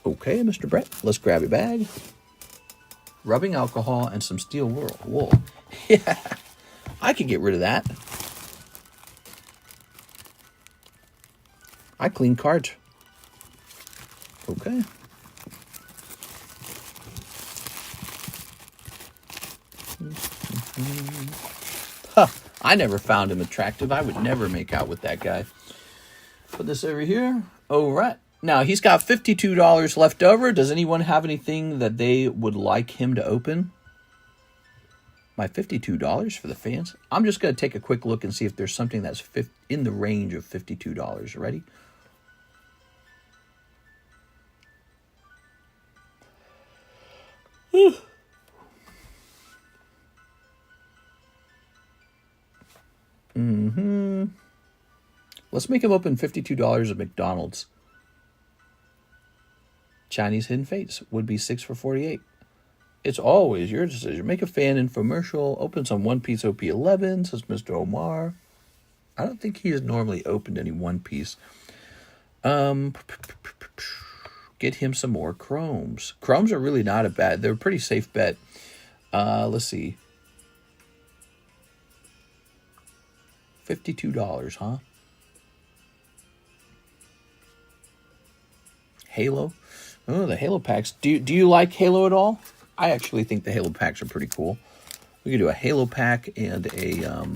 Okay, Mr. Brett, let's grab your bag. Rubbing alcohol and some steel wool. Yeah, I could get rid of that. I clean cards. Okay. Huh. I never found him attractive. I would never make out with that guy. Put this over here. All right. Now, he's got $52 left over. Does anyone have anything that they would like him to open? My $52 for the fans. I'm just going to take a quick look and see if there's something that's in the range of $52. Ready? Let's make him open $52 at McDonald's. Chinese Hidden Fates would be 6 for $48. It's always your decision. Make a fan infomercial. Open some One Piece OP11, says Mr. Omar. I don't think he has normally opened any One Piece. Get him some more chromes. Chromes are really not a bad. They're a pretty safe bet. Let's see. $52, huh? Halo. Oh, the Halo packs. Do you like Halo at all? I actually think the Halo packs are pretty cool. We could do a Halo pack and a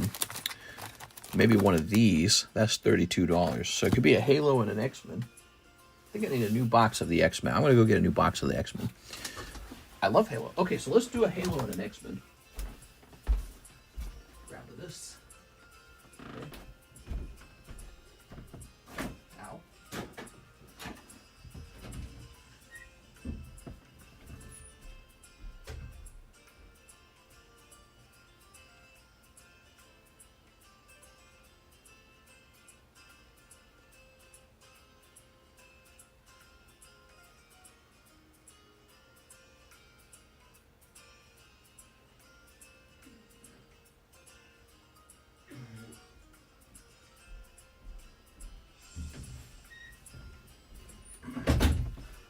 maybe one of these. That's $32. So it could be a Halo and an X-Men. I think I need a new box of the X-Men. I'm going to go get a new box of the X-Men. I love Halo. Okay, so let's do a Halo and an X-Men. Grab this. Okay. Ow.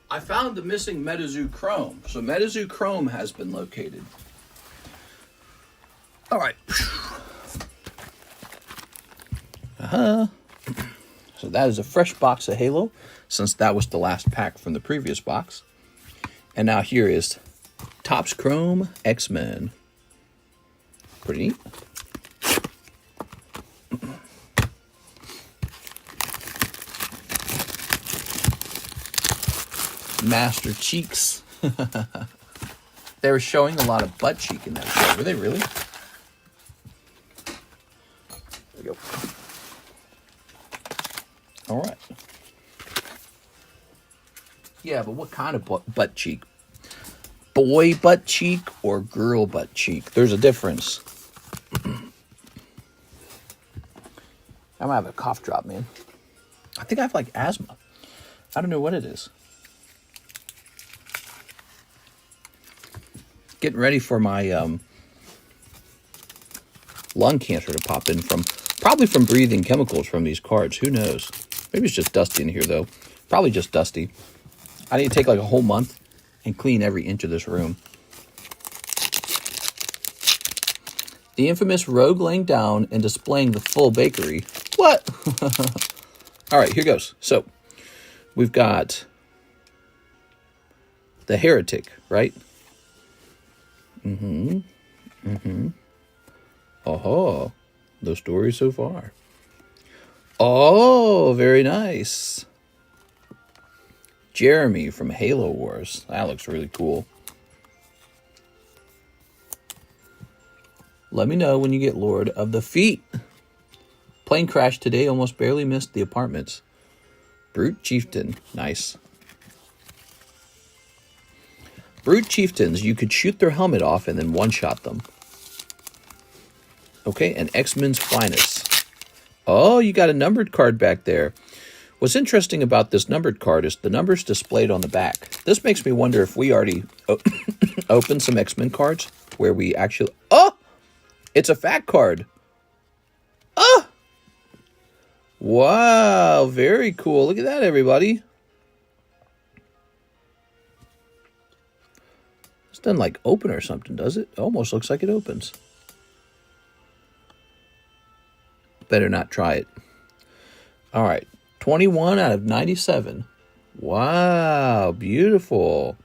I found the missing MetaZoo Chrome. So MetaZoo Chrome has been located. All right. So that is a fresh box of Halo, since that was the last pack from the previous box. And now here is Topps Chrome X-Men. Pretty neat. Master Cheeks. They were showing a lot of butt cheek in that show. Were they really? There we go. All right. Yeah, but what kind of butt cheek? Boy butt cheek or girl butt cheek? There's a difference. I'm gonna have a cough drop, man. I think I have like asthma. I don't know what it is. Getting ready for my lung cancer to pop in probably from breathing chemicals from these cards. Who knows? Maybe it's just dusty in here, though. Probably just dusty. I need to take like a whole month and clean every inch of this room. The infamous rogue laying down and displaying the full bakery. What? All right, here goes. So, we've got the heretic, right? Oh, the story so far. Oh, very nice. Jeremy from Halo Wars. That looks really cool. Let me know when you get Lord of the Feet. Plane crash today, almost barely missed the apartments. Brute Chieftain. Nice. Brute Chieftains, you could shoot their helmet off and then one-shot them. Okay, and X-Men's Finest. Oh, you got a numbered card back there. What's interesting about this numbered card is the numbers displayed on the back. This makes me wonder if we already opened some X-Men cards where we actually... Oh! It's a fat card. Oh! Wow, very cool. Look at that, everybody. It doesn't like open or something, does it? It almost looks like it opens. Better not try it. All right. 21 out of 97. Wow. Beautiful.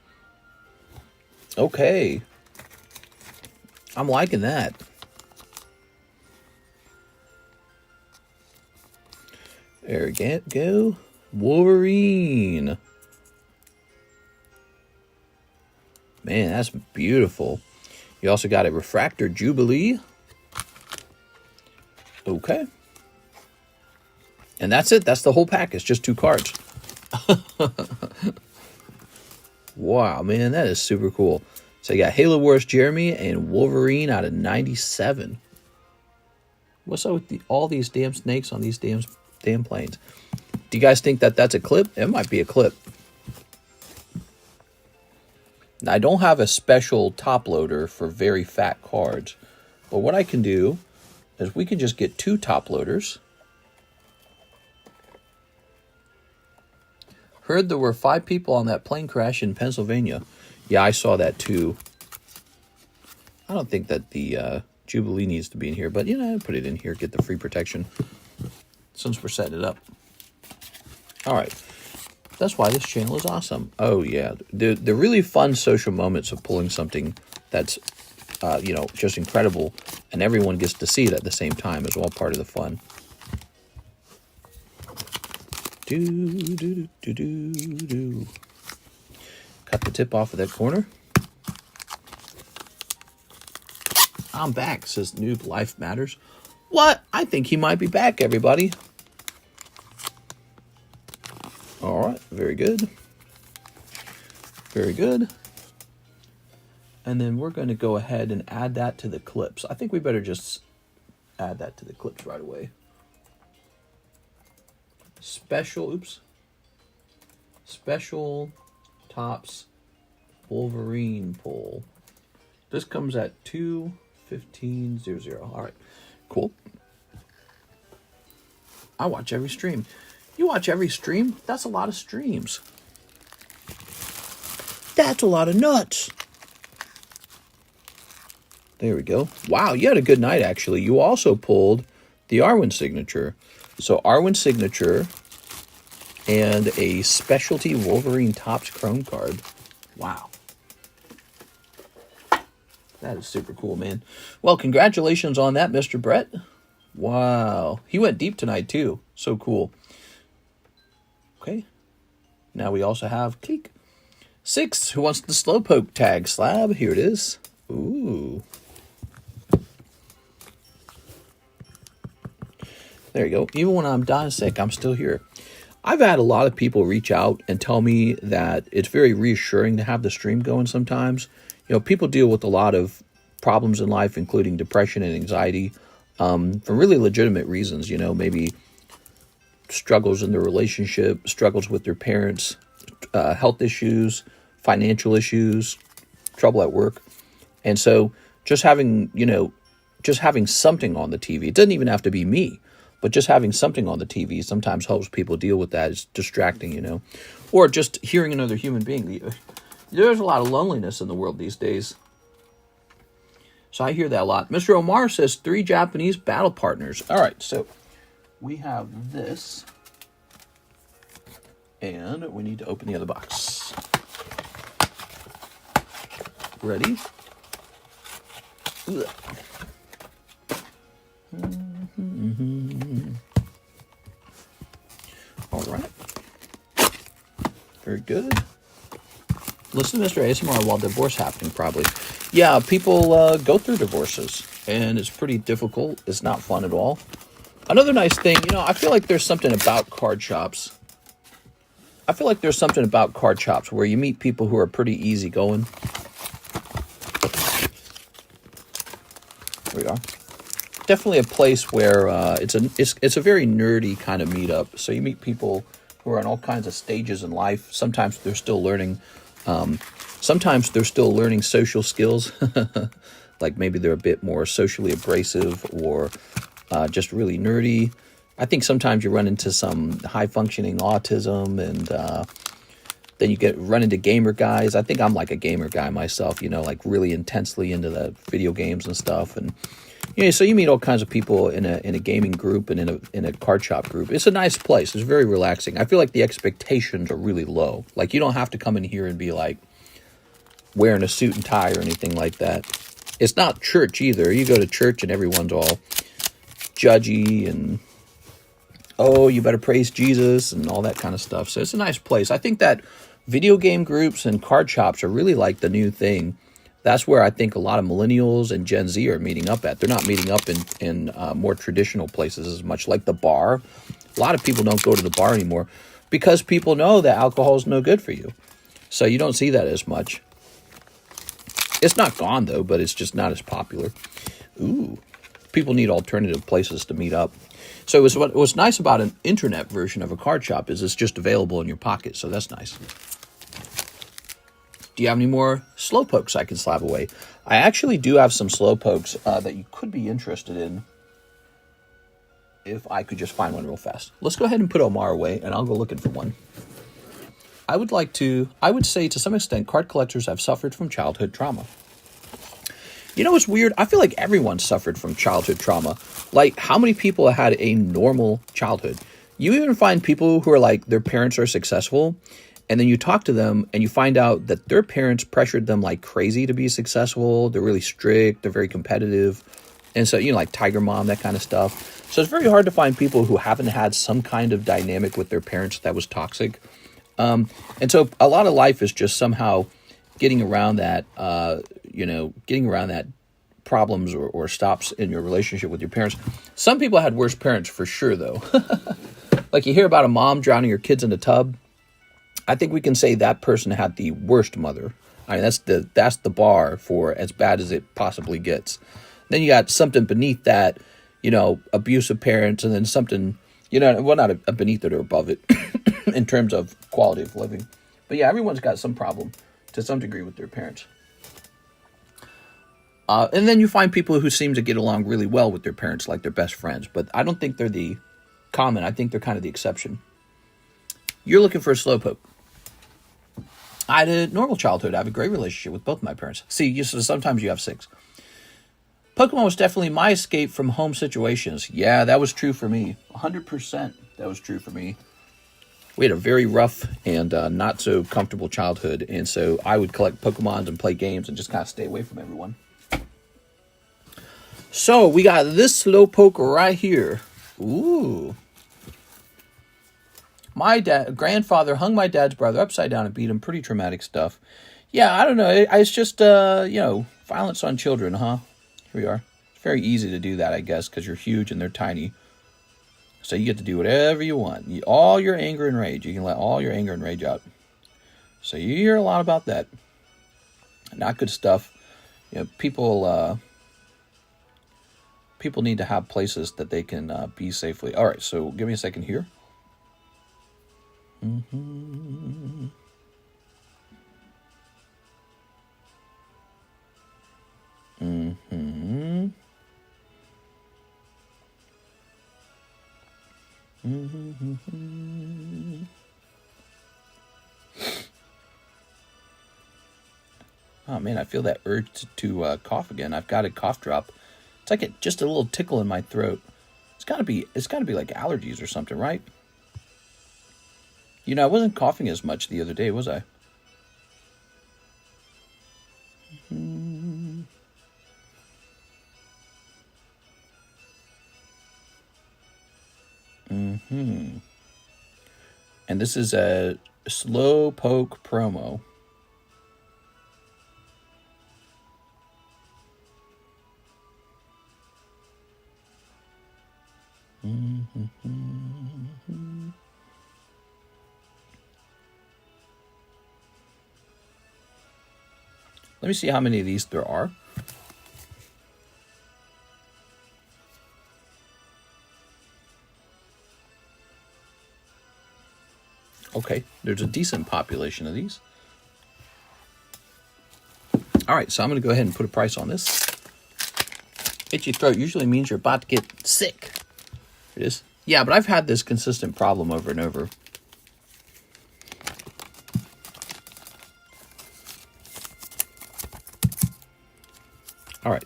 Okay. I'm liking that. There we go. Wolverine. Man, that's beautiful. You also got a Refractor Jubilee. Okay. And that's it. That's the whole pack. It's just 2 cards. Wow, man, that is super cool. So you got Halo Wars Jeremy and Wolverine out of 97. What's up with all these damn snakes on these damn planes? Do you guys think that that's a clip? It might be a clip. Now, I don't have a special top loader for very fat cards. But what I can do is we can just get 2 top loaders. Heard there were 5 people on that plane crash in Pennsylvania. Yeah, I saw that too. I don't think that the Jubilee needs to be in here, but you know, put it in here, get the free protection since we're setting it up. All right. That's why this channel is awesome. Oh, yeah. The really fun social moments of pulling something that's, you know, just incredible, and everyone gets to see it at the same time is all part of the fun. Cut the tip off of that corner. I'm back, says Noob Life Matters. What? I think he might be back, everybody. All right, very good. Very good. And then we're going to go ahead and add that to the clips. I think we better just add that to the clips right away. Special Tops Wolverine pull. This comes at 2:15:00. All right, cool. I watch every stream. You watch every stream? That's a lot of streams. That's a lot of nuts. There we go. Wow, you had a good night, actually. You also pulled the Arwen signature. So Arwen signature and a specialty Wolverine Topps Chrome card. Wow. That is super cool, man. Well, congratulations on that, Mr. Brett. Wow. He went deep tonight, too. So cool. Okay. Now we also have Cleek. 6, who wants the Slowpoke tag? Slab, here it is. Ooh. There you go. Even when I'm dying sick, I'm still here. I've had a lot of people reach out and tell me that it's very reassuring to have the stream going sometimes. You know, people deal with a lot of problems in life, including depression and anxiety, for really legitimate reasons. You know, maybe struggles in their relationship, struggles with their parents, health issues, financial issues, trouble at work. And so just having, just having something on the TV, it doesn't even have to be me, but just having something on the TV sometimes helps people deal with that. It's distracting, or just hearing another human being. There's a lot of loneliness in the world these days. So I hear that a lot. Mr. Omar says 3 Japanese battle partners. All right, so we have this. And we need to open the other box. Ready? Ugh. All right. Very good. Listen to Mr. ASMR while divorce happening, probably. Yeah, people go through divorces, and it's pretty difficult. It's not fun at all. Another nice thing, I feel like there's something about card shops. Where you meet people who are pretty easygoing. There we are. Definitely a place where it's a very nerdy kind of meetup. So you meet people who are in all kinds of stages in life. Sometimes they're still learning. Sometimes they're still learning social skills. Like maybe they're a bit more socially abrasive or just really nerdy. I think sometimes you run into some high-functioning autism, and then you run into gamer guys. I think I'm like a gamer guy myself, like really intensely into the video games and stuff. And so you meet all kinds of people in a gaming group and in a card shop group. It's a nice place. It's very relaxing. I feel like the expectations are really low. Like you don't have to come in here and be like wearing a suit and tie or anything like that. It's not church either. You go to church and everyone's all judgy and, oh, you better praise Jesus and all that kind of stuff. So it's a nice place. I think that video game groups and card shops are really like the new thing. That's where I think a lot of millennials and Gen Z are meeting up at. They're not meeting up in more traditional places as much, like the bar. A lot of people don't go to the bar anymore because people know that alcohol is no good for you. So you don't see that as much. It's not gone, though, but it's just not as popular. Ooh. People need alternative places to meet up. So what's nice about an internet version of a card shop is it's just available in your pocket, so that's nice. Do you have any more Slowpokes I can slab away? I actually do have some Slowpokes that you could be interested in if I could just find one real fast. Let's go ahead and put Omar away, and I'll go looking for one. I would say to some extent, card collectors have suffered from childhood trauma. You know what's weird? I feel like everyone suffered from childhood trauma. Like, how many people had a normal childhood? You even find people who are like, their parents are successful, and then you talk to them and you find out that their parents pressured them like crazy to be successful. They're really strict. They're very competitive. And so, like Tiger Mom, that kind of stuff. So it's very hard to find people who haven't had some kind of dynamic with their parents that was toxic. And so a lot of life is just somehow getting around that, getting around that problems or stops in your relationship with your parents. Some people had worse parents for sure, though. Like you hear about a mom drowning her kids in a tub. I think we can say that person had the worst mother. I mean, that's the bar for as bad as it possibly gets. Then you got something beneath that, you know, abusive parents, and then something, you know, well, not a beneath it or above it in terms of quality of living. But yeah, everyone's got some problem to some degree with their parents. And then you find people who seem to get along really well with their parents, like their best friends. But I don't think they're the common. I think they're kind of the exception. You're looking for a slowpoke. I had a normal childhood. I have a great relationship with both of my parents. See, sometimes you have 6. Pokemon was definitely my escape from home situations. Yeah, that was true for me. 100% that was true for me. We had a very rough and not so comfortable childhood. And so I would collect Pokemons and play games and just kind of stay away from everyone. So we got this slowpoke right here. Ooh. My grandfather hung my dad's brother upside down and beat him. Pretty traumatic stuff. Yeah, I don't know. It's just, you know, violence on children, huh? Here we are. It's very easy to do that, I guess, because you're huge and they're tiny. So you get to do whatever you want. All your anger and rage. You can let all your anger and rage out. So you hear a lot about that. Not good stuff. You know, people need to have places that they can be safely. All right, so give me a second here. Mm-hmm. Mm-hmm. Mm-hmm. Oh man, I feel that urge to cough again. I've got a cough drop. It's like just a little tickle in my throat. It's gotta be like allergies or something, right? You know, I wasn't coughing as much the other day, was I? Mm-hmm. Mm-hmm. And this is a slowpoke promo. Mm-hmm. Let me see how many of these there are. Okay, there's a decent population of these. All right, so I'm going to go ahead and put a price on this. Itchy throat usually means you're about to get sick. It is. Yeah, but I've had this consistent problem over and over. All right.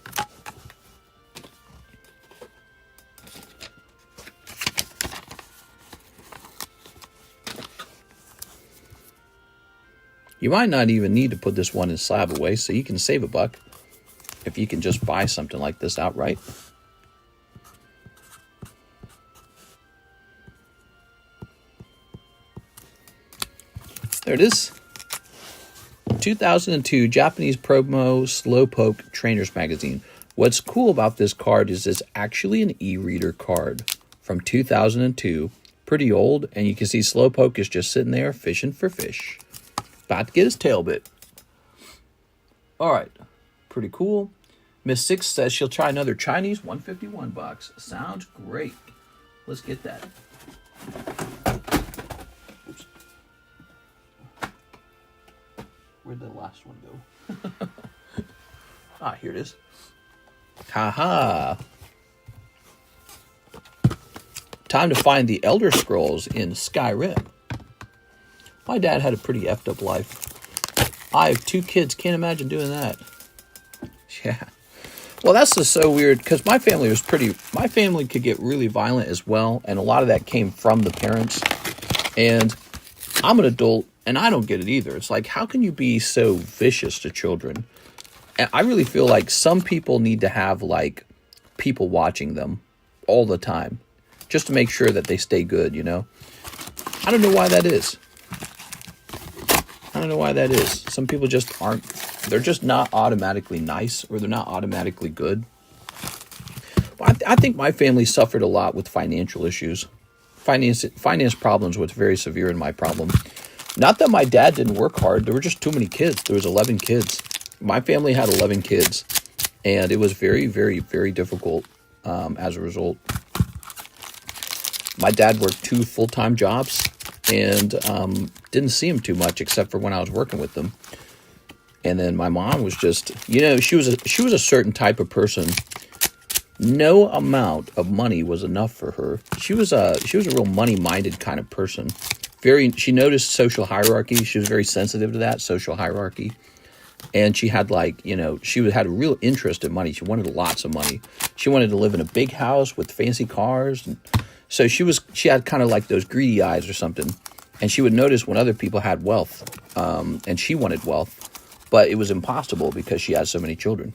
You might not even need to put this one in slab away, so you can save a buck if you can just buy something like this outright. There it is. 2002 Japanese promo Slowpoke Trainers Magazine. What's cool about this card is it's actually an e-reader card from 2002. Pretty old, and you can see Slowpoke is just sitting there fishing for fish. About to get his tail bit. All right. Pretty cool. Miss Six says she'll try another Chinese 151 box. Sounds great. Let's get that. Oops. Where'd the last one go? Ah, here it is. Haha. Time to find the Elder Scrolls in Skyrim. My dad had a pretty effed up life. I have 2 kids. Can't imagine doing that. Yeah. Well, that's just so weird because my family could get really violent as well. And a lot of that came from the parents. And I'm an adult and I don't get it either. It's like, how can you be so vicious to children? And I really feel like some people need to have like people watching them all the time just to make sure that they stay good, you know? I don't know why that is. Some people just aren't They're just not automatically nice, or they're not automatically good. But I think my family suffered a lot with financial issues. Finance problems was very severe in my problem. Not that my dad didn't work hard. There were just too many kids. There was 11 kids. My family had 11 kids. And it was very, very, very difficult as a result. My dad worked 2 full-time jobs and didn't see him too much except for when I was working with them. And then my mom was just, you know, she was a certain type of person. No amount of money was enough for her. She was a real money-minded kind of person. She noticed social hierarchy. She was very sensitive to that social hierarchy. And she had had a real interest in money. She wanted lots of money. She wanted to live in a big house with fancy cars. And so she had kind of like those greedy eyes or something. And she would notice when other people had wealth, and she wanted wealth, but it was impossible because she had so many children.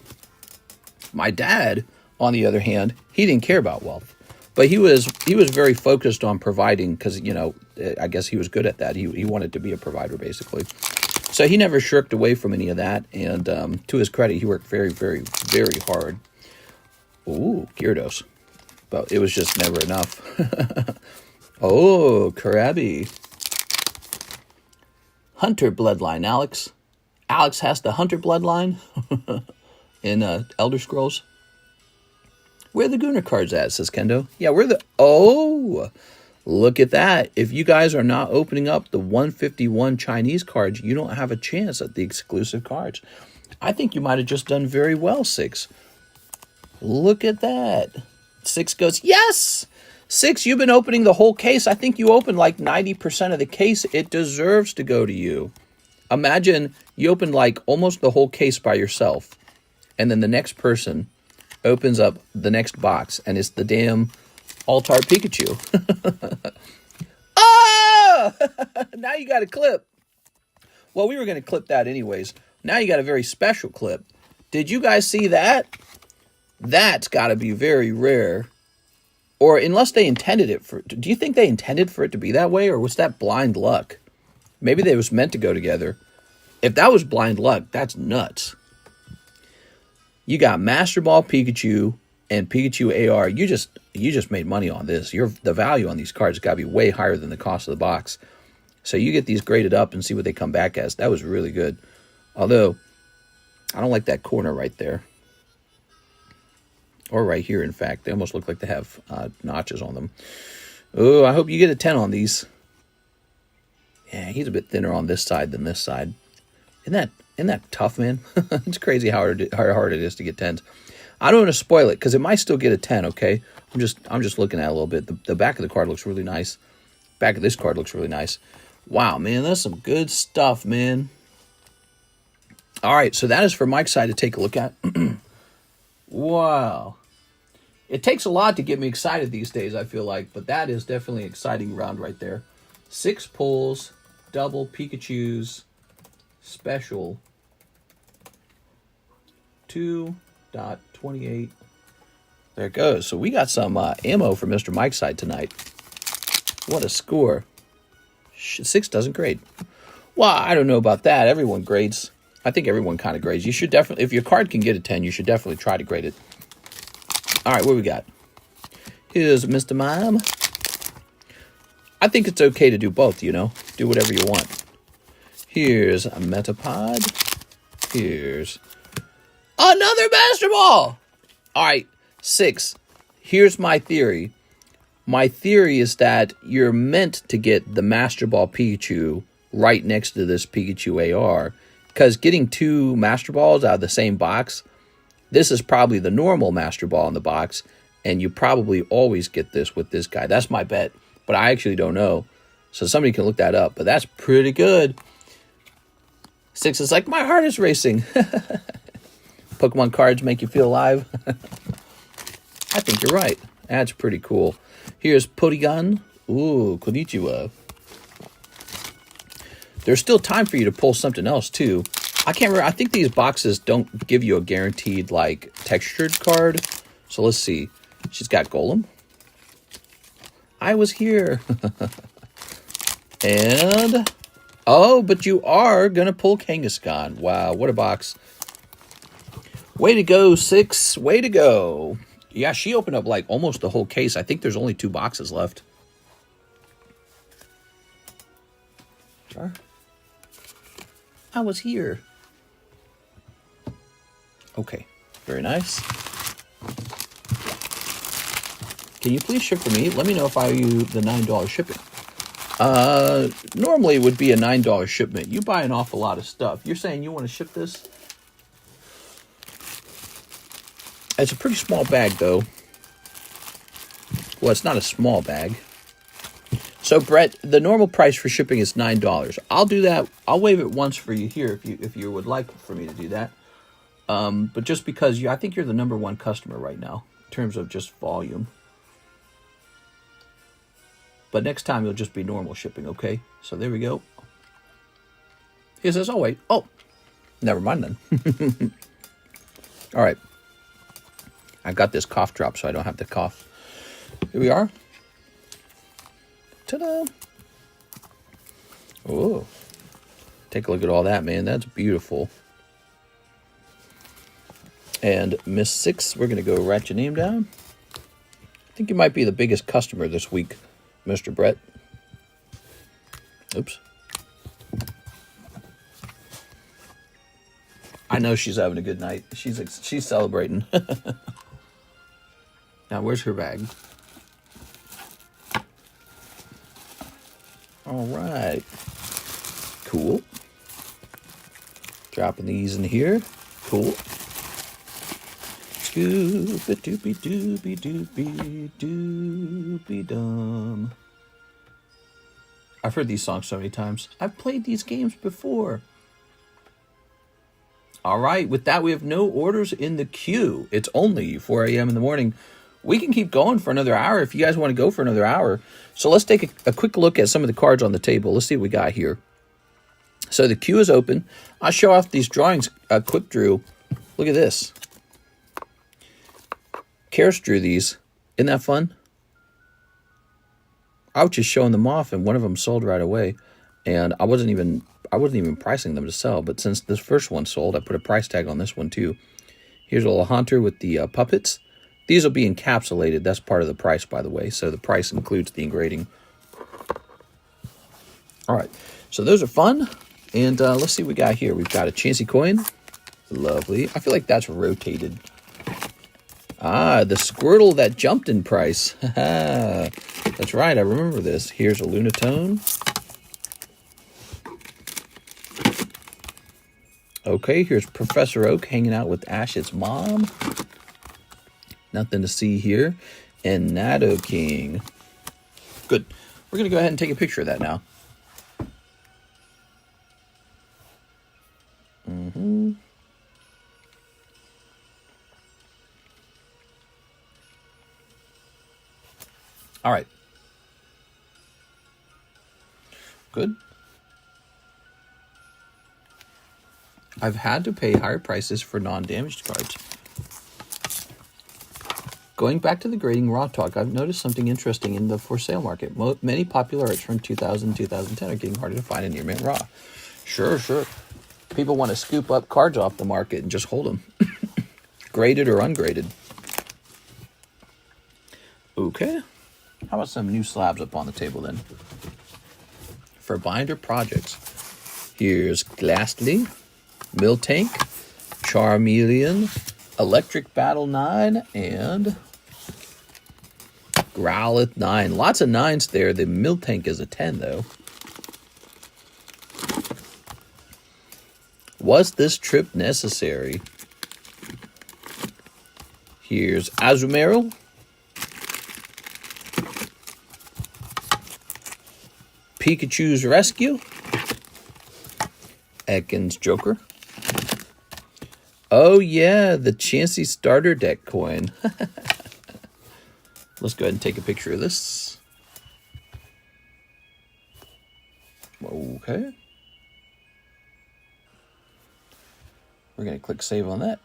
My dad, on the other hand, he didn't care about wealth, but he was very focused on providing because, you know, I guess he was good at that. He wanted to be a provider, basically. So he never shirked away from any of that. And to his credit, he worked very, very, very hard. Ooh, Gyarados. But it was just never enough. Oh, Krabby. Hunter bloodline, Alex. Alex has the Hunter bloodline in Elder Scrolls. Where are the Gunnar cards at, says Kendo. Yeah, oh, look at that. If you guys are not opening up the 151 Chinese cards, you don't have a chance at the exclusive cards. I think you might have just done very well, 6. Look at that. 6 goes, yes! 6, you've been opening the whole case. I think you opened like 90% of the case. It deserves to go to you. Imagine you opened like almost the whole case by yourself. And then the next person opens up the next box and it's the damn Altar Pikachu. Oh! Now you got a clip. Well, we were going to clip that anyways. Now you got a very special clip. Did you guys see that? That's got to be very rare. Or unless they intended it for... Do you think they intended for it to be that way? Or was that blind luck? Maybe they was meant to go together. If that was blind luck, that's nuts. You got Master Ball Pikachu and Pikachu AR. You just made money on this. The value on these cards got to be way higher than the cost of the box. So you get these graded up and see what they come back as. That was really good. Although, I don't like that corner right there. Or right here, in fact. They almost look like they have notches on them. Oh, I hope you get a 10 on these. Yeah, he's a bit thinner on this side than this side. Isn't that tough, man? It's crazy how hard it is to get 10s. I don't want to spoil it because it might still get a 10, okay? I'm just looking at it a little bit. The back of the card looks really nice. Back of this card looks really nice. Wow, man, that's some good stuff, man. All right, so that is for Mike's side to take a look at. Wow. It takes a lot to get me excited these days, I feel like, but that is definitely an exciting round right there. 6 pulls, double Pikachus, special, 2.28. There it goes. So we got some ammo for Mr. Mike's side tonight. What a score. 6 doesn't grade. Well, I don't know about that. Everyone grades. I think everyone kind of grades. You should definitely, if your card can get a 10, you should definitely try to grade it. All right, what we got? Here's Mr. Mime. I think it's okay to do both, you know. Do whatever you want. Here's a Metapod. Here's another Master Ball. All right, 6. Here's my theory. My theory is that you're meant to get the Master Ball Pikachu right next to this Pikachu AR. Because getting 2 Master Balls out of the same box, this is probably the normal Master Ball in the box, and you probably always get this with this guy. That's my bet, but I actually don't know. So somebody can look that up, but that's pretty good. 6 is like, my heart is racing. Pokemon cards make you feel alive. I think you're right. That's pretty cool. Here's Porygon. Ooh, konnichiwa. There's still time for you to pull something else, too. I can't remember. I think these boxes don't give you a guaranteed, like, textured card. So let's see. She's got Golem. I was here. And... oh, but you are going to pull Kangaskhan. Wow, what a box. Way to go, 6. Way to go. Yeah, she opened up like almost the whole case. I think there's only 2 boxes left. I was here. Okay, very nice. Can you please ship for me? Let me know if I owe you the $9 shipping. Normally it would be a $9 shipment. You buy an awful lot of stuff. You're saying you want to ship this? It's a pretty small bag, though. Well, it's not a small bag. So, Brett, the normal price for shipping is $9. I'll do that. I'll waive it once for you here if you would like for me to do that. But just because I think you're the #1 customer right now in terms of just volume. But next time it'll just be normal shipping, okay? So there we go. He says, "Oh wait, oh, never mind then." All right. I got this cough drop so I don't have to cough. Here we are. Ta-da! Oh, take a look at all that, man. That's beautiful. And Miss 6, we're going to go write your name down. I think you might be the biggest customer this week, Mr. Brett. Oops. I know she's having a good night. She's celebrating. Now, where's her bag? All right. Cool. Dropping these in here. Cool. Scooby dooby dooby dooby dooby dum. I've heard these songs so many times. I've played these games before. All right. With that, we have no orders in the queue. It's only 4 a.m. in the morning. We can keep going for another hour if you guys want to go for another hour. So let's take a quick look at some of the cards on the table. Let's see what we got here. So the queue is open. I'll show off these drawings quick drew. Look at this. Karis drew these. Isn't that fun? I was just showing them off, and one of them sold right away. And I wasn't even pricing them to sell. But since this first one sold, I put a price tag on this one too. Here's a little hunter with the puppets. These will be encapsulated. That's part of the price, by the way. So the price includes the engraving. All right. So those are fun. And let's see what we got here. We've got a Chansey coin. Lovely. I feel like that's rotated. Ah, the Squirtle that jumped in price. That's right. I remember this. Here's a Lunatone. Okay, here's Professor Oak hanging out with Ash's mom. Nothing to see here. And Nidoking. Good. We're going to go ahead and take a picture of that now. All right. Good. I've had to pay higher prices for non-damaged cards. Going back to the grading raw talk, I've noticed something interesting in the for sale market. Many popular arts from 2000 and 2010 are getting harder to find in near mint raw. Sure. People want to scoop up cards off the market and just hold them. Graded or ungraded. Okay. How about some new slabs up on the table then? For binder projects. Here's Ghastly, Miltank, Charmeleon, Electric Battle 9, and Growlithe 9. Lots of 9s there. The Miltank is a 10, though. Was this trip necessary? Here's Azumarill, Pikachu's Rescue, Ekans Joker. Oh, yeah, the Chansey starter deck coin. Let's go ahead and take a picture of this. Okay. We're going to click save on that.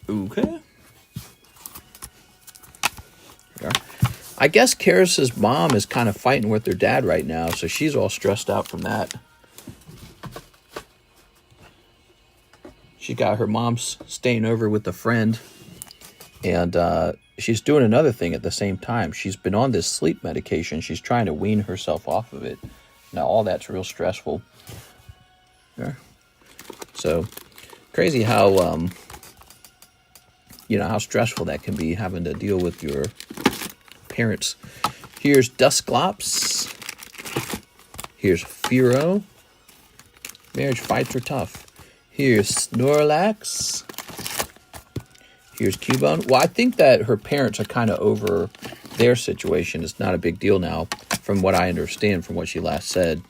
Okay. I guess Karis's mom is kind of fighting with her dad right now, so she's all stressed out from that. She got her mom's staying over with a friend, and she's doing another thing at the same time. She's been on this sleep medication. She's trying to wean herself off of it. Now, all that's real stressful. Yeah. So, crazy how, you know, how stressful that can be, having to deal with your parents. Here's Dusclops. Here's Firo. Marriage fights are tough. Here's Snorlax. Here's Cubone. Well, I think that her parents are kind of over their situation. It's not a big deal now, from what I understand from what she last said.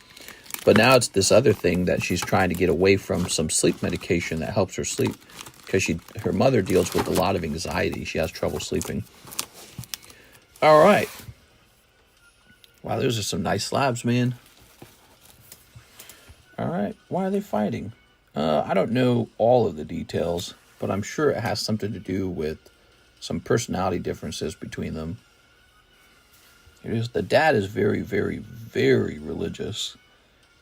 But now it's this other thing that she's trying to get away from, some sleep medication that helps her sleep. Because her mother deals with a lot of anxiety. She has trouble sleeping. All right. Wow, those are some nice slabs, man. All right. Why are they fighting? I don't know all of the details, but I'm sure it has something to do with some personality differences between them. The dad is very, very, very religious,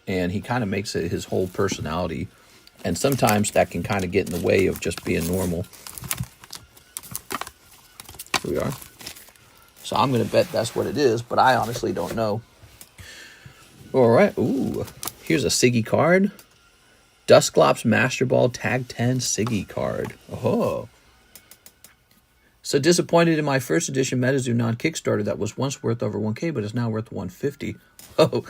and he kind of makes it his whole personality, and sometimes that can kind of get in the way of just being normal. Here we are. So I'm going to bet that's what it is, but I honestly don't know. All right. Ooh, here's a Siggy card. Dusclops Master Ball Tag 10 Siggy card. Oh. So disappointed in my first edition MetaZoo non-Kickstarter that was once worth over 1K, but is now worth 150. Oh.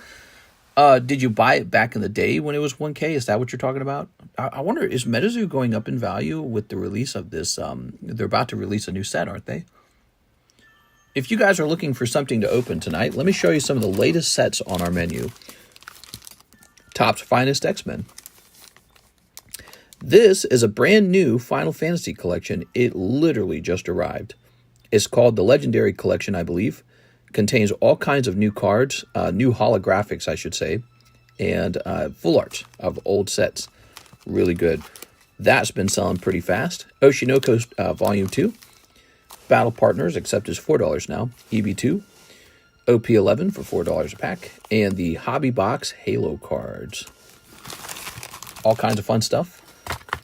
Did you buy it back in the day when it was 1K? Is that what you're talking about? I wonder, is MetaZoo going up in value with the release of this? They're about to release a new set, aren't they? If you guys are looking for something to open tonight, let me show you some of the latest sets on our menu. Topps Finest X-Men. This is a brand new Final Fantasy collection. It literally just arrived. It's called the Legendary Collection, I believe. Contains all kinds of new cards, new holographics, I should say, and full art of old sets. Really good. That's been selling pretty fast. Oshinoko Volume 2. Battle Partners, except is $4 now. Eevee 2. OP11 for $4 a pack. And the Hobby Box Halo cards. All kinds of fun stuff.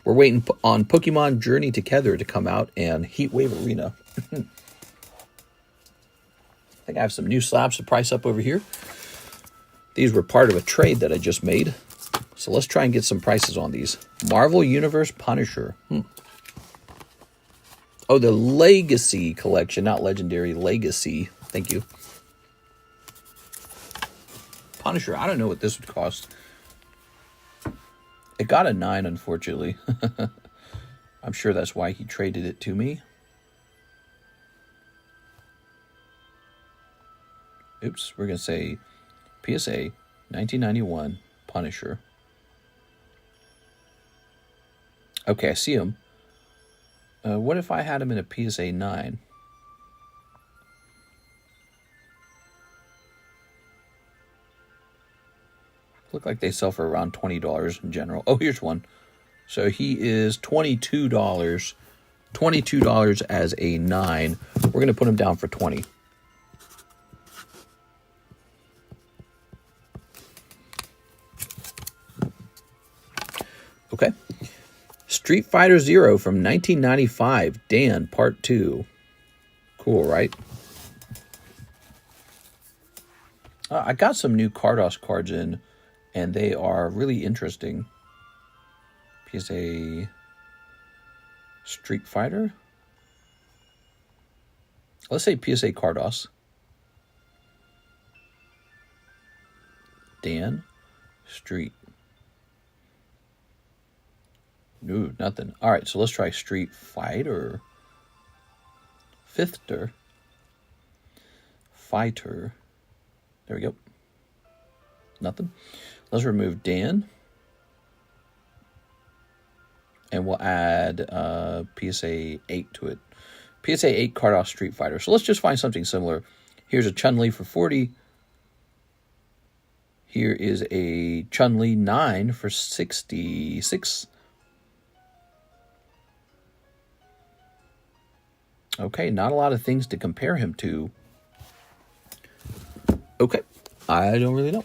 We're waiting on Pokemon Journey Together to come out and Heatwave Arena. I think I have some new slabs to price up over here. These were part of a trade that I just made. So let's try and get some prices on these. Marvel Universe Punisher. Oh, the Legacy Collection, not Legendary, Legacy. Thank you. Punisher, I don't know what this would cost. It got a 9, unfortunately. I'm sure that's why he traded it to me. Oops, we're going to say PSA 1991 Punisher. Okay, I see him. What if I had him in a PSA 9? Look like they sell for around $20 in general. Oh, here's one. So he is $22. $22 as a 9. We're going to put him down for 20. Okay. Street Fighter Zero from 1995. Dan, Part 2. Cool, right? I got some new Cardos cards in, and they are really interesting. PSA Street Fighter. Let's say PSA Cardos. Dan Street. No, nothing. All right, so let's try Street Fighter. Fighter. There we go. Nothing. Let's remove Dan. And we'll add PSA 8 to it. PSA 8 Cardos Street Fighter. So let's just find something similar. Here's a Chun-Li for 40. Here is a Chun-Li 9 for 66. Okay, not a lot of things to compare him to. Okay, I don't really know.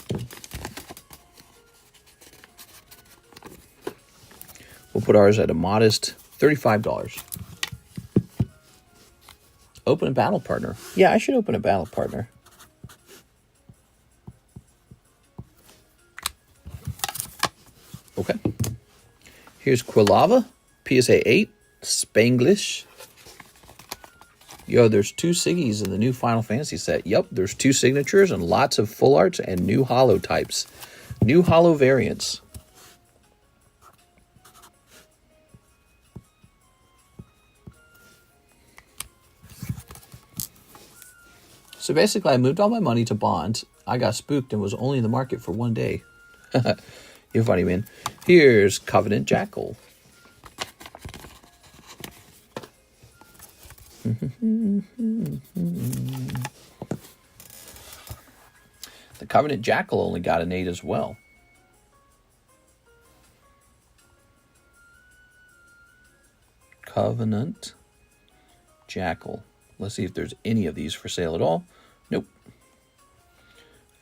We'll put put ours at a modest $35. Open a battle partner. Yeah, I should open a battle partner. Okay. Here's Quilava, PSA 8, Spanglish. Yo, there's 2 Siggies in the new Final Fantasy set. Yep, there's 2 signatures and lots of full arts and new holo types. New holo variants. So basically, I moved all my money to bonds. I got spooked and was only in the market for 1 day. You're funny, man. Here's Covenant Jackal. The Covenant Jackal only got an 8 as well. Covenant Jackal. Let's see if there's any of these for sale at all. Nope.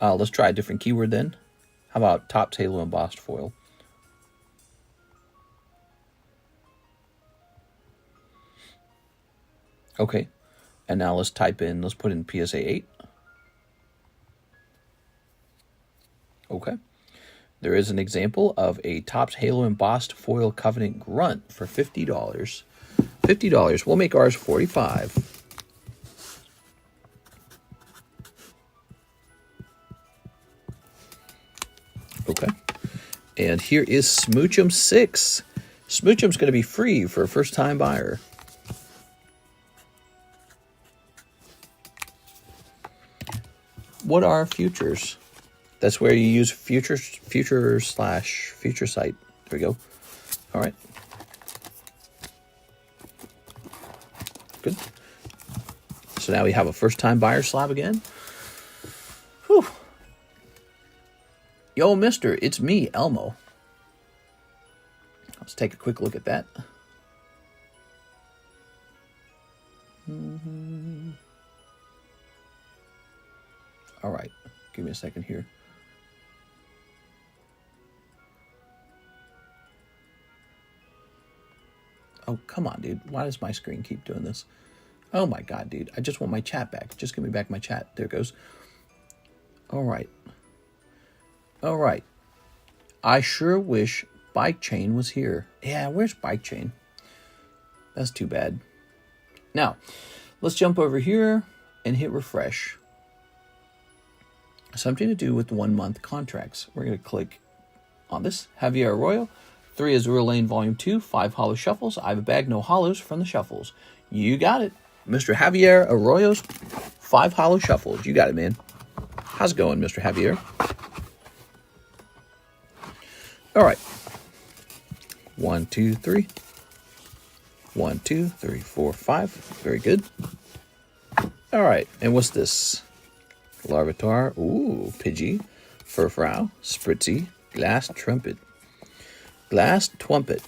Let's try a different keyword then. How about Topps Halo Embossed Foil? Okay. And now let's put in PSA 8. Okay. There is an example of a Topps Halo Embossed Foil Covenant Grunt for $50. $50. We'll make ours $45. Okay. And here is Smoochum 6. Smoochum's going to be free for a first-time buyer. What are futures? That's where you use future site. There we go. All right. Good. So now we have a first-time buyer slab again. Whew. Yo, mister, it's me, Elmo. Let's take a quick look at that. All right. Give me a second here. Oh, come on, dude. Why does my screen keep doing this? Oh, my God, dude. I just want my chat back. Just give me back my chat. There it goes. All right. All right. I sure wish Bike Chain was here. Yeah, where's Bike Chain? That's too bad. Now, let's jump over here and hit refresh. Something to do with 1 month contracts. We're going to click on this. Javier Arroyo, 3 Azure Lane Volume 2, 5 hollow shuffles. I have a bag, no hollows from the shuffles. You got it. Mr. Javier Arroyo's 5 hollow shuffles. You got it, man. How's it going, Mr. Javier? All right. 1, 2, 3. 1, 2, 3, 4, 5. Very good. All right. And what's this? Larvitar. Ooh, Pidgey. Furfrou. Spritzy. Glass Trumpet. Glass Trumpet.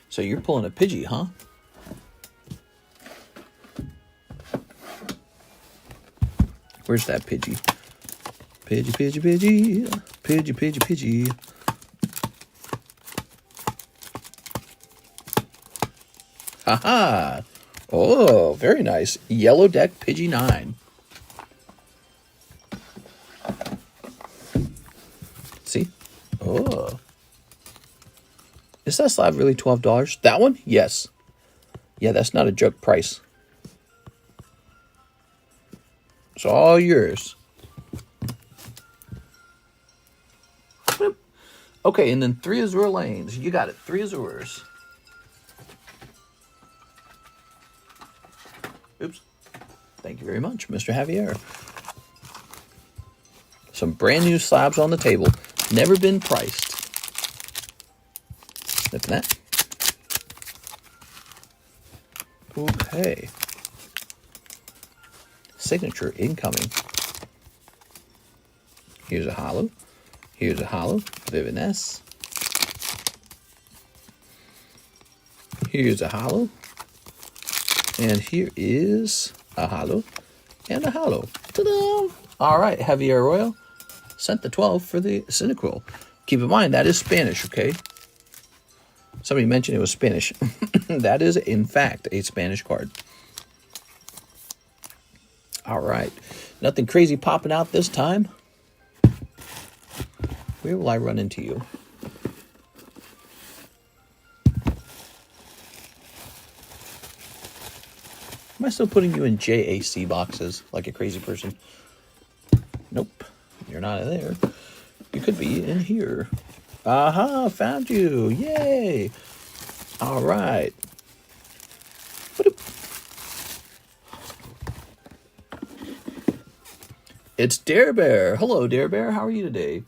So you're pulling a Pidgey, huh? Where's that Pidgey? Pidgey, Pidgey, Pidgey. Pidgey, Pidgey, Pidgey. Haha. Oh, very nice. Yellow Deck Pidgey 9. See? Oh. Is that slab really $12? That one? Yes. Yeah, that's not a joke price. It's all yours. Boop. Okay, and then 3 Azure Lanes. You got it. 3 Azures. Oops. Thank you very much, Mr. Javier. Some brand new slabs on the table. Never been priced. Look at that. Okay. Signature incoming. Here's a hollow. Here's a hollow. Viviness. Here's a hollow. And here is a hollow and a hollow. Ta-da! All right, Javier Arroyo sent the 12 for the Cynical. Keep in mind, that is Spanish, okay? Somebody mentioned it was Spanish. That is, in fact, a Spanish card. All right. Nothing crazy popping out this time. Where will I run into you? Am I still putting you in JAC boxes like a crazy person? Nope. You're not there. You could be in here. Aha, found you. Yay. All right. It's Dare Bear. Hello, Dare Bear. How are you today?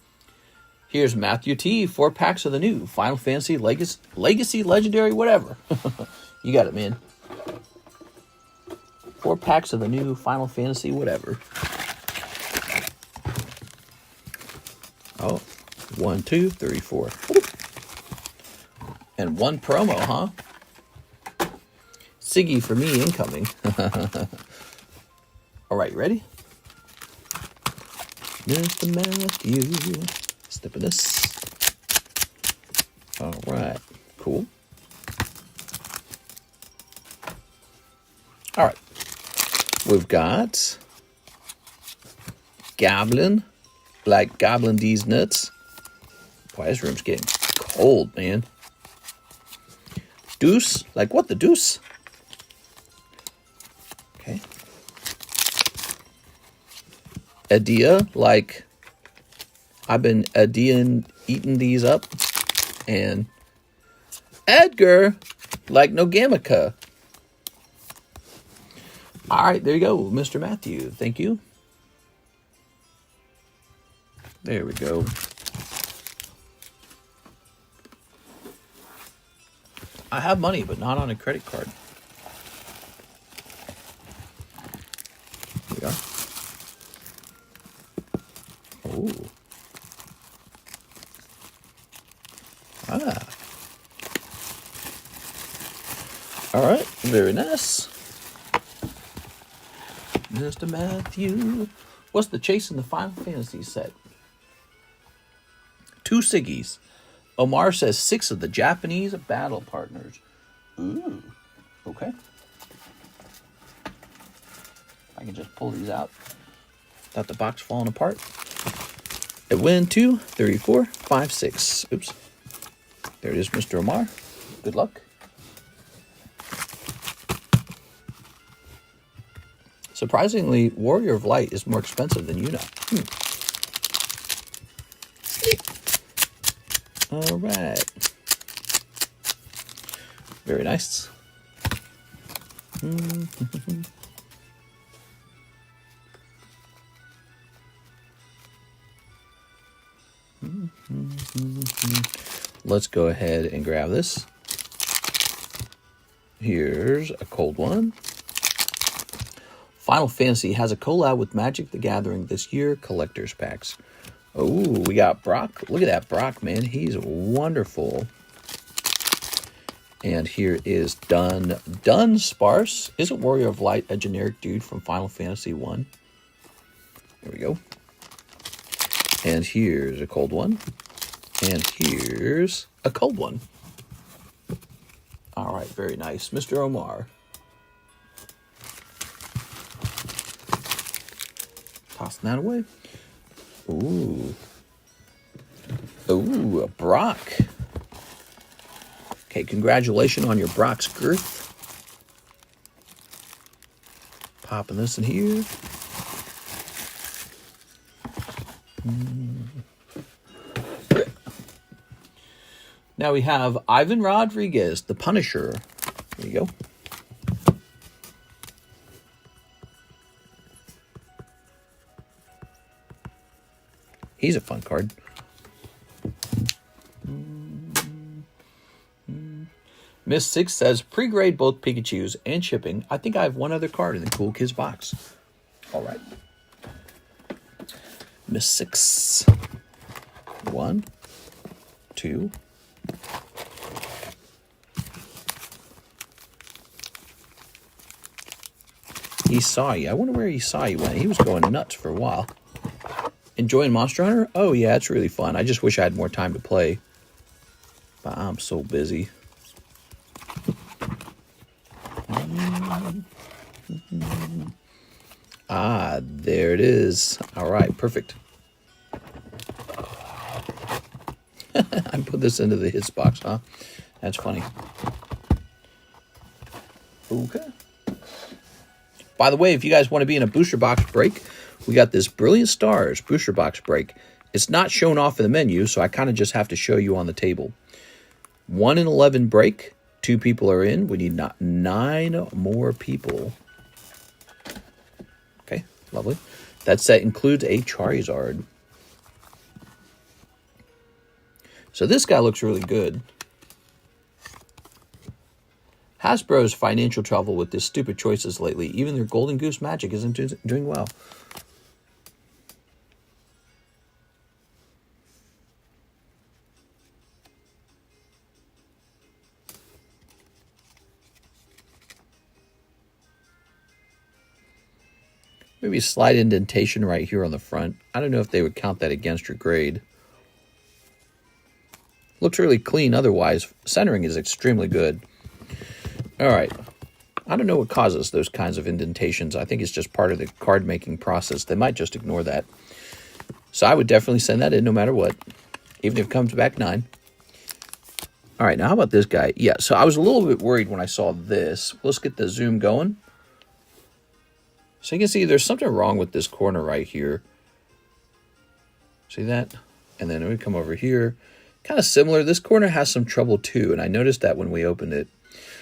Here's Matthew T. 4 packs of the new Final Fantasy Legacy Legendary, whatever. You got it, man. 4 packs of the new Final Fantasy, whatever. Oh, 1, 2, 3, 4. And 1 promo, huh? Siggy for me incoming. All right, you ready? Mr. Matthew. Step in this. All right, cool. All right. We've got Goblin, like Goblin D's nuts. Boy, this room's getting cold, man. Deuce, like what the deuce? Okay. Adia, like I've been eating these up. And Edgar, like Nogamika. All right, there you go, Mr. Matthew. Thank you. There we go. I have money, but not on a credit card. Here we go. Oh. Ah. All right, very nice. Mr. Matthew. What's the chase in the Final Fantasy set? 2 Siggies. Omar says 6 of the Japanese battle partners. Ooh. Okay. I can just pull these out without the box falling apart. It went 2, 3, 4, 5, 6. Oops. There it is, Mr. Omar. Good luck. Surprisingly, Warrior of Light is more expensive than Yuna. All right. Very nice. Let's go ahead and grab this. Here's a cold one. Final Fantasy has a collab with Magic the Gathering this year, collector's packs. Oh, we got Brock. Look at that Brock, man. He's wonderful. And here is Dun Sparse. Isn't Warrior of Light a generic dude from Final Fantasy 1? There we go. And here's a cold one. And here's a cold one. All right, very nice. Mr. Omar. Tossing that away. Ooh. Ooh, a Brock. Okay, congratulations on your Brock's girth. Popping this in here. Now we have Ivan Rodriguez, the Punisher. There you go. He's a fun card. Miss 6 says, pre-grade both Pikachus and shipping. I think I have one other card in the Cool Kids box. All right. Miss 6. 1, 2. He saw you. I wonder where he saw you went. He was going nuts for a while. Enjoying Monster Hunter? Oh, yeah, it's really fun. I just wish I had more time to play. But I'm so busy. Ah, there it is. All right, perfect. I put this into the hits box, huh? That's funny. Okay. By the way, if you guys want to be in a booster box break, we got this Brilliant Stars booster box break. It's not shown off in the menu, so I kind of just have to show you on the table. 1 in 11 break. 2 people are in. We need 9 more people. Okay, lovely. That set includes a Charizard. So this guy looks really good. Hasbro's financial trouble with this stupid choices lately. Even their Golden Goose Magic isn't doing well. Maybe a slight indentation right here on the front. I don't know if they would count that against your grade. Looks really clean otherwise. Centering is extremely good. All right. I don't know what causes those kinds of indentations. I think it's just part of the card making process. They might just ignore that. So I would definitely send that in no matter what, even if it comes back 9. All right, now how about this guy? Yeah, so I was a little bit worried when I saw this. Let's get the zoom going. So you can see there's something wrong with this corner right here. See that? And then we come over here. Kind of similar. This corner has some trouble too, and I noticed that when we opened it.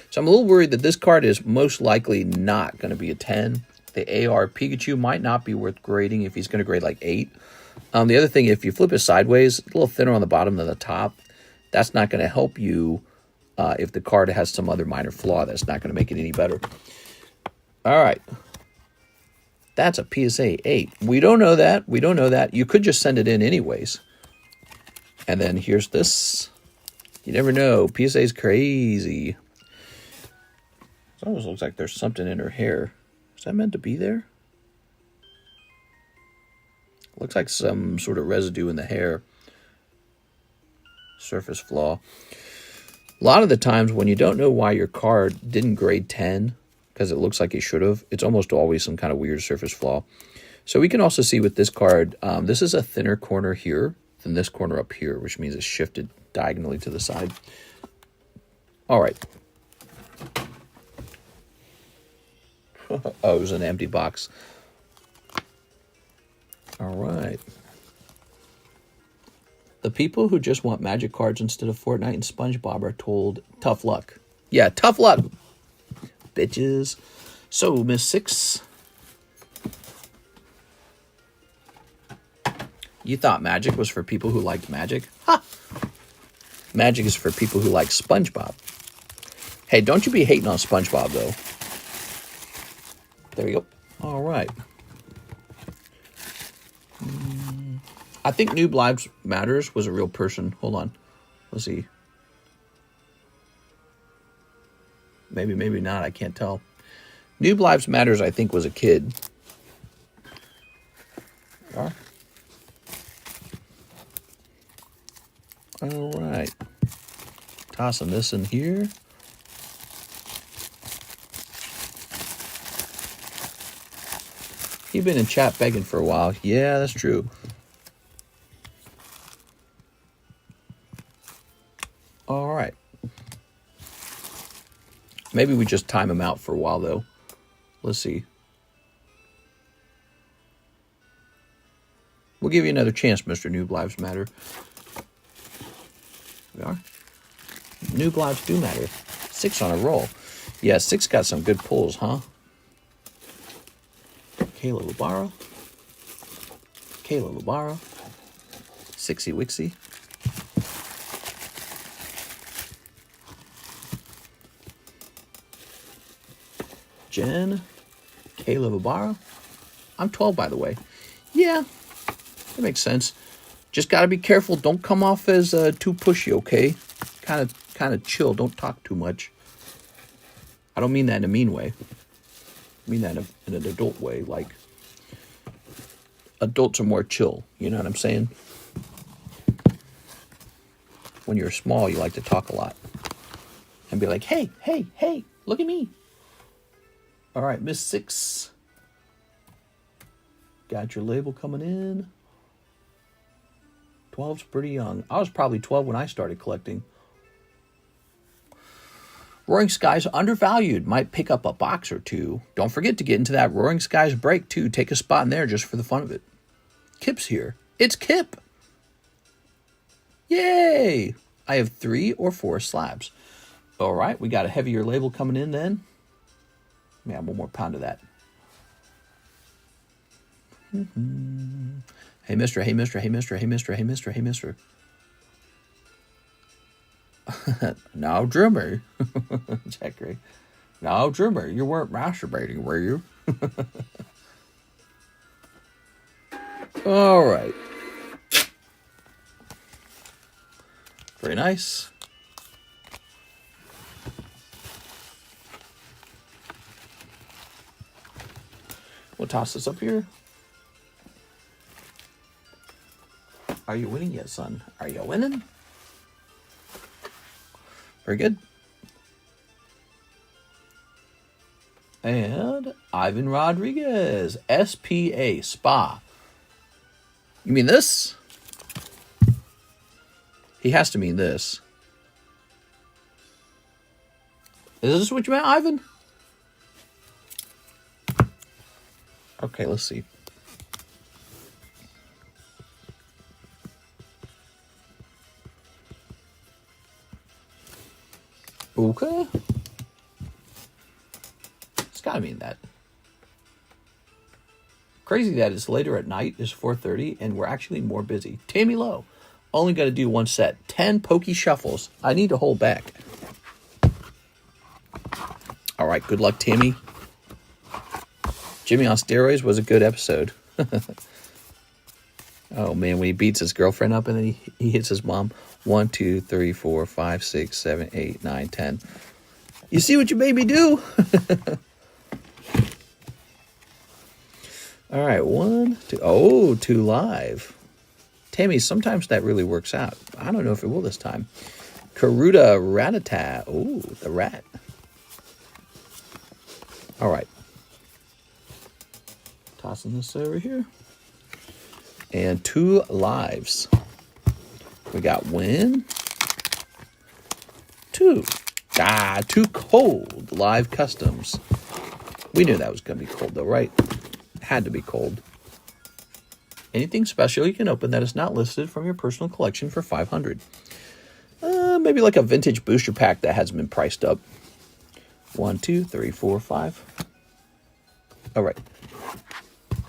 So I'm a little worried that this card is most likely not going to be a 10. The AR Pikachu might not be worth grading if he's going to grade like 8. The other thing, if you flip it sideways, a little thinner on the bottom than the top, that's not going to help you if the card has some other minor flaw. That's not going to make it any better. All right. That's a PSA 8. We don't know that. We don't know that. You could just send it in anyways. And then here's this. You never know. PSA is crazy. It almost looks like there's something in her hair. Is that meant to be there? Looks like some sort of residue in the hair. Surface flaw. A lot of the times when you don't know why your card didn't grade 10, because it looks like it should have, it's almost always some kind of weird surface flaw. So we can also see with this card, this is a thinner corner here than this corner up here, which means it's shifted diagonally to the side. All right. Oh, it was an empty box. All right. The people who just want magic cards instead of Fortnite and SpongeBob are told tough luck. Yeah, tough luck, bitches. So, Miss 6. You thought magic was for people who liked magic? Ha! Magic is for people who like SpongeBob. Hey, don't you be hating on SpongeBob, though. There you go. All right. I think Noob Lives Matters was a real person. Hold on. Let's see. Maybe, maybe not. I can't tell. Noob Lives Matters, I think, was a kid. All right. Tossing this in here. You've been in chat begging for a while. Yeah, that's true. All right. Maybe we just time him out for a while, though. Let's see. We'll give you another chance, Mr. Noob Lives Matter. We are. Noob Lives do matter. 6 on a roll. Yeah, 6 got some good pulls, huh? Kayla Lubara. Kayla Lubara. Sixy Wixie. Jen. Kayla Lubara. I'm 12, by the way. Yeah, that makes sense. Just got to be careful. Don't come off as too pushy, okay? Kind of chill. Don't talk too much. I don't mean that in a mean way. I mean that in an adult way. Like, adults are more chill. You know what I'm saying? When you're small, you like to talk a lot. And be like, hey, hey, hey, look at me. All right, Miss 6. Got your label coming in. 12's pretty young. I was probably 12 when I started collecting. Roaring Skies undervalued. Might pick up a box or two. Don't forget to get into that Roaring Skies break, too. Take a spot in there just for the fun of it. Kip's here. It's Kip. Yay! I have 3 or 4 slabs. All right, we got a heavier label coming in then. Yeah, 1 more pound of that. Hey, mister, hey, mister, hey, mister, hey, mister, hey, mister, hey, mister. Now, Jimmy. Jackery. Now, Jimmy, you weren't masturbating, were you? All right. Very nice. We'll toss this up here. Are you winning yet, son? Are you winning? Very good. And Ivan Rodriguez, SPA, Spa. You mean this? He has to mean this. Is this what you meant, Ivan? Okay, let's see. Okay. It's gotta mean that. Crazy that it's later at night, it's 4:30, and we're actually more busy. Tammy Lowe, only gotta do 1 set. 10 pokey shuffles. I need to hold back. All right, good luck, Tammy. Jimmy on Steroids was a good episode. Oh, man, when he beats his girlfriend up and then he hits his mom. 1, 2, 3, 4, 5, 6, 7, 8, 9, 10. You see what you made me do? All right, 1, 2. Oh, 2 live. Tammy, sometimes that really works out. I don't know if it will this time. Karuta Ratata. Oh, the rat. All right. Tossing this over here. And 2 lives. We got win. 2. Too cold. Live customs. We knew that was going to be cold, though, right? Had to be cold. Anything special you can open that is not listed from your personal collection for $500. Maybe like a vintage booster pack that hasn't been priced up. 1, 2, 3, 4, 5. All right.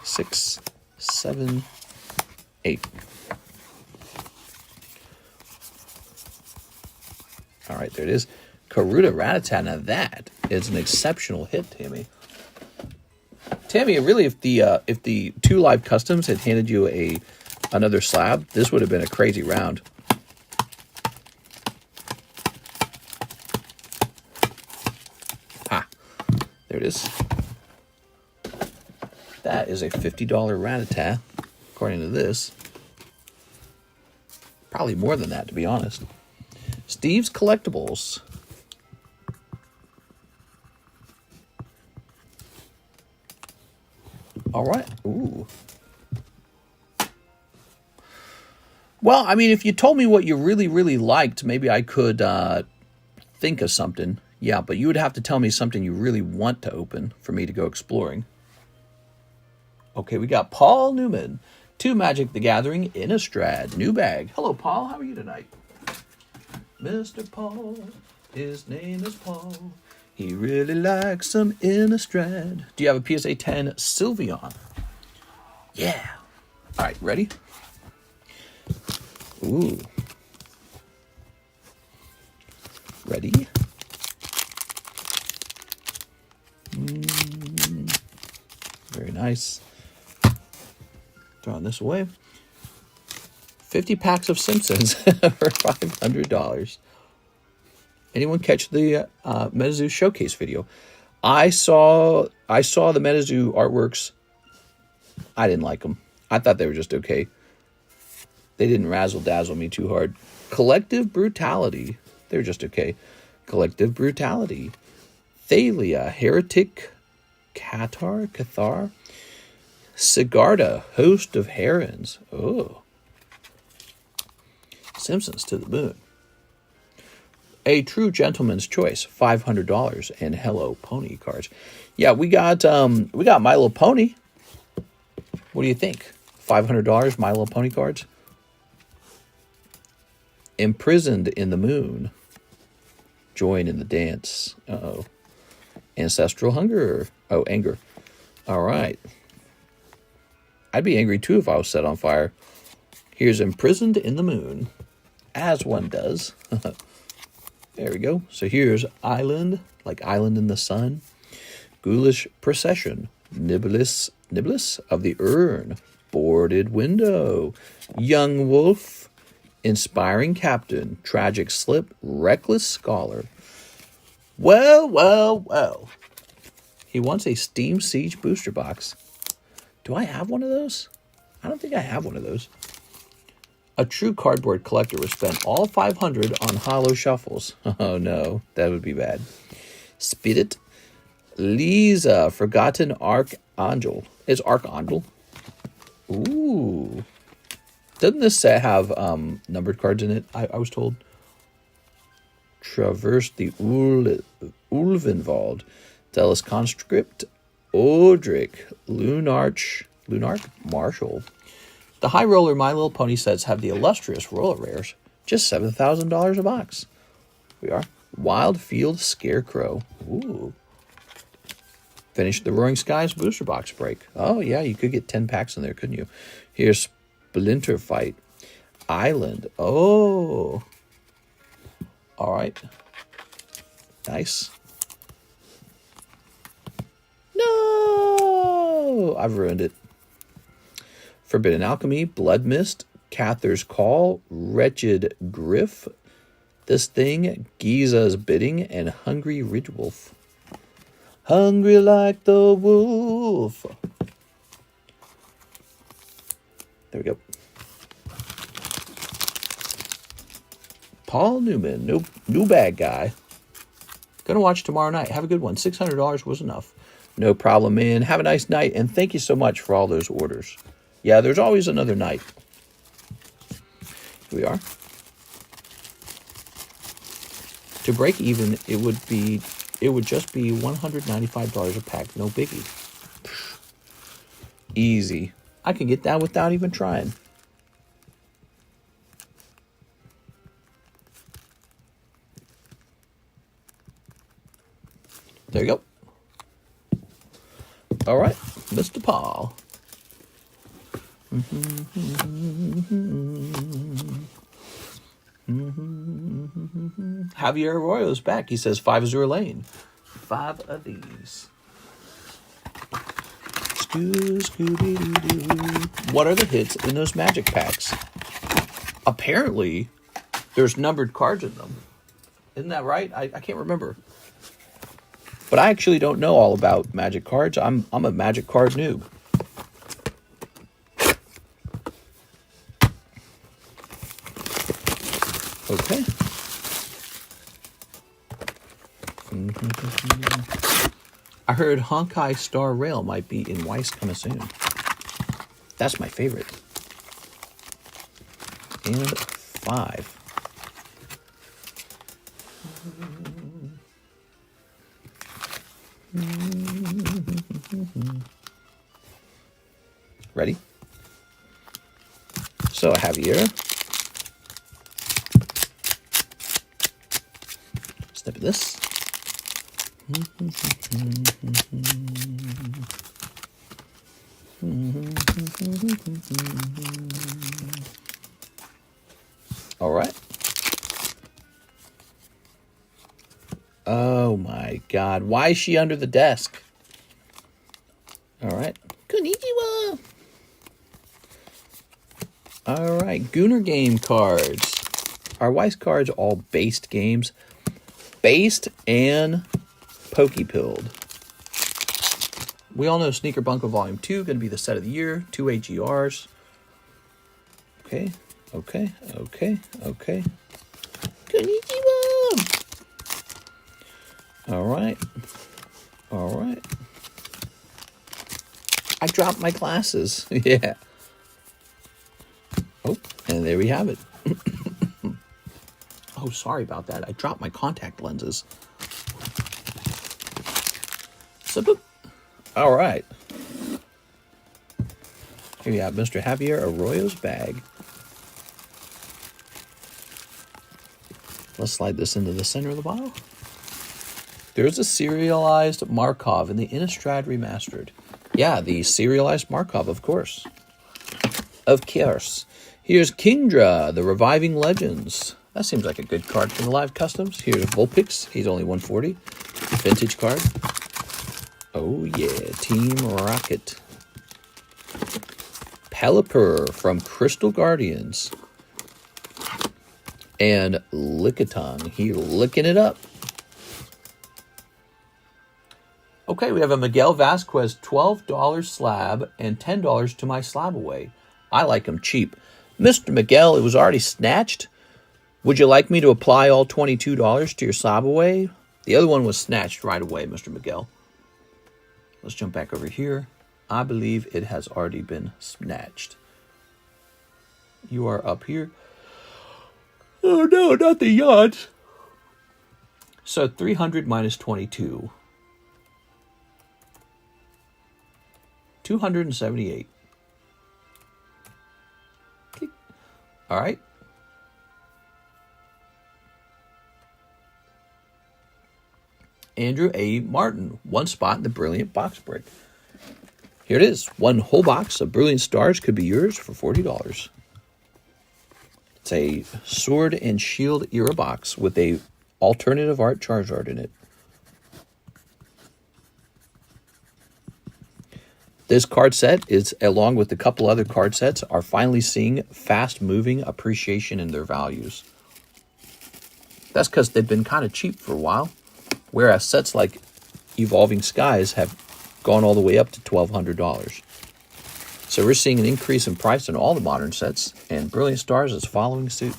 6, 7, 8. All right, there it is. Karuta Ratata. Now that is an exceptional hit, Tammy. Tammy, really, if the 2 live customs had handed you another slab, this would have been a crazy round. Ah, there it is. That is a $50 Ratata, according to this. Probably more than that, to be honest. Steve's Collectibles. All right. Ooh. Well, I mean, if you told me what you really, really liked, maybe I could think of something. Yeah, but you would have to tell me something you really want to open for me to go exploring. Okay, we got Paul Newman. 2 Magic the Gathering Innistrad. New bag. Hello, Paul. How are you tonight? Mr. Paul. His name is Paul. He really likes some Innistrad. Do you have a PSA 10 Sylveon? Yeah. All right, ready? Ooh. Ready? Very nice. Throwing this away. 50 packs of Simpsons for $500. Anyone catch the MetaZoo showcase video? I saw the MetaZoo artworks. I didn't like them. I thought they were just okay. They didn't razzle-dazzle me too hard. Collective Brutality. They're just okay. Collective Brutality. Thalia, Heretic, Cathar. Sigarda, Host of Herons. Oh. Simpsons to the moon. A True Gentleman's Choice, $500, and Hello Pony cards. Yeah, we got My Little Pony. What do you think? $500 My Little Pony cards. Imprisoned in the Moon. Join in the Dance. Uh-oh. Ancestral Hunger. Oh, Anger. All right. I'd be angry too if I was set on fire. Here's Imprisoned in the Moon. As one does. There we go. So here's Island, like Island in the Sun. Ghoulish Procession. Niblis of the Urn. Boarded Window. Young Wolf. Inspiring Captain. Tragic Slip. Reckless Scholar. Well. He wants a Steam Siege booster box. Do I have one of those? I don't think I have one of those. A true cardboard collector would spend all $500 on hollow shuffles. Oh no, that would be bad. Spirit. Lisa, Forgotten Archangel. Is Archangel? Ooh. Doesn't this set have numbered cards in it? I was told. Traverse the Ulvenwald. Delis Conscript. Odric. Lunarch Marshall. The High Roller My Little Pony sets have the illustrious roller rares. Just $7,000 a box. We are. Wild Field Scarecrow. Ooh. Finish the Roaring Skies booster box break. Oh, yeah, you could get 10 packs in there, couldn't you? Here's Splinter Fight. Island. Oh. All right. Nice. No! I've ruined it. Forbidden Alchemy, Blood Mist, Cather's Call, Wretched Griff, This Thing, Giza's Bidding, and Hungry Ridgewolf. Hungry like the wolf. There we go. Paul Newman, no bad guy. Gonna watch tomorrow night. Have a good one. $600 was enough. No problem, man. Have a nice night, and thank you so much for all those orders. Yeah, there's always another night. Here we are. To break even, it would just be $195 a pack. No biggie. Easy. I can get that without even trying. There you go. All right, Mr. Paul. Javier Arroyo's back. He says 5 Azure Lane. 5 of these. What are the hits in those magic packs? Apparently, there's numbered cards in them. Isn't that right? I can't remember. But I actually don't know all about magic cards. I'm a magic card noob. Okay. I heard Honkai Star Rail might be in Weiss coming soon. That's my favorite. And 5. Ready? So I have here. Snip of this. All right. Oh my God. Why is she under the desk? All right. Konnichiwa. All right. Gooner game cards. Are Weiss cards all based games? Based and pokey-pilled. We all know Sneaker Bunko Volume 2 going to be the set of the year. 2 AGRs. Okay. Konnichiwa! All right. I dropped my glasses. Yeah. Oh, and there we have it. Oh, sorry about that. I dropped my contact lenses. So, boop. All right. Here you have Mr. Javier Arroyo's bag. Let's slide this into the center of the bottle. There's a serialized Markov in the Innistrad Remastered. Yeah, the serialized Markov, of course. Of course. Here's Kingdra, the Reviving Legends. That seems like a good card from the live customs. Here's Vulpix. He's only 140. Vintage card. Oh, yeah. Team Rocket. Pelipper from Crystal Guardians. And Lickitung. He licking it up. Okay, we have a Miguel Vasquez $12 slab and $10 to my slab away. I like him cheap. Mr. Miguel, it was already snatched. Would you like me to apply all $22 to your slab away? The other one was snatched right away, Mr. Miguel. Let's jump back over here. I believe it has already been snatched. You are up here. Oh, no, not the yachts. So 300 minus 22. 278. Okay. All right. Andrew A. Martin, one spot in the Brilliant box break. Here it is. One whole box of Brilliant Stars could be yours for $40. It's a Sword and Shield era box with a alternative art Charizard in it. This card set is, along with a couple other card sets, are finally seeing fast-moving appreciation in their values. That's because they've been kind of cheap for a while, whereas sets like Evolving Skies have gone all the way up to $1,200. So we're seeing an increase in price in all the modern sets, and Brilliant Stars is following suit.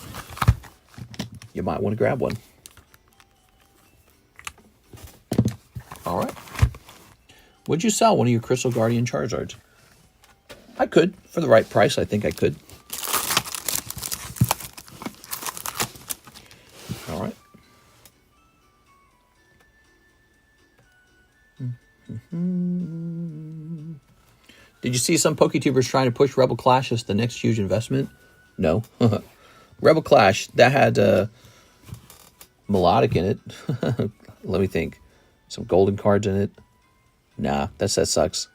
You might want to grab one. All right. Would you sell one of your Crystal Guardian Charizards? I could. For the right price, I think I could. All right. Did you see some PokeTubers trying to push Rebel Clash as the next huge investment? No. Rebel Clash, that had Melodic in it. Let me think. Some golden cards in it. Nah, that set sucks.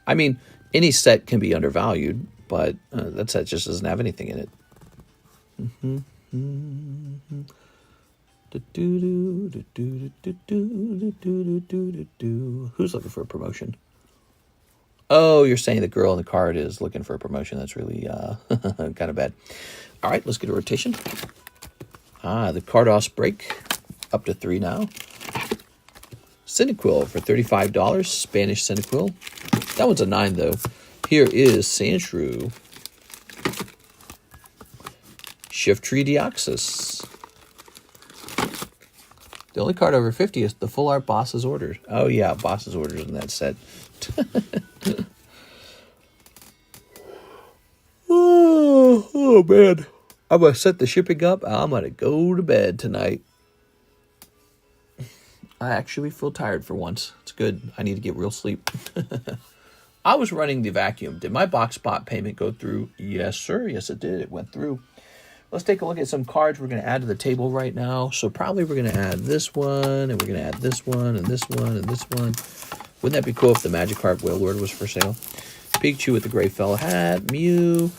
I mean, any set can be undervalued, but that set just doesn't have anything in it. Who's looking for a promotion? Oh, you're saying the girl in the card is looking for a promotion. That's really kind of bad. All right, let's get a rotation. The Cardos break. Up to 3 now. Cyndaquil for $35. Spanish Cyndaquil. That one's a 9, though. Here is Sandshrew. Shiftry Deoxys. The only card over 50 is the full art Boss's Orders. Oh, yeah, Boss's Orders in that set. oh, man. I'm going to set the shipping up. I'm going to go to bed tonight. I actually feel tired for once. It's good. I need to get real sleep. I was running the vacuum. Did my box spot payment go through? Yes, sir. Yes, it did. It went through. Let's take a look at some cards we're going to add to the table right now. So probably we're going to add this one, and we're going to add this one, and this one, and this one. Wouldn't that be cool if the Magikarp Whale Lord was for sale? Pikachu with the gray fella hat. Mew.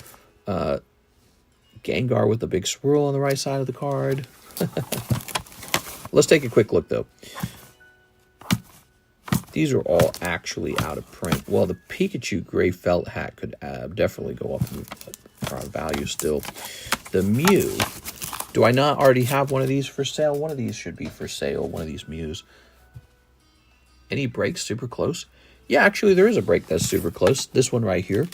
Gengar with the big swirl on the right side of the card. Let's take a quick look, though. These are all actually out of print. Well, the Pikachu gray felt hat could definitely go up in value still. The Mew. Do I not already have one of these for sale? One of these should be for sale, one of these Mews. Any breaks super close? Yeah, actually, there is a break that's super close. This one right here.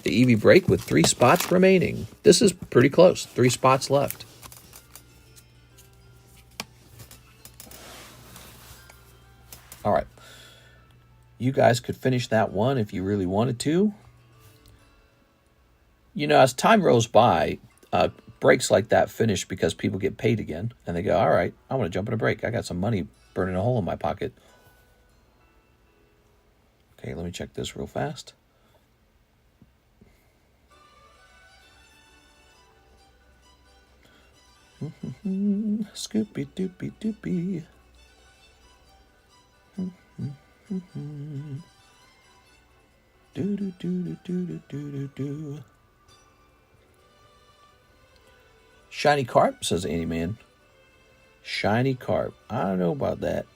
The Eevee break with 3 spots remaining. This is pretty close. 3 spots left. All right. You guys could finish that one if you really wanted to. You know, as time rolls by, breaks like that finish because people get paid again. And they go, all right, I want to jump in a break. I got some money burning a hole in my pocket. Okay, let me check this real fast. Scoopy doopy doopy. Do do do do do do do. Shiny carp, says Andy Man. Shiny carp. I don't know about that.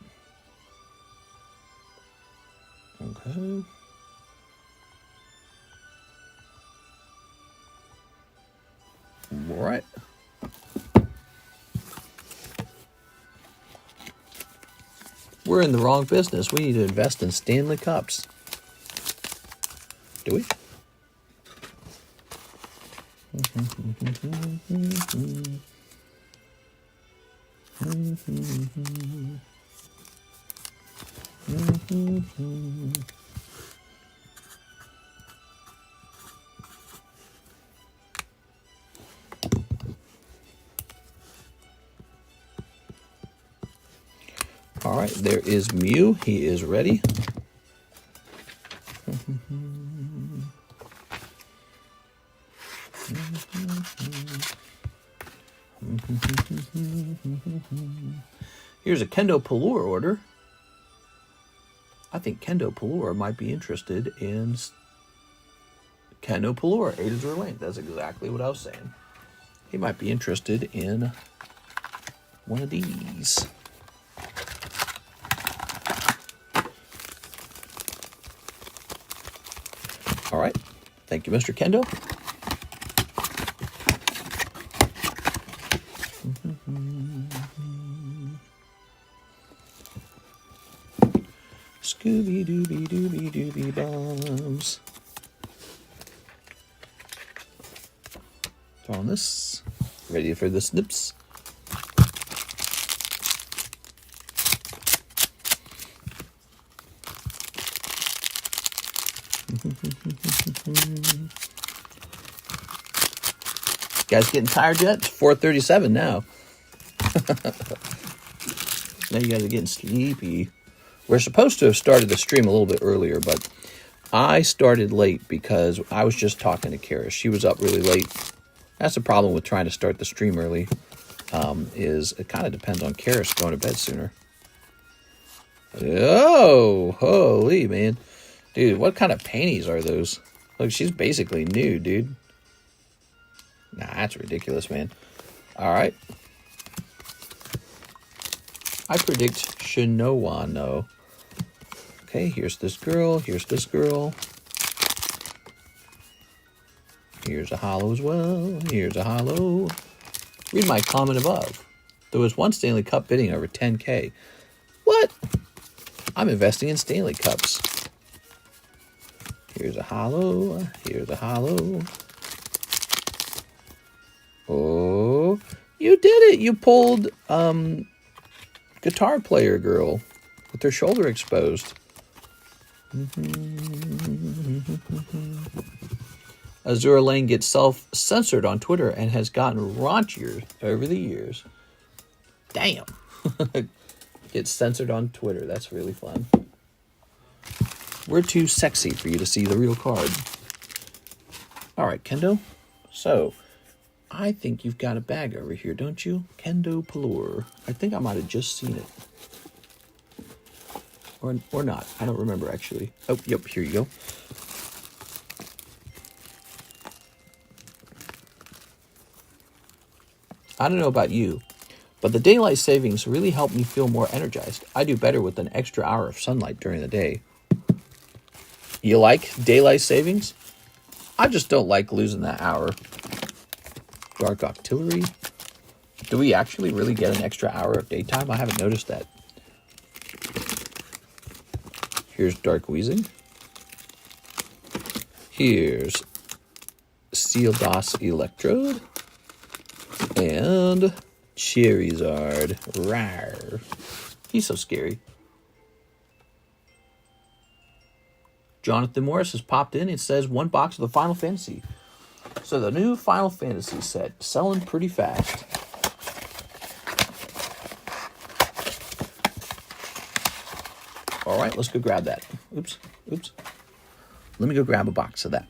Okay. All right. We're in the wrong business. We need to invest in Stanley Cups. Do we? All right, there is Mew. He is ready. Here's a Kendo Pelor order. I think Kendo Pelor might be interested in Kendo Pelor, 8 Azure Lane. That's exactly what I was saying. He might be interested in one of these. All right. Thank you, Mr. Kendo. Scooby dooby dooby dooby bombs. Throwing this. Ready for the snips. Guys getting tired yet? It's 4:37 now. Now you guys are getting sleepy. We're supposed to have started the stream a little bit earlier, but I started late because I was just talking to Kara. She was up really late. That's the problem with trying to start the stream early, is it kind of depends on Karis going to bed sooner. Oh, holy, man. Dude, what kind of panties are those? Look, she's basically nude, dude. Nah, that's ridiculous, man. All right. I predict Shinowano. Okay, here's this girl. Here's this girl. Here's a hollow as well. Here's a hollow. Read my comment above. There was one Stanley Cup bidding over 10K. What? I'm investing in Stanley Cups. Here's a hollow. Here's a hollow. Oh, you did it. You pulled guitar player girl with her shoulder exposed. Azure Lane gets self-censored on Twitter and has gotten raunchier over the years. Damn. Gets censored on Twitter. That's really fun. We're too sexy for you to see the real card. All right, Kendo. So, I think you've got a bag over here, don't you? Kendo Pelor. I think I might have just seen it. Or not. I don't remember, actually. Oh, yep, here you go. I don't know about you, but the daylight savings really help me feel more energized. I do better with an extra hour of sunlight during the day. You like daylight savings? I just don't like losing that hour. Dark Octillery. Do we actually really get an extra hour of daytime? I haven't noticed that. Here's Dark Weezing. Here's Sealdos Electrode. And Charizard. Rawr. He's so scary. Jonathan Morris has popped in. It says 1 box of the Final Fantasy. So the new Final Fantasy set selling pretty fast. All right, let's go grab that. Oops. Let me go grab a box of that.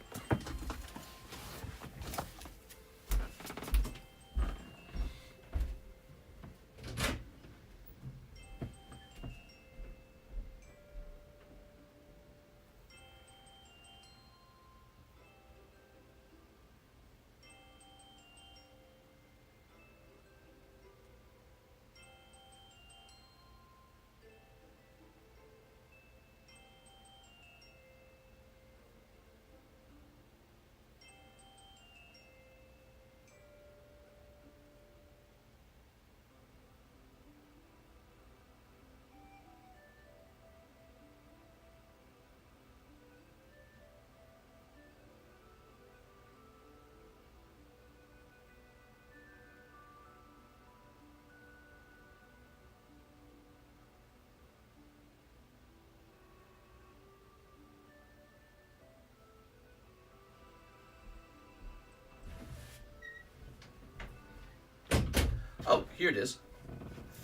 Oh, here it is.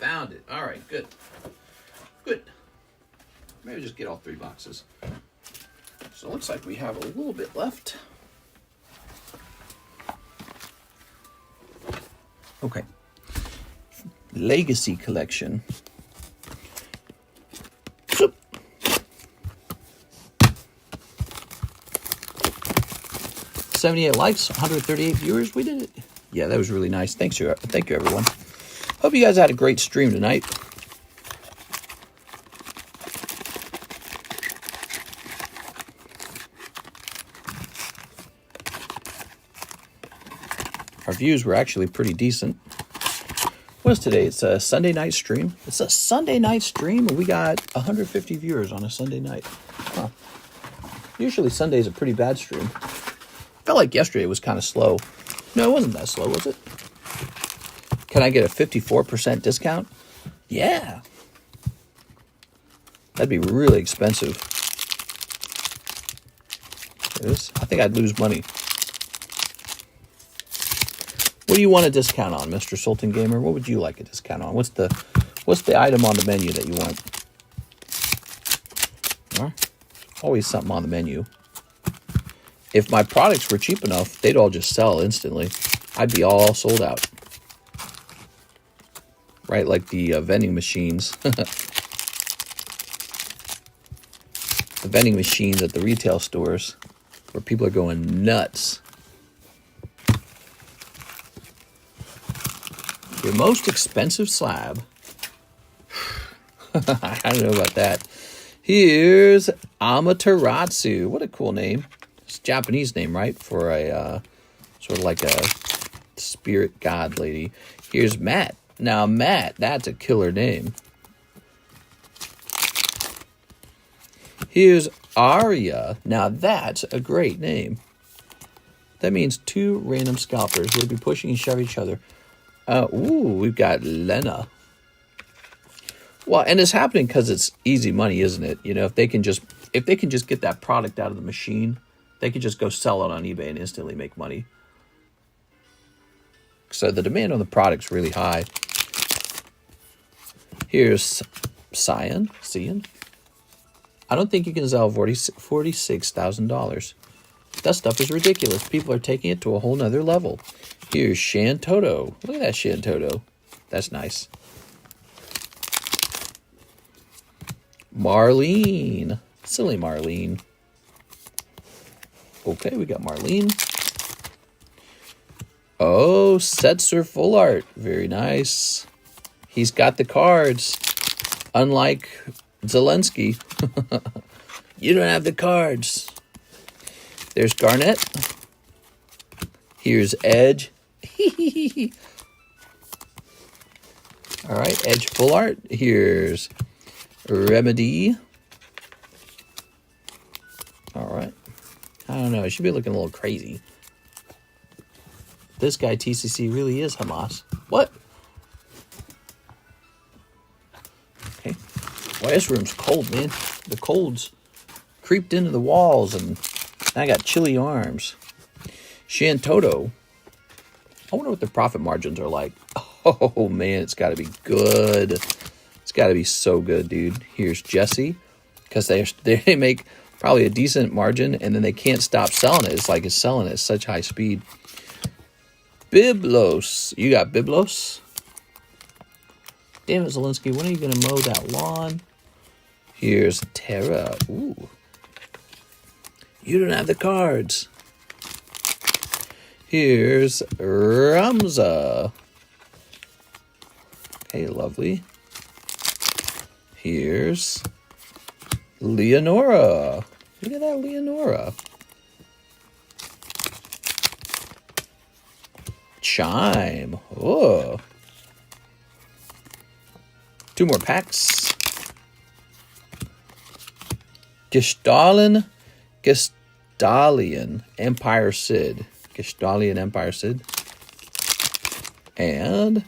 Found it. All right, good. Good. Maybe just get all 3 boxes. So it looks like we have a little bit left. Okay. Legacy Collection. 78 likes, 138 viewers. We did it. Yeah, that was really nice. Thank you, everyone. Hope you guys had a great stream tonight. Our views were actually pretty decent. What's today? It's a Sunday night stream. It's a Sunday night stream, and we got 150 viewers on a Sunday night. Huh. Usually Sunday's a pretty bad stream. Felt like yesterday was kind of slow. No, it wasn't that slow, was it? Can I get a 54% discount? Yeah. That'd be really expensive. I think I'd lose money. What do you want a discount on, Mr. Sultan Gamer? What would you like a discount on? What's the item on the menu that you want? Well, always something on the menu. If my products were cheap enough, they'd all just sell instantly. I'd be all sold out. Right, like the vending machines. The vending machines at the retail stores where people are going nuts. Your most expensive slab. I don't know about that. Here's Amaterasu. What a cool name. It's a Japanese name, right? For a sort of like a spirit god lady. Here's Matt. Now, Matt, that's a killer name. Here's Arya. Now, that's a great name. That means 2 random scalpers will be pushing and shove each other. Ooh, we've got Lena. Well, and it's happening because it's easy money, isn't it? You know, if they can just get that product out of the machine, they can just go sell it on eBay and instantly make money. So the demand on the product's really high. Here's Cyan. I don't think you can sell $46,000. That stuff is ridiculous. People are taking it to a whole nother level. Here's Shantoto. Look at that Shantoto. That's nice. Marlene. Silly Marlene. Okay, we got Marlene. Oh, Setzer Full Art. Very nice. He's got the cards. Unlike Zelensky. You don't have the cards. There's Garnet. Here's Edge. All right, Edge Full Art. Here's Remedy. I don't know. It should be looking a little crazy. This guy, TCC, really is Hamas. What? Okay. Well, this room's cold, man. The cold's creeped into the walls, and I got chilly arms. Shantoto. I wonder what the profit margins are like. Oh, man, it's got to be good. It's got to be so good, dude. Here's Jesse, because they make probably a decent margin, and then they can't stop selling it. It's like it's selling at such high speed. Biblos. You got Biblos? Damn it, Zelensky. When are you going to mow that lawn? Here's Terra. Ooh. You don't have the cards. Here's Ramza. Hey, lovely. Here's Leonora. Look at that, Leonora. Chime. Oh. 2 more packs. Gestalian Empire Sid. Gestalian Empire Sid. And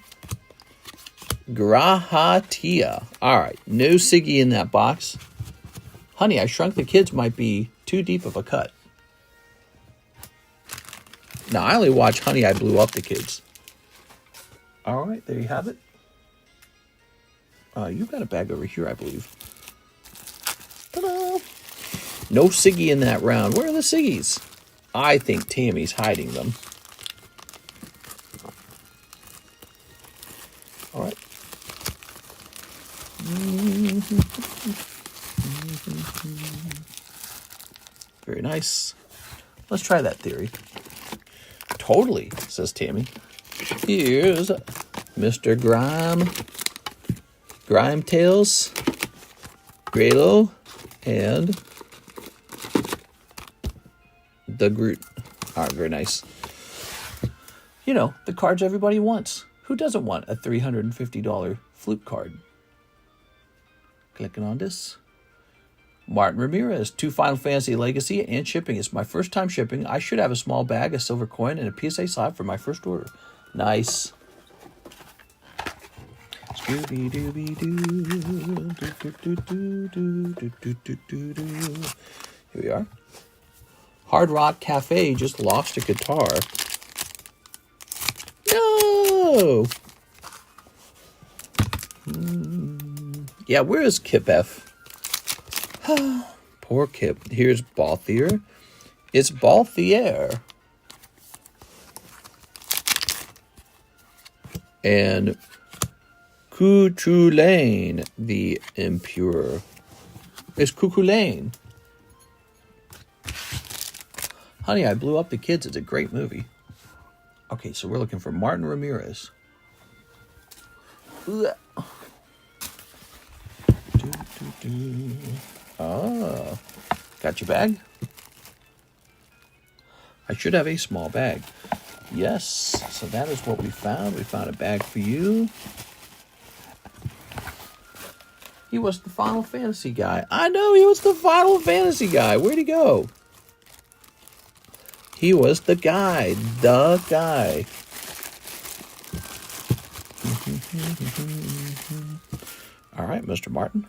Grahatia. Alright, no Siggy in that box. Honey, I Shrunk the Kids might be too deep of a cut. Now, I only watch Honey, I Blew Up the Kids. Alright, there you have it. You've got a bag over here, I believe. Ta-da! No Siggy in that round. Where are the Siggies? I think Tammy's hiding them. Alright. Very nice. Let's try that theory. Totally, says Tammy. Here's Mr. Grime Tails, Graylo, and the Groot. All right, very nice. You know, the cards everybody wants. Who doesn't want a $350 flute card? Clicking on this. Martin Ramirez, 2 Final Fantasy Legacy and shipping. It's my first time shipping. I should have a small bag, a silver coin, and a PSA slab for my first order. Nice. Here we are. Hard Rock Cafe just lost a guitar. No! Yeah, where is Kip F? Poor Kip. Here's Balthier. It's Balthier. And Cuchulain, the Impure. It's Cuchulain. Honey, I Blew Up the Kids. It's a great movie. Okay, so we're looking for Martin Ramirez. Ah, got your bag? I should have a small bag. Yes, so that is what we found. We found a bag for you. He was the Final Fantasy guy. I know, he was the Final Fantasy guy. Where'd he go? He was the guy. The guy. All right, Mr. Martin.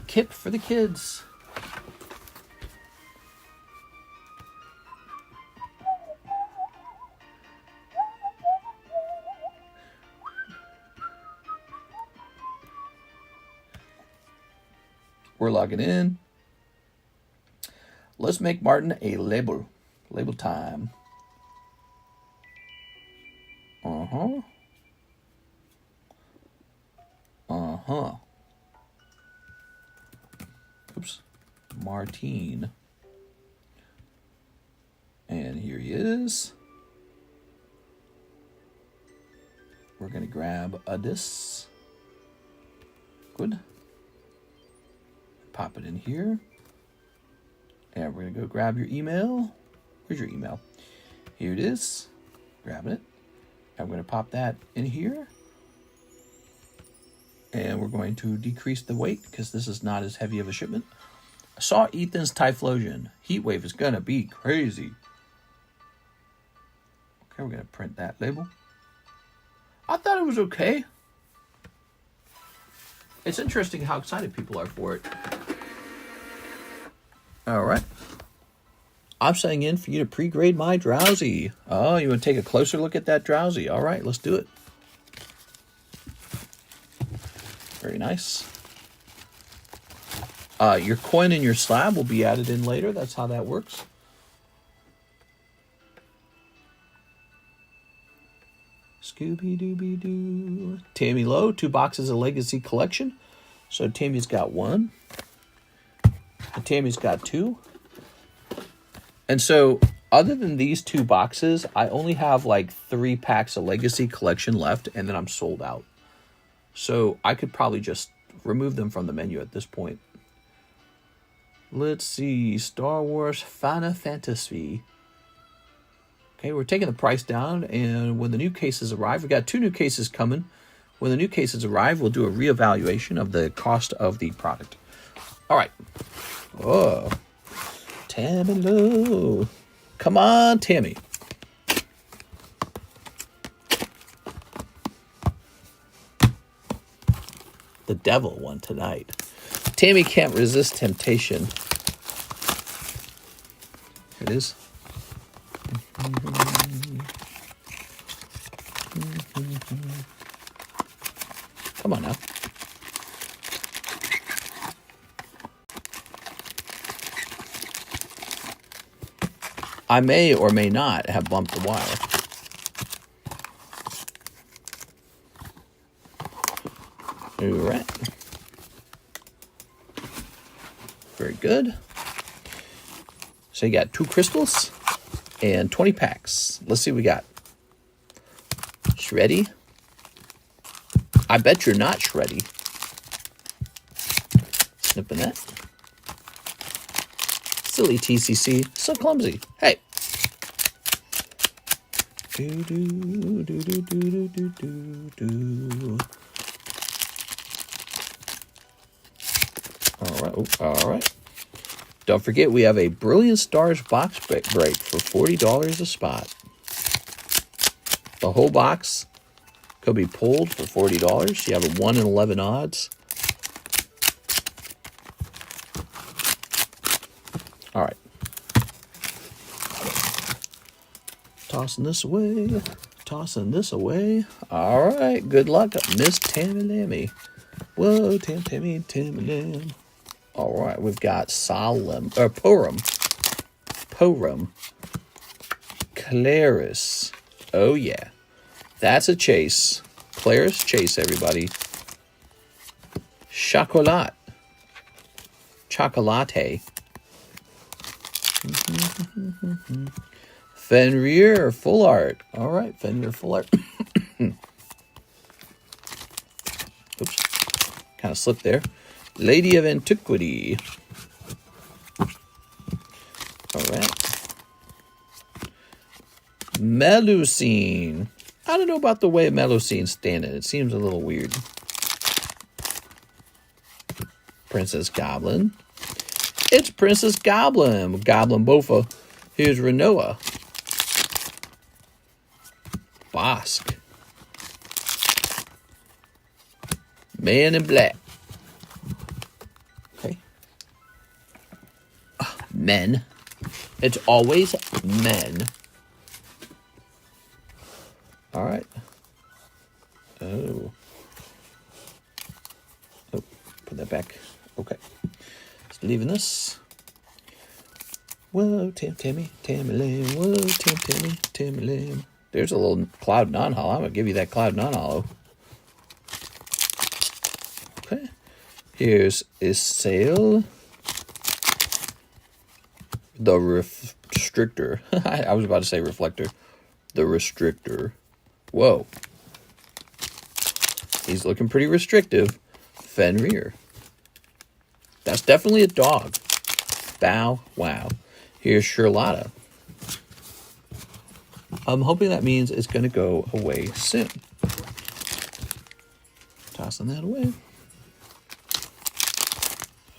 Kip for the kids. We're logging in. Let's make Martin a label. Label time. Uh-huh. Uh-huh. Oops. Martine. And here he is. We're going to grab a this. Good. Pop it in here. And we're going to go grab your email. Where's your email? Here it is. Grabbing it. I'm going to pop that in here. And we're going to decrease the weight because this is not as heavy of a shipment. I saw Ethan's Typhlosion. Heatwave is going to be crazy. Okay, we're going to print that label. I thought it was okay. It's interesting how excited people are for it. All right. I'm setting in for you to pre-grade my Drowsy. Oh, you want to take a closer look at that Drowsy? All right, let's do it. Very nice. Your coin and your slab will be added in later. That's how that works. Scooby-Dooby-Doo. Tammy Lowe, 2 boxes of Legacy Collection. So Tammy's got 1. And Tammy's got 2. And so, other than these 2 boxes, I only have like 3 packs of Legacy Collection left, and then I'm sold out. So I could probably just remove them from the menu at this point. Let's see. Star Wars Final Fantasy. Okay, we're taking the price down, and when the new cases arrive, we got 2 new cases coming. When the new cases arrive, we'll do a reevaluation of the cost of the product. All right. Oh, Tammy Lou. Come on, Tammy. The devil won tonight. Tammy can't resist temptation. Here it is. Come on now. I may or may not have bumped the wire. All right. Very good. So you got 2 crystals and 20 packs. Let's see what we got. Shreddy. I bet you're not Shreddy. Snipping that. Silly TCC. So clumsy. Hey. Do do do do do do do do. All right. All right. Don't forget, we have a Brilliant Stars box break for $40 a spot. The whole box could be pulled for $40. You have a 1 in 11 odds. All right. Tossing this away. Tossing this away. All right. Good luck, Miss Tammy Lammy. Whoa, Tammy Lamb. All right, we've got Porum, Claris. Oh, yeah. That's a chase. Claris chase, everybody. Chocolat. Fenrir full art. All right, Fenrir full art. Oops. Kind of slipped there. Lady of Antiquity. All right. Melusine. I don't know about the way Melusine's standing. It seems a little weird. Princess Goblin. It's Princess Goblin. Goblin Bofa. Here's Renoa. Bosk. Man in Black. Okay. Men. It's always men. All right. Oh. Oh, put that back. Okay. Just leaving this. Whoa, Tammy Lamb. Whoa, Tammy Lamb. There's a little Cloud non-hollow. I'm going to give you that Cloud non-hollow. Okay. Here's ZELLE. The restrictor. I was about to say reflector. The restrictor. Whoa. He's looking pretty restrictive. Fenrir. That's definitely a dog. Bow wow. Here's Charlotta. I'm hoping that means it's going to go away soon. Tossing that away.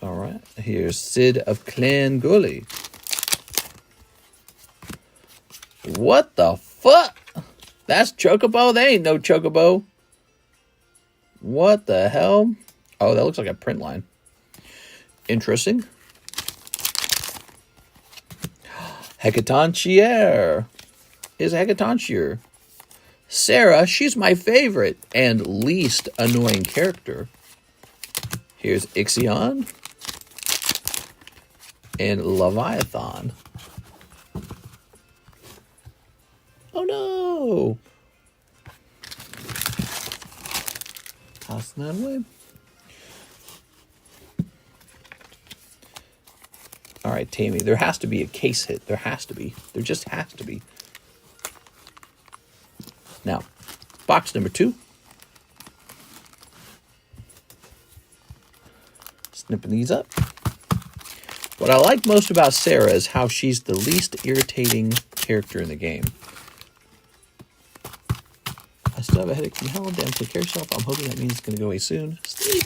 All right. right. Here's Sid of Clan Gully. What the fuck? That's Chocobo? They ain't no Chocobo. What the hell? Oh, that looks like a print line. Interesting. Hecatoncheir is Hecatoncheir. Sarah, she's my favorite and least annoying character. Here's Ixion and Leviathan. Oh no! Tossing that away. All right, Tammy, there has to be a case hit. There has to be. There just has to be. Now, box number 2. Snipping these up. What I like most about Sarah is how she's the least irritating character in the game. I still have a headache from hell. Damn, take care of yourself. I'm hoping that means it's going to go away soon. Sleep.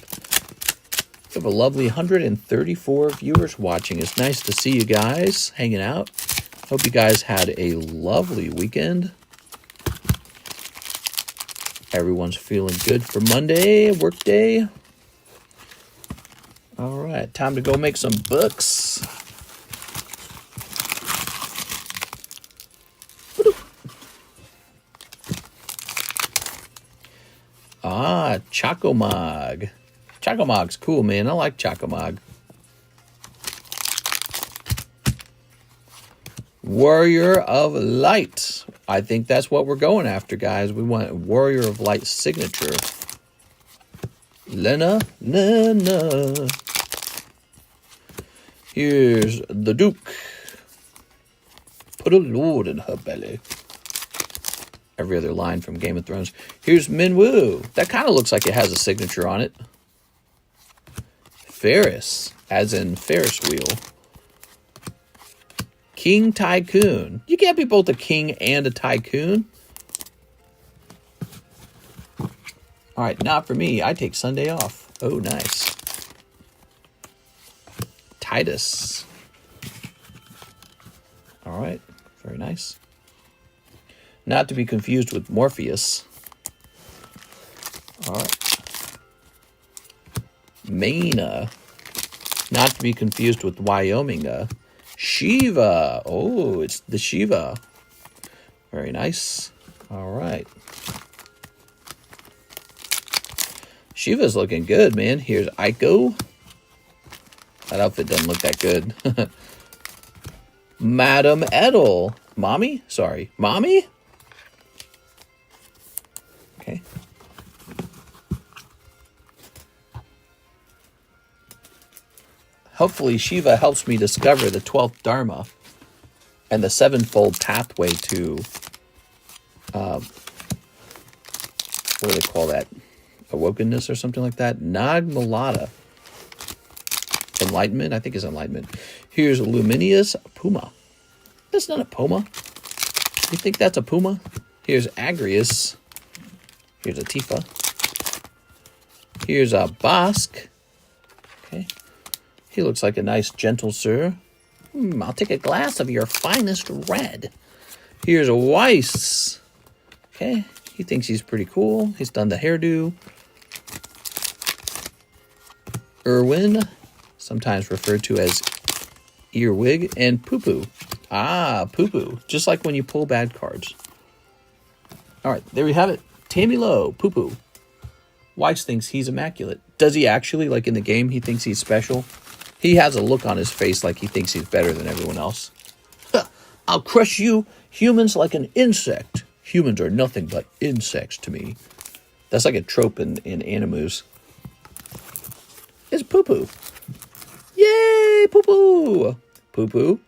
We have a lovely 134 viewers watching. It's nice to see you guys hanging out. Hope you guys had a lovely weekend. Everyone's feeling good for Monday, work day. All right, time to go make some books. Ah, Chocomog. Chocomog's cool, man. I like Chocomog. Warrior of Light. I think that's what we're going after, guys. We want Warrior of Light signature. Lena. Here's the Duke. Put a lord in her belly. Every other line from Game of Thrones. Here's Minwoo. That kind of looks like it has a signature on it. Ferris, as in Ferris wheel. King Tycoon. You can't be both a king and a tycoon. All right, not for me. I take Sunday off. Oh, nice. Titus. All right, very nice. Not to be confused with Morpheus. All right. Maina. Not to be confused with Wyoming. Shiva. Oh, it's the Shiva. Very nice. All right. Shiva's looking good, man. Here's Aiko. That outfit doesn't look that good. Madam Edel. Mommy? Sorry. Mommy? Okay. Hopefully Shiva helps me discover the 12th Dharma and the 7-fold pathway to, what do they call that? Awokenness or something like that? Nagmalata. Enlightenment? I think it's enlightenment. Here's Luminious Puma. That's not a puma. You think that's a puma? Here's Agrius. Here's a Tifa. Here's a Bosk. Okay. He looks like a nice gentle sir. I'll take a glass of your finest red. Here's a Weiss. Okay. He thinks he's pretty cool. He's done the hairdo. Irwin, sometimes referred to as Earwig, and Poo Poo. Ah, Poo Poo. Just like when you pull bad cards. All right, there we have it. Tammy Lowe, Poo Poo. Weiss thinks he's immaculate. Does he actually? Like in the game, he thinks he's special? He has a look on his face like he thinks he's better than everyone else. I'll crush you humans like an insect. Humans are nothing but insects to me. That's like a trope in Animus. It's Poo Poo. Yay, Poo Poo. Poo Poo,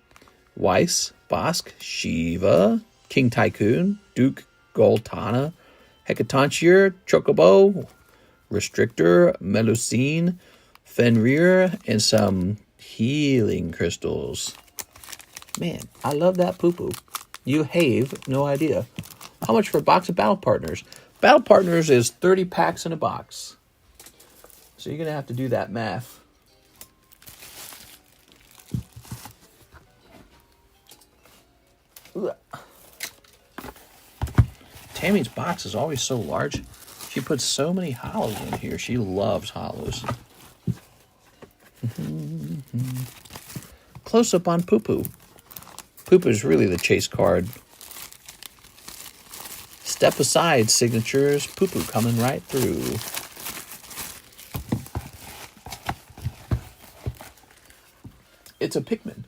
Weiss, Bosk, Shiva, King Tycoon, Duke, Goltana, Hecatoncheir, Chocobo, Restrictor, Melusine, Fenrir, and some healing crystals. Man, I love that Poo Poo. You have no idea. How much for a box of Battle Partners? Battle Partners is 30 packs in a box. So you're going to have to do that math. Tammy's box is always so large. She puts so many hollows in here. She loves hollows. Close up on Poo Poo. Poo Poo is really the chase card. Step aside, signatures. Poo Poo coming right through. It's a Pikmin.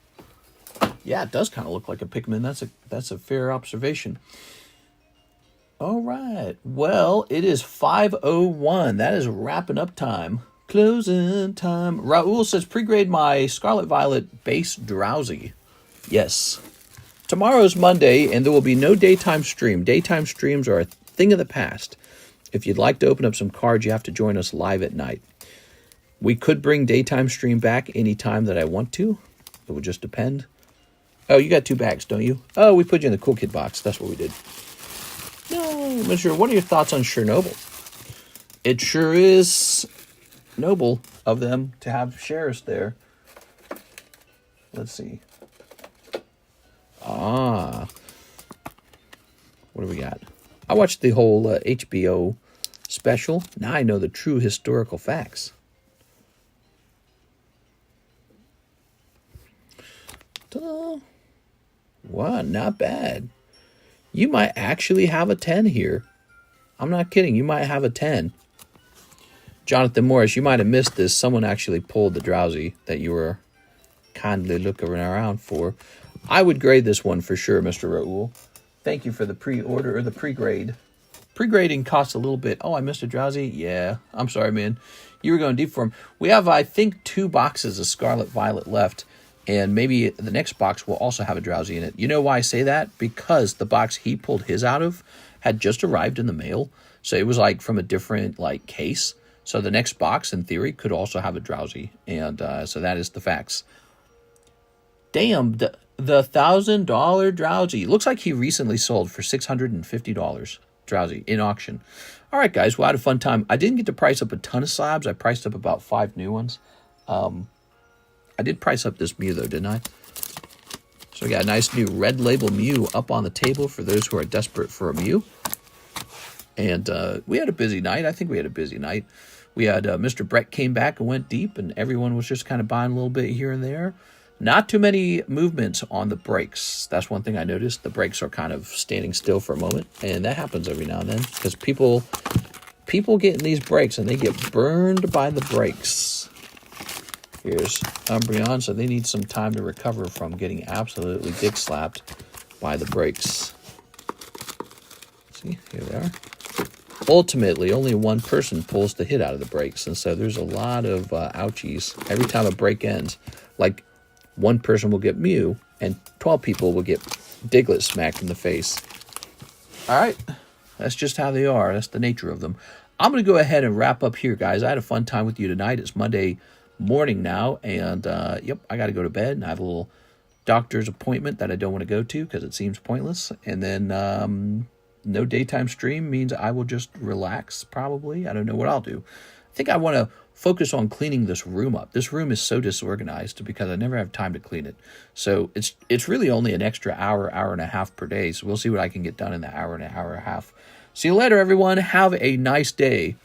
Yeah, it does kind of look like a Pikmin. That's a fair observation. All right. Well, it is 5:01. That is wrapping up time. Closing time. Raul says, pre-grade my Scarlet Violet base Drowsy. Yes. Tomorrow's Monday, and there will be no daytime stream. Daytime streams are a thing of the past. If you'd like to open up some cards, you have to join us live at night. We could bring daytime stream back anytime that I want to. It would just depend. Oh, you got 2 bags, don't you? Oh, we put you in the Cool Kid box. That's what we did. No, Mr. What are your thoughts on Chernobyl? It sure is noble of them to have shares there. Let's see. What do we got? I watched the whole HBO special. Now I know the true historical facts. Wow, not bad. You might actually have a 10 here. I'm not kidding. You might have a 10. Jonathan Morris, you might have missed this. Someone actually pulled the Drowsy that you were kindly looking around for. I would grade this one for sure, Mr. Raul. Thank you for the pre-order or the pre-grade. Pre-grading costs a little bit. Oh, I missed a Drowsy? Yeah. I'm sorry, man. You were going deep for him. We have, I think, 2 boxes of Scarlet Violet left. And maybe the next box will also have a Drowsy in it. You know why I say that? Because the box he pulled his out of had just arrived in the mail. So it was like from a different like case. So the next box, in theory, could also have a Drowsy. And so that is the facts. Damn, the $1,000 Drowsy. Looks like he recently sold for $650 Drowsy in auction. All right, guys. Well, I had a fun time. I didn't get to price up a ton of slabs. I priced up about 5 new ones. I did price up this Mew, though, didn't I? So we got a nice new red label Mew up on the table for those who are desperate for a Mew. And we had a busy night. I think we had a busy night. We had Mr. Brett came back and went deep, and everyone was just kind of buying a little bit here and there. Not too many movements on the breaks. That's one thing I noticed. The breaks are kind of standing still for a moment, and that happens every now and then because people get in these breaks, and they get burned by the breaks. Here's Umbreon, so they need some time to recover from getting absolutely dick slapped by the breaks. See, here they are. Ultimately, only one person pulls the hit out of the breaks, and so there's a lot of ouchies. Every time a break ends, like one person will get Mew, and 12 people will get Diglett smacked in the face. All right, that's just how they are. That's the nature of them. I'm going to go ahead and wrap up here, guys. I had a fun time with you tonight. It's Monday morning now, and yep, I got to go to bed, and I have a little doctor's appointment that I don't want to go to because it seems pointless. And then no daytime stream means I will just relax, probably. I don't know what I'll do. I think I want to focus on cleaning this room up. This room is so disorganized because I never have time to clean it. So it's really only an extra hour and a half per day. So we'll see what I can get done in the hour and a half. See you later, everyone. Have a nice day.